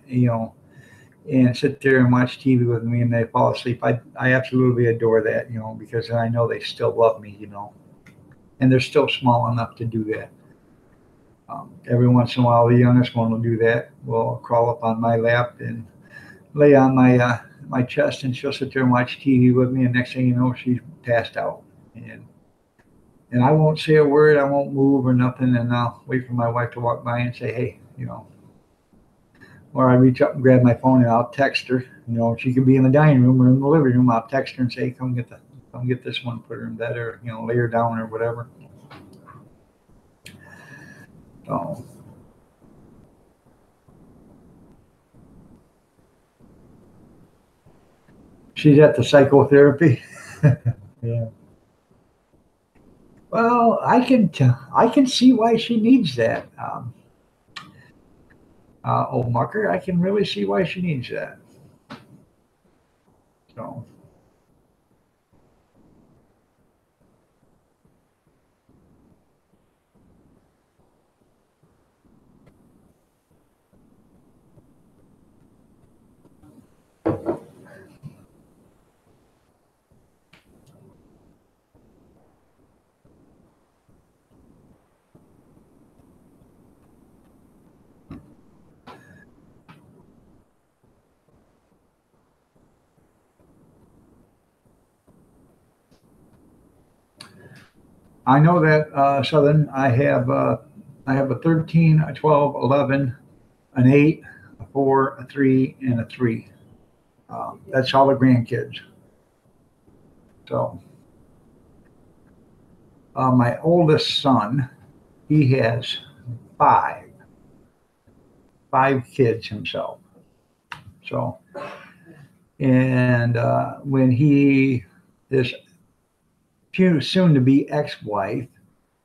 and sit there and watch TV with me and they fall asleep. I absolutely adore that, because I know they still love me, and they're still small enough to do that. Every once in a while, the youngest one will do that. Will crawl up on my lap and lay on my chest, and she'll sit there and watch TV with me. And next thing you know, she's passed out. And I won't say a word. I won't move or nothing. And I'll wait for my wife to walk by and say, hey, Or I reach up and grab my phone and I'll text her. She could be in the dining room or in the living room. I'll text her and say, come get this one, put her in bed, or lay her down or whatever. So. She's at the psychotherapy. Yeah. Well, I can see why she needs that. Old mucker, I can really see why she needs that. So. I know that Southern. I have a 13, a 12, 11, an 8, a 4, a 3, and a 3. That's all the grandkids. So my oldest son, he has 5 kids himself. So, and when his soon to be ex-wife,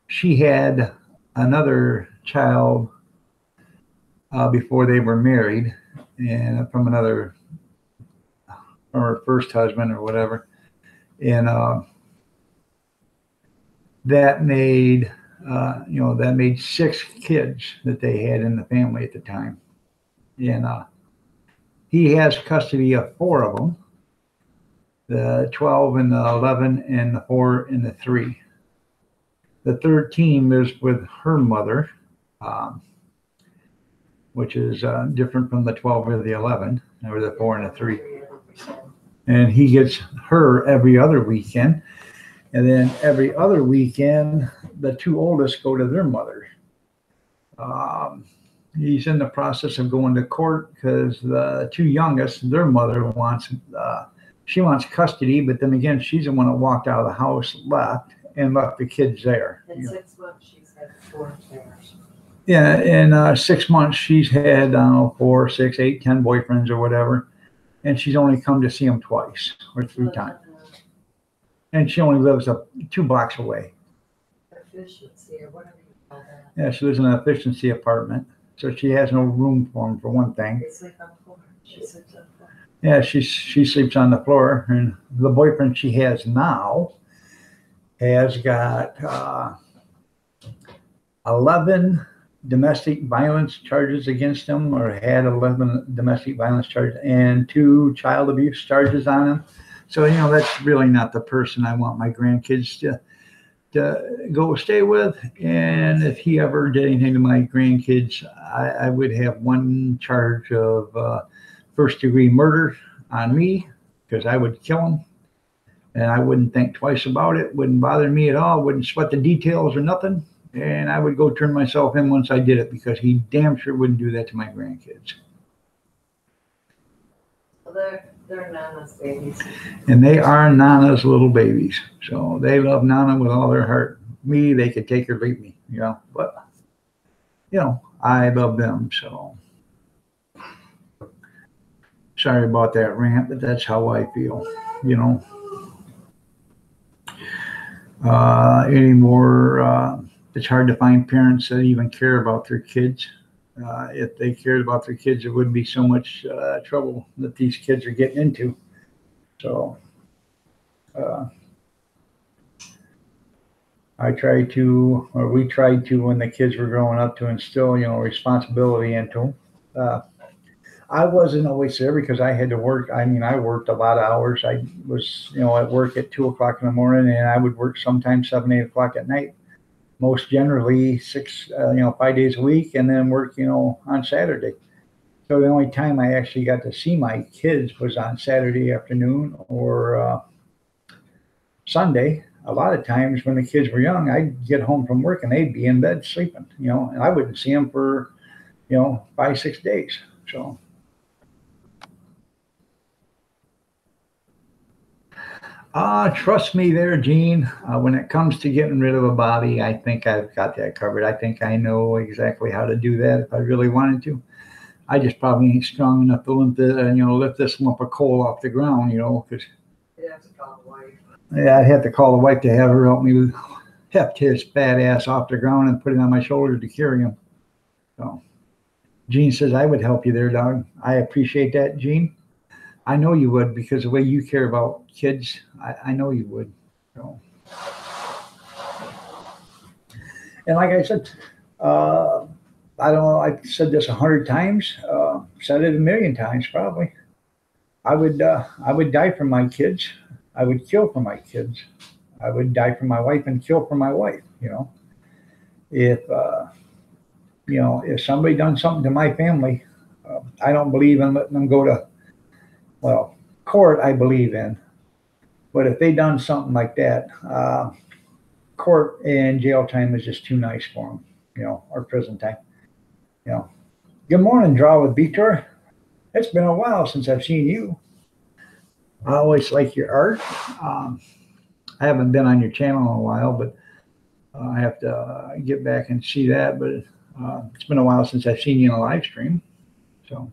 she had another child before they were married, and from her first husband or whatever, and that made 6 kids that they had in the family at the time, and he has custody of 4 of them. The 12 and the 11 and the 4 and the 3. The 13 lives with her mother, which is different from the 12 or the 11, or the 4 and the 3. And he gets her every other weekend. And then every other weekend, the 2 oldest go to their mother. He's in the process of going to court because the two youngest, their mother wants, she wants custody, but then again, she's the one that walked out of the house, left, and left the kids there. In 6 months, she's had 4 affairs. Yeah, in 6 months, she's had, I don't know, 4, 6, 8, 10 boyfriends or whatever, and she's only come to see them twice or 3 times. And she only lives up 2 blocks away. Efficiency, or whatever you call that. Yeah, she lives in an efficiency apartment, so she has no room for them, for one thing. They sleep on the floor. She sleeps on the floor. Yeah, she sleeps on the floor, and the boyfriend she has now has got 11 domestic violence charges against him, or had 11 domestic violence charges, and 2 child abuse charges on him. So, you know, that's really not the person I want my grandkids to go stay with. And if he ever did anything to my grandkids, I would have 1 charge of first-degree murder on me, because I would kill him. And I wouldn't think twice about it. Wouldn't bother me at all. Wouldn't sweat the details or nothing. And I would go turn myself in once I did it, because he damn sure wouldn't do that to my grandkids. Well, they're Nana's babies. And they are Nana's little babies. So they love Nana with all their heart. Me, they could take or leave me, you know. But, you know, I love them. So sorry about that rant, but that's how I feel, you know. Anymore, it's hard to find parents that even care about their kids. If they cared about their kids, there wouldn't be so much trouble that these kids are getting into. So we tried to, when the kids were growing up, to instill, you know, responsibility into them. I wasn't always there because I had to work. I mean, I worked a lot of hours. I was, you know, at work at 2 o'clock in the morning, and I would work sometimes 7, 8 o'clock at night. Most generally 5 days a week, and then work, you know, on Saturday. So the only time I actually got to see my kids was on Saturday afternoon or Sunday. A lot of times when the kids were young, I'd get home from work and they'd be in bed sleeping, you know, and I wouldn't see them for, you know, 5, 6 days. So. Trust me there, Gene. When it comes to getting rid of a body, I think I've got that covered. I think I know exactly how to do that if I really wanted to. I just probably ain't strong enough to lift this lump of coal off the ground, you know, because You'd have to call the wife. Yeah, I'd have to call the wife to have her help me heft his fat ass off the ground and put it on my shoulder to carry him. So Gene says, I would help you there, dog. I appreciate that, Gene. I know you would, because the way you care about kids, I know you would. So. And like I said, I don't know, I've said this 100 times, said it 1,000,000 times probably. I would die for my kids. I would kill for my kids. I would die for my wife and kill for my wife, you know. If somebody done something to my family, I don't believe in letting them go to, court I believe in. But if they done something like that, court and jail time is just too nice for them, you know, or prison time. You know. Good morning, Draw with Vitor. It's been a while since I've seen you. I always like your art. I haven't been on your channel in a while, but I have to get back and see that. But it's been a while since I've seen you in a live stream. So.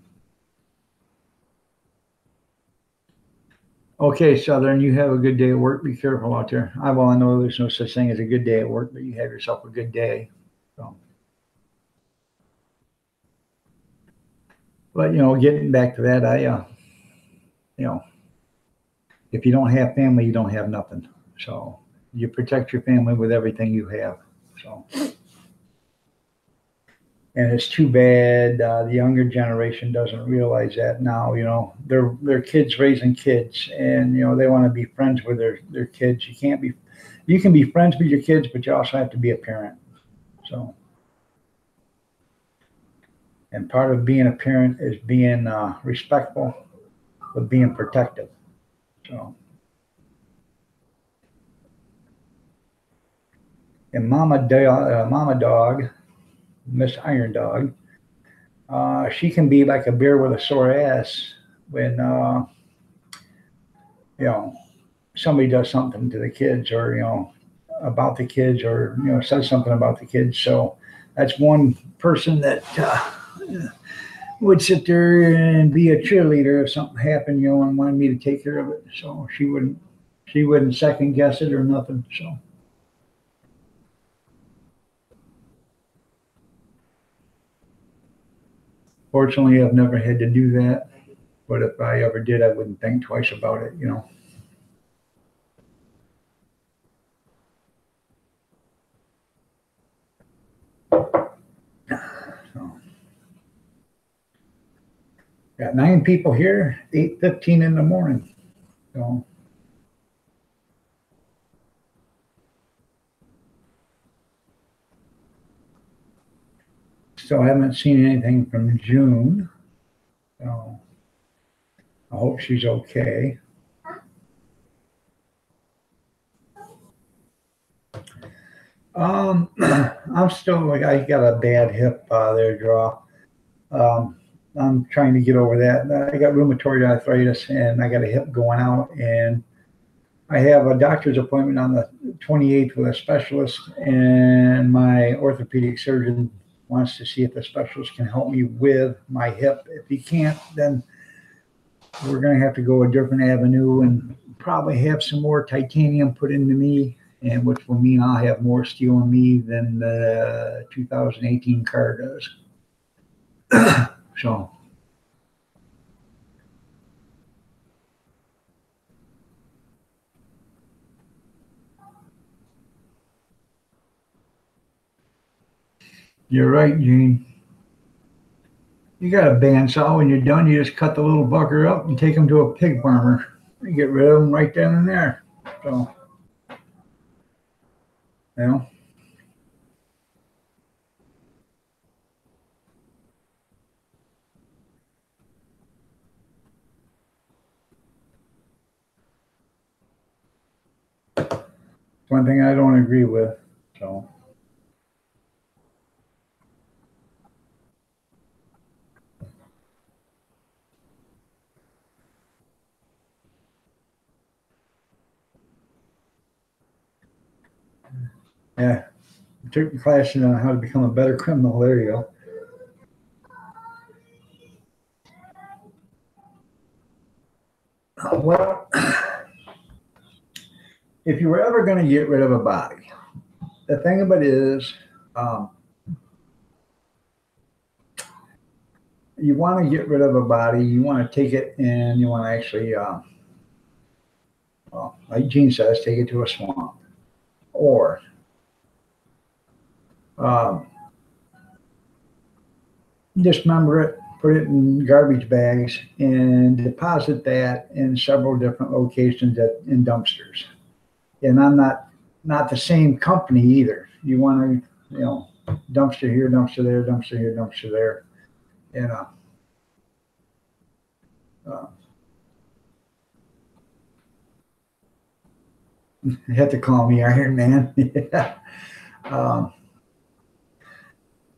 Okay, Southern, you have a good day at work. Be careful out there. I know there's no such thing as a good day at work, but you have yourself a good day. So. But, you know, getting back to that, if you don't have family, you don't have nothing. So you protect your family with everything you have. So. And it's too bad the younger generation doesn't realize that now. You know, they're kids raising kids, and you know they want to be friends with their kids. You can be friends with your kids, but you also have to be a parent. So, and part of being a parent is being respectful, but being protective. So, and Mama Dog, Miss Iron Dog, She can be like a bear with a sore ass when you know somebody does something to the kids, or about the kids, or says something about the kids. So that's one person that would sit there and be a cheerleader if something happened, and wanted me to take care of it. So she wouldn't second guess it or nothing. So fortunately, I've never had to do that. But if I ever did, I wouldn't think twice about it. So got 9 people here, 8:15 in the morning. So still haven't seen anything from June. So I hope she's okay. I'm still like I got a bad hip there, draw. Um, I'm trying to get over that. I got rheumatoid arthritis and I got a hip going out, and I have a doctor's appointment on the 28th with a specialist, and my orthopedic surgeon wants to see if the specialist can help me with my hip. If he can't, then we're going to have to go a different avenue and probably have some more titanium put into me, and which will mean I'll have more steel in me than the 2018 car does. So you're right, Gene. You got a bandsaw. When you're done, you just cut the little bugger up and take him to a pig farmer. You get rid of them right then and there. So, you know, it's one thing I don't agree with. So, yeah, took the class on how to become a better criminal. There you go. Well, if you were ever going to get rid of a body, the thing about it is, um, you want to get rid of a body, you want to take it and you want to actually, well, like Gene says, take it to a swamp, or um, dismember it, put it in garbage bags, and deposit that in several different locations in dumpsters. And I'm not the same company either. You want to, dumpster here, dumpster there, dumpster here, dumpster there. And uh, you have to call me Iron Man. Yeah.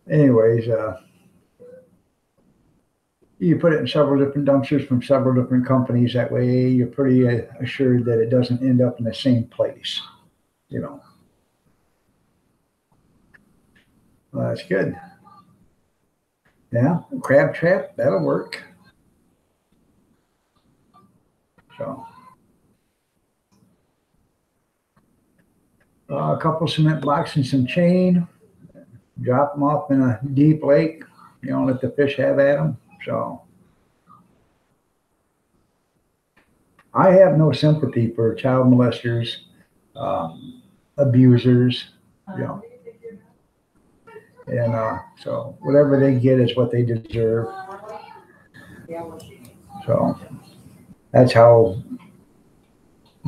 Anyways, you put it in several different dumpsters from several different companies. That way, you're pretty assured that it doesn't end up in the same place. Well, that's good. Yeah, crab trap, that'll work. So, a couple cement blocks and some chain, drop them off in a deep lake. Let the fish have at them. So, I have no sympathy for child molesters, abusers, you know, and so whatever they get is what they deserve. So that's how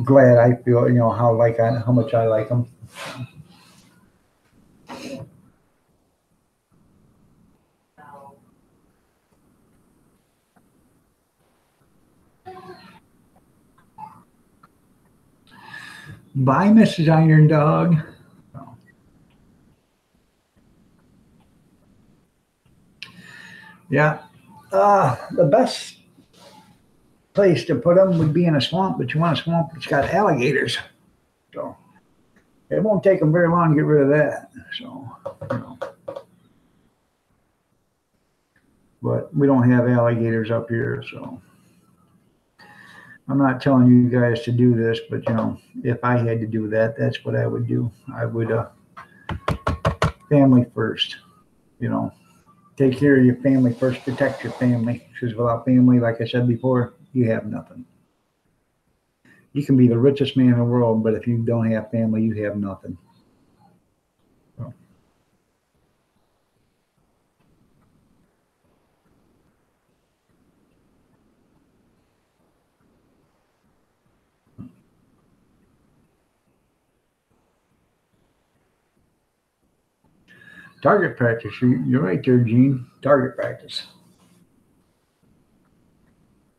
glad I feel, how much I like them. Bye, Mrs. Iron Dog. Yeah. The best place to put them would be in a swamp, but you want a swamp that's got alligators. So it won't take them very long to get rid of that. So, you know, but we don't have alligators up here, so I'm not telling you guys to do this, but you know, if I had to do that, that's what I would do. I would family first. You know, take care of your family first, protect your family. Because without family, like I said before, you have nothing. You can be the richest man in the world, but if you don't have family, you have nothing. So, target practice. You're right there, Gene. Target practice.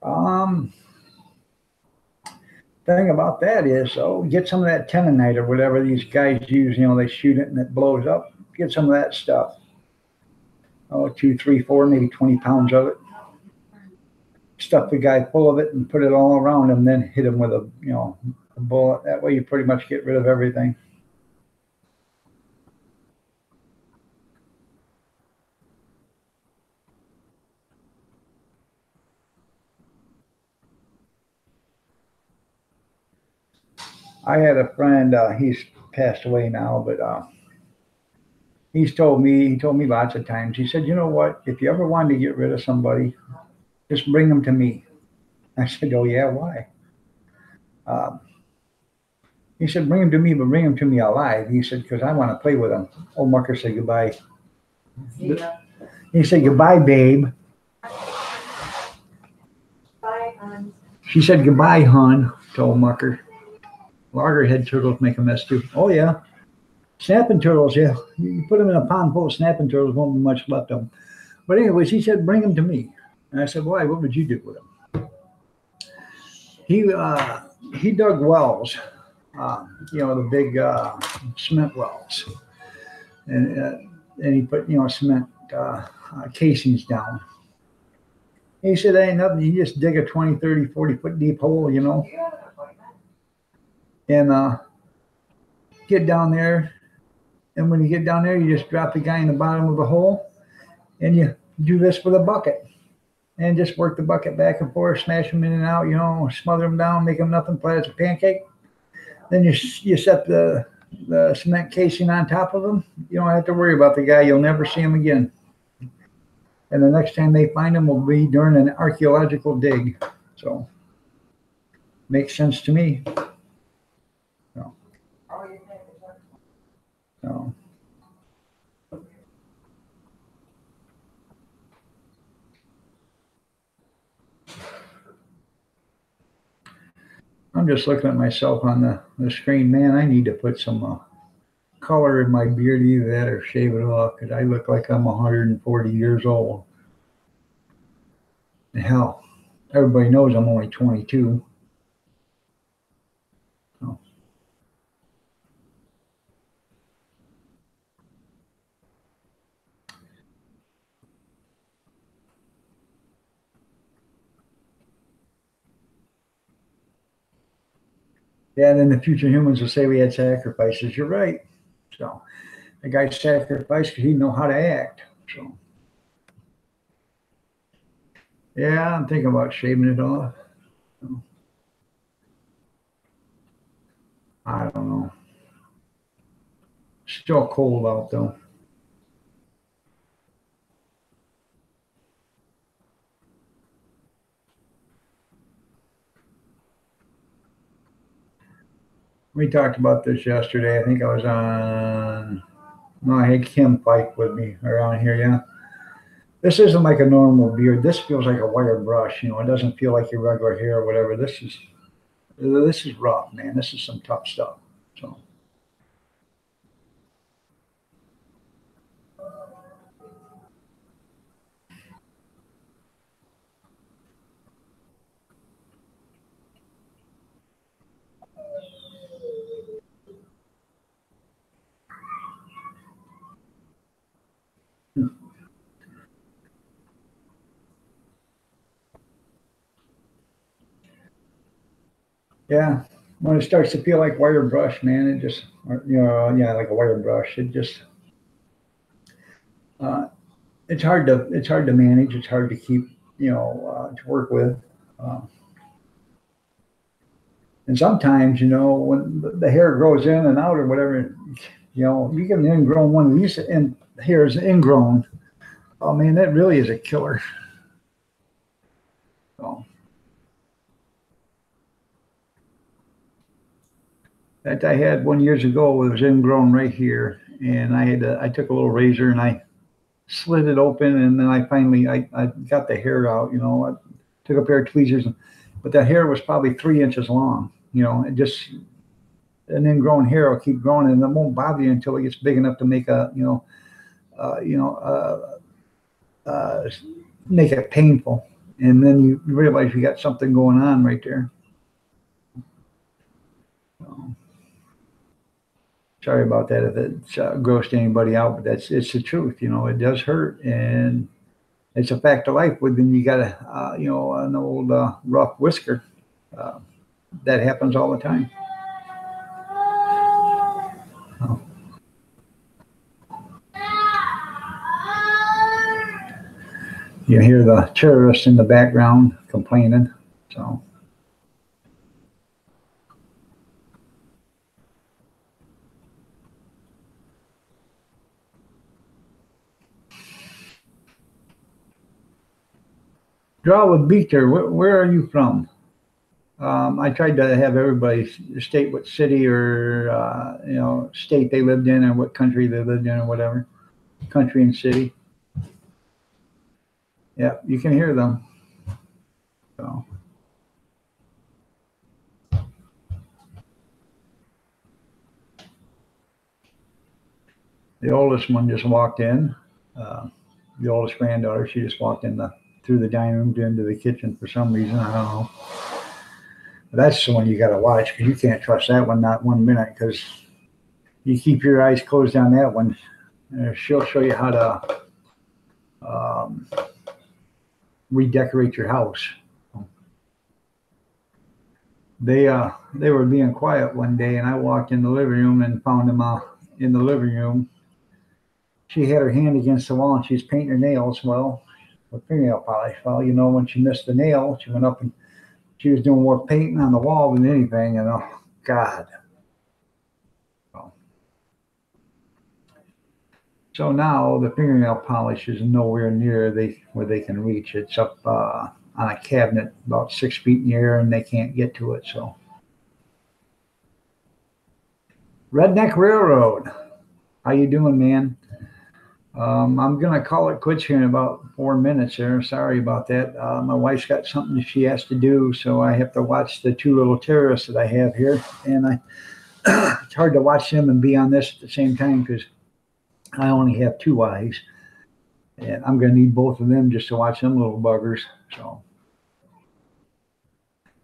Um, thing about that is, oh, get some of that tendonite or whatever these guys use. You know, they shoot it and it blows up. Get some of that stuff. Oh, 2, 3, 4, maybe 20 pounds of it. Stuff the guy full of it and put it all around him. Then hit him with a bullet. That way, you pretty much get rid of everything. I had a friend. He's passed away now, but he told me lots of times. He said, you know what? If you ever wanted to get rid of somebody, just bring them to me. I said, oh yeah, why? Um, he said, bring them to me, but bring them to me alive. He said, because I want to play with them. Old Mucker said goodbye. See ya. He said, goodbye, babe. Bye, hon. She said, goodbye, hon, to old Mucker. Loggerhead turtles make a mess too. Oh, yeah. Snapping turtles, yeah. You put them in a pond full of snapping turtles, won't be much left of them. But, anyways, he said, bring them to me. And I said, why? What would you do with them? He dug wells, you know, the big cement wells. And he put, you know, cement casings down. He said, ain't nothing. You just dig a 20, 30, 40-foot deep hole, you know, Do you have an appointment? and get down there. And when you get down there, you just drop the guy in the bottom of the hole and you do this with a bucket and just work the bucket back and forth, smash them in and out, you know, smother them down, make them nothing flat as a pancake. Then you set the cement casing on top of them. You don't have to worry about the guy. You'll never see him again. And the next time they find him will be during an archaeological dig. So, makes sense to me. No, Oh, your papers are. no. I'm just looking at myself on the screen. Man, I need to put some color in my beard, either that or shave it off, because I look like I'm 140 years old. And hell, everybody knows I'm only 22. So, yeah, and then the future humans will say we had sacrifices. You're right. So the guy sacrificed because he didn't know how to act. So yeah, I'm thinking about shaving it off. So, I don't know. Still cold out though. We talked about this yesterday. I think I was on. No, I had Kim Pike with me around here. Yeah, this isn't like a normal beard. This feels like a wire brush. You know, it doesn't feel like your regular hair or whatever. This is rough, man. This is some tough stuff. So Yeah, when it starts to feel like wire brush, man, it just, yeah, like a wire brush. It just, uh, it's hard to manage. It's hard to keep, to work with. Uh, and sometimes, when the hair grows in and out or whatever, you get an ingrown one of these, and hair is ingrown. Oh man, that really is a killer. So that I had one years ago, it was ingrown right here, and I took a little razor and I slid it open, and then I got the hair out. I took a pair of tweezers, but that hair was probably 3 inches long. It just an ingrown hair will keep growing, and it won't bother you until it gets big enough to make a uh, you know uh, make it painful, and then you realize you got something going on right there. So, sorry about that if it's grossed anybody out, but it's the truth. It does hurt, and it's a fact of life. When you got an old rough whisker, uh, that happens all the time. So, you hear the terrorists in the background complaining. So draw with Victor. Where are you from? I tried to have everybody state what city or state they lived in, or what country they lived in, or whatever country and city. Yeah, you can hear them. So the oldest one just walked in. Uh, the oldest granddaughter, she just walked in through the dining room into the kitchen for some reason. I don't know. But that's the one you got to watch, because you can't trust that one not 1 minute, because you keep your eyes closed on that one. She'll show you how to um, redecorate your house. They were being quiet one day, and I walked in the living room and found them in the living room. She had her hand against the wall and she's painting her nails. Well, with fingernail polish. Well, when she missed the nail, she went up and she was doing more painting on the wall than anything. And oh God. So now the fingernail polish is nowhere near where they can reach. It's up on a cabinet about 6 feet in the air, and they can't get to it. So Redneck Railroad, how you doing, man? I'm gonna call it quits here in about 4 minutes. There, sorry about that. My wife's got something she has to do, so I have to watch the two little terrorists that I have here, and it's hard to watch them and be on this at the same time because I only have two eyes, and I'm gonna need both of them just to watch them little buggers. So,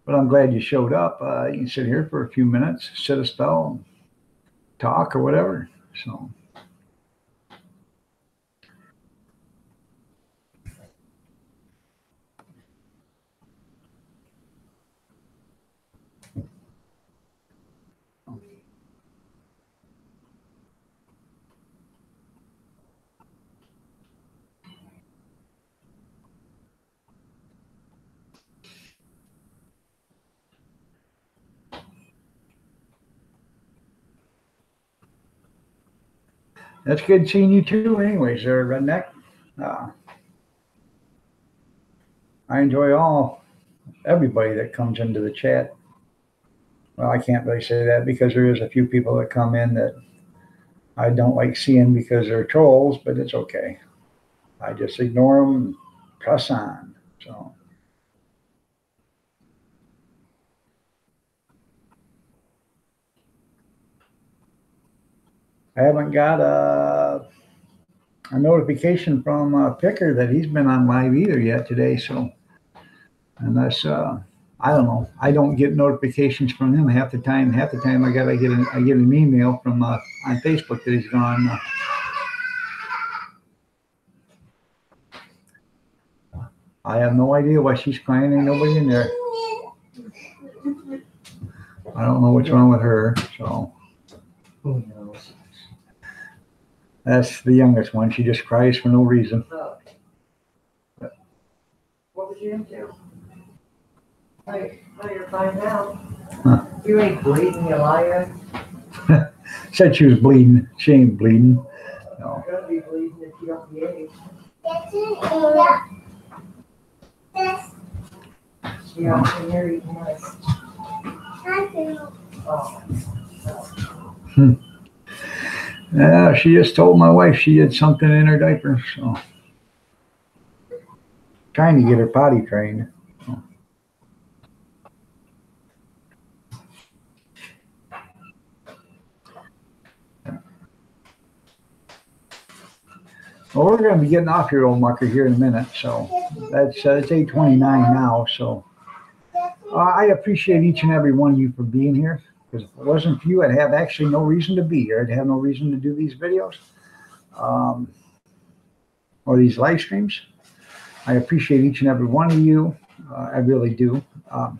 but I'm glad you showed up. You can sit here for a few minutes, sit a spell, talk or whatever. So. That's good seeing you too, anyways, there, Redneck. Uh, I enjoy everybody that comes into the chat. Well, I can't really say that because there is a few people that come in that I don't like seeing because they're trolls, but it's okay. I just ignore them and press on. So. I haven't got a notification from Picker that he's been on live either yet today. So unless I don't know, I don't get notifications from him half the time. Half the time I get an email from on Facebook that he's gone. I have no idea why she's crying. Ain't nobody in there. I don't know what's wrong with her. So Who knows? that's the youngest one. She just cries for no reason. Oh. What was you into? Oh, you're fine now. Huh. You ain't bleeding, you liar. Said she was bleeding. She ain't bleeding. No. You're gonna be bleeding if you don't behave. That's it. That's Yeah, and you're eating this. nothing. Oh. Yeah, she just told my wife she had something in her diaper. So trying to get her potty trained. Well, we're going to be getting off here, old mucker, here in a minute. So that's it's 8:29 now. So I appreciate each and every one of you for being here. Because if it wasn't for you, I'd have actually no reason to be here. I'd have no reason to do these videos or these live streams. I appreciate each and every one of you. I really do. Hi,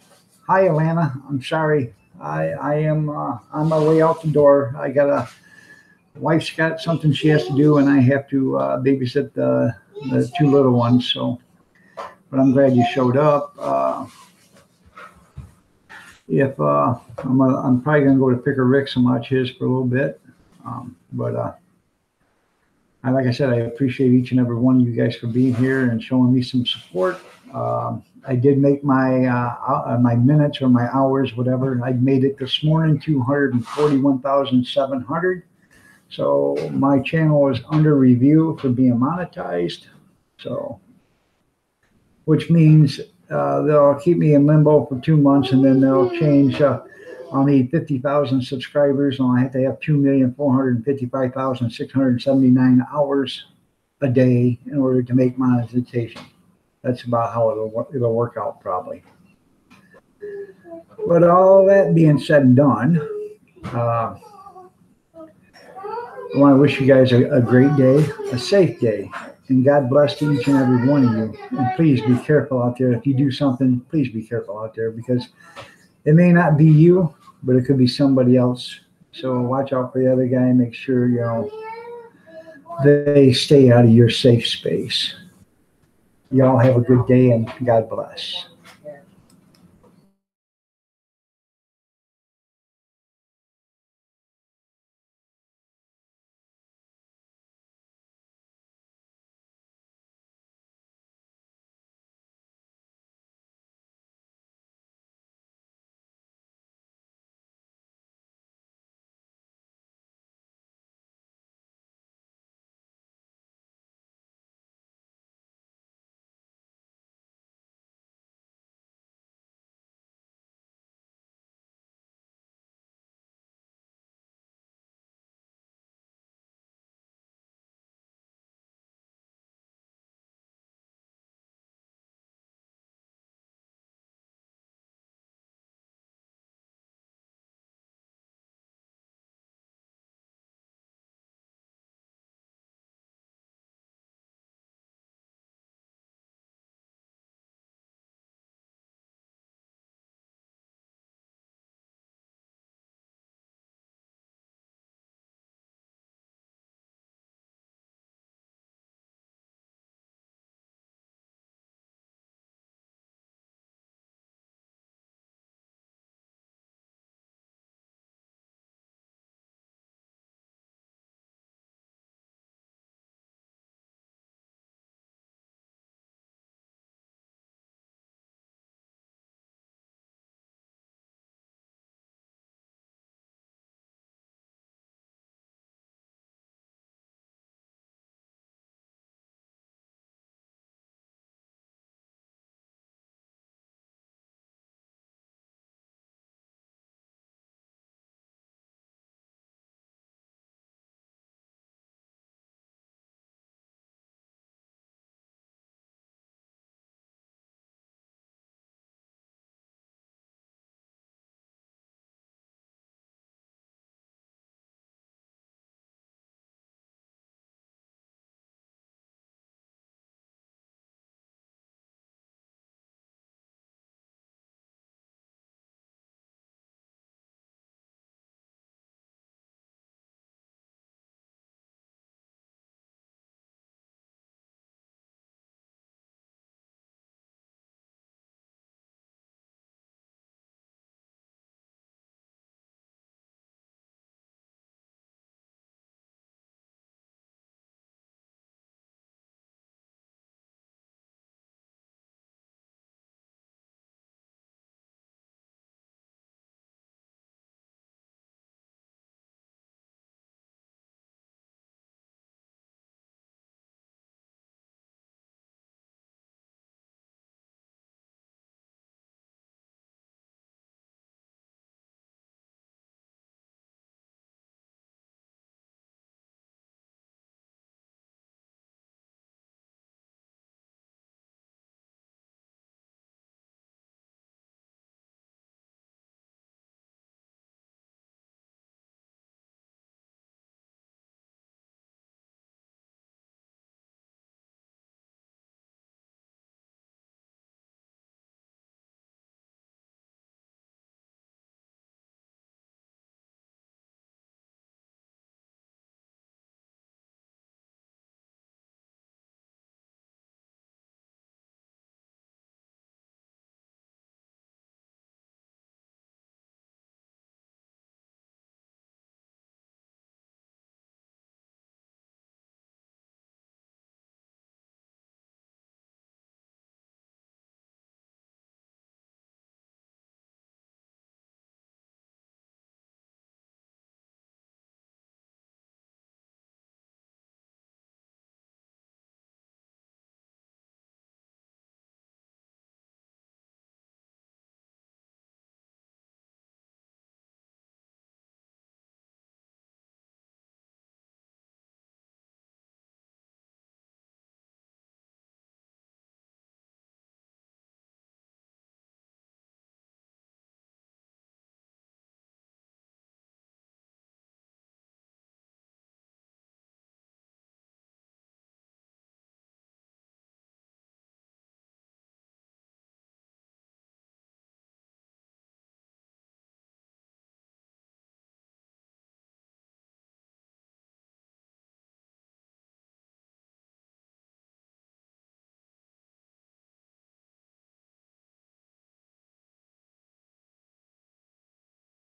Alana. I'm sorry. I am on my way out the door. I got a wife's got something she has to do, and I have to babysit the two little ones. So, but I'm glad you showed up. I'm probably gonna go to Picker Rick's and watch his for a little bit. Like I said, I appreciate each and every one of you guys for being here and showing me some support. I did make my minutes or my hours, whatever. I made it this morning, 241,700. So my channel is under review for being monetized. So, which means they'll keep me in limbo for 2 months, and then they'll change. I'll need 50,000 subscribers, and I have to have 2,455,679 hours a day in order to make monetization. That's about how it'll work out probably. But all that being said and done, I want to wish you guys a great day, a safe day, and God bless to each and every one of you. And please be careful out there. If you do something, please be careful out there, because it may not be you, but it could be somebody else. So watch out for the other guy and make sure, they stay out of your safe space. Y'all have a good day, and God bless.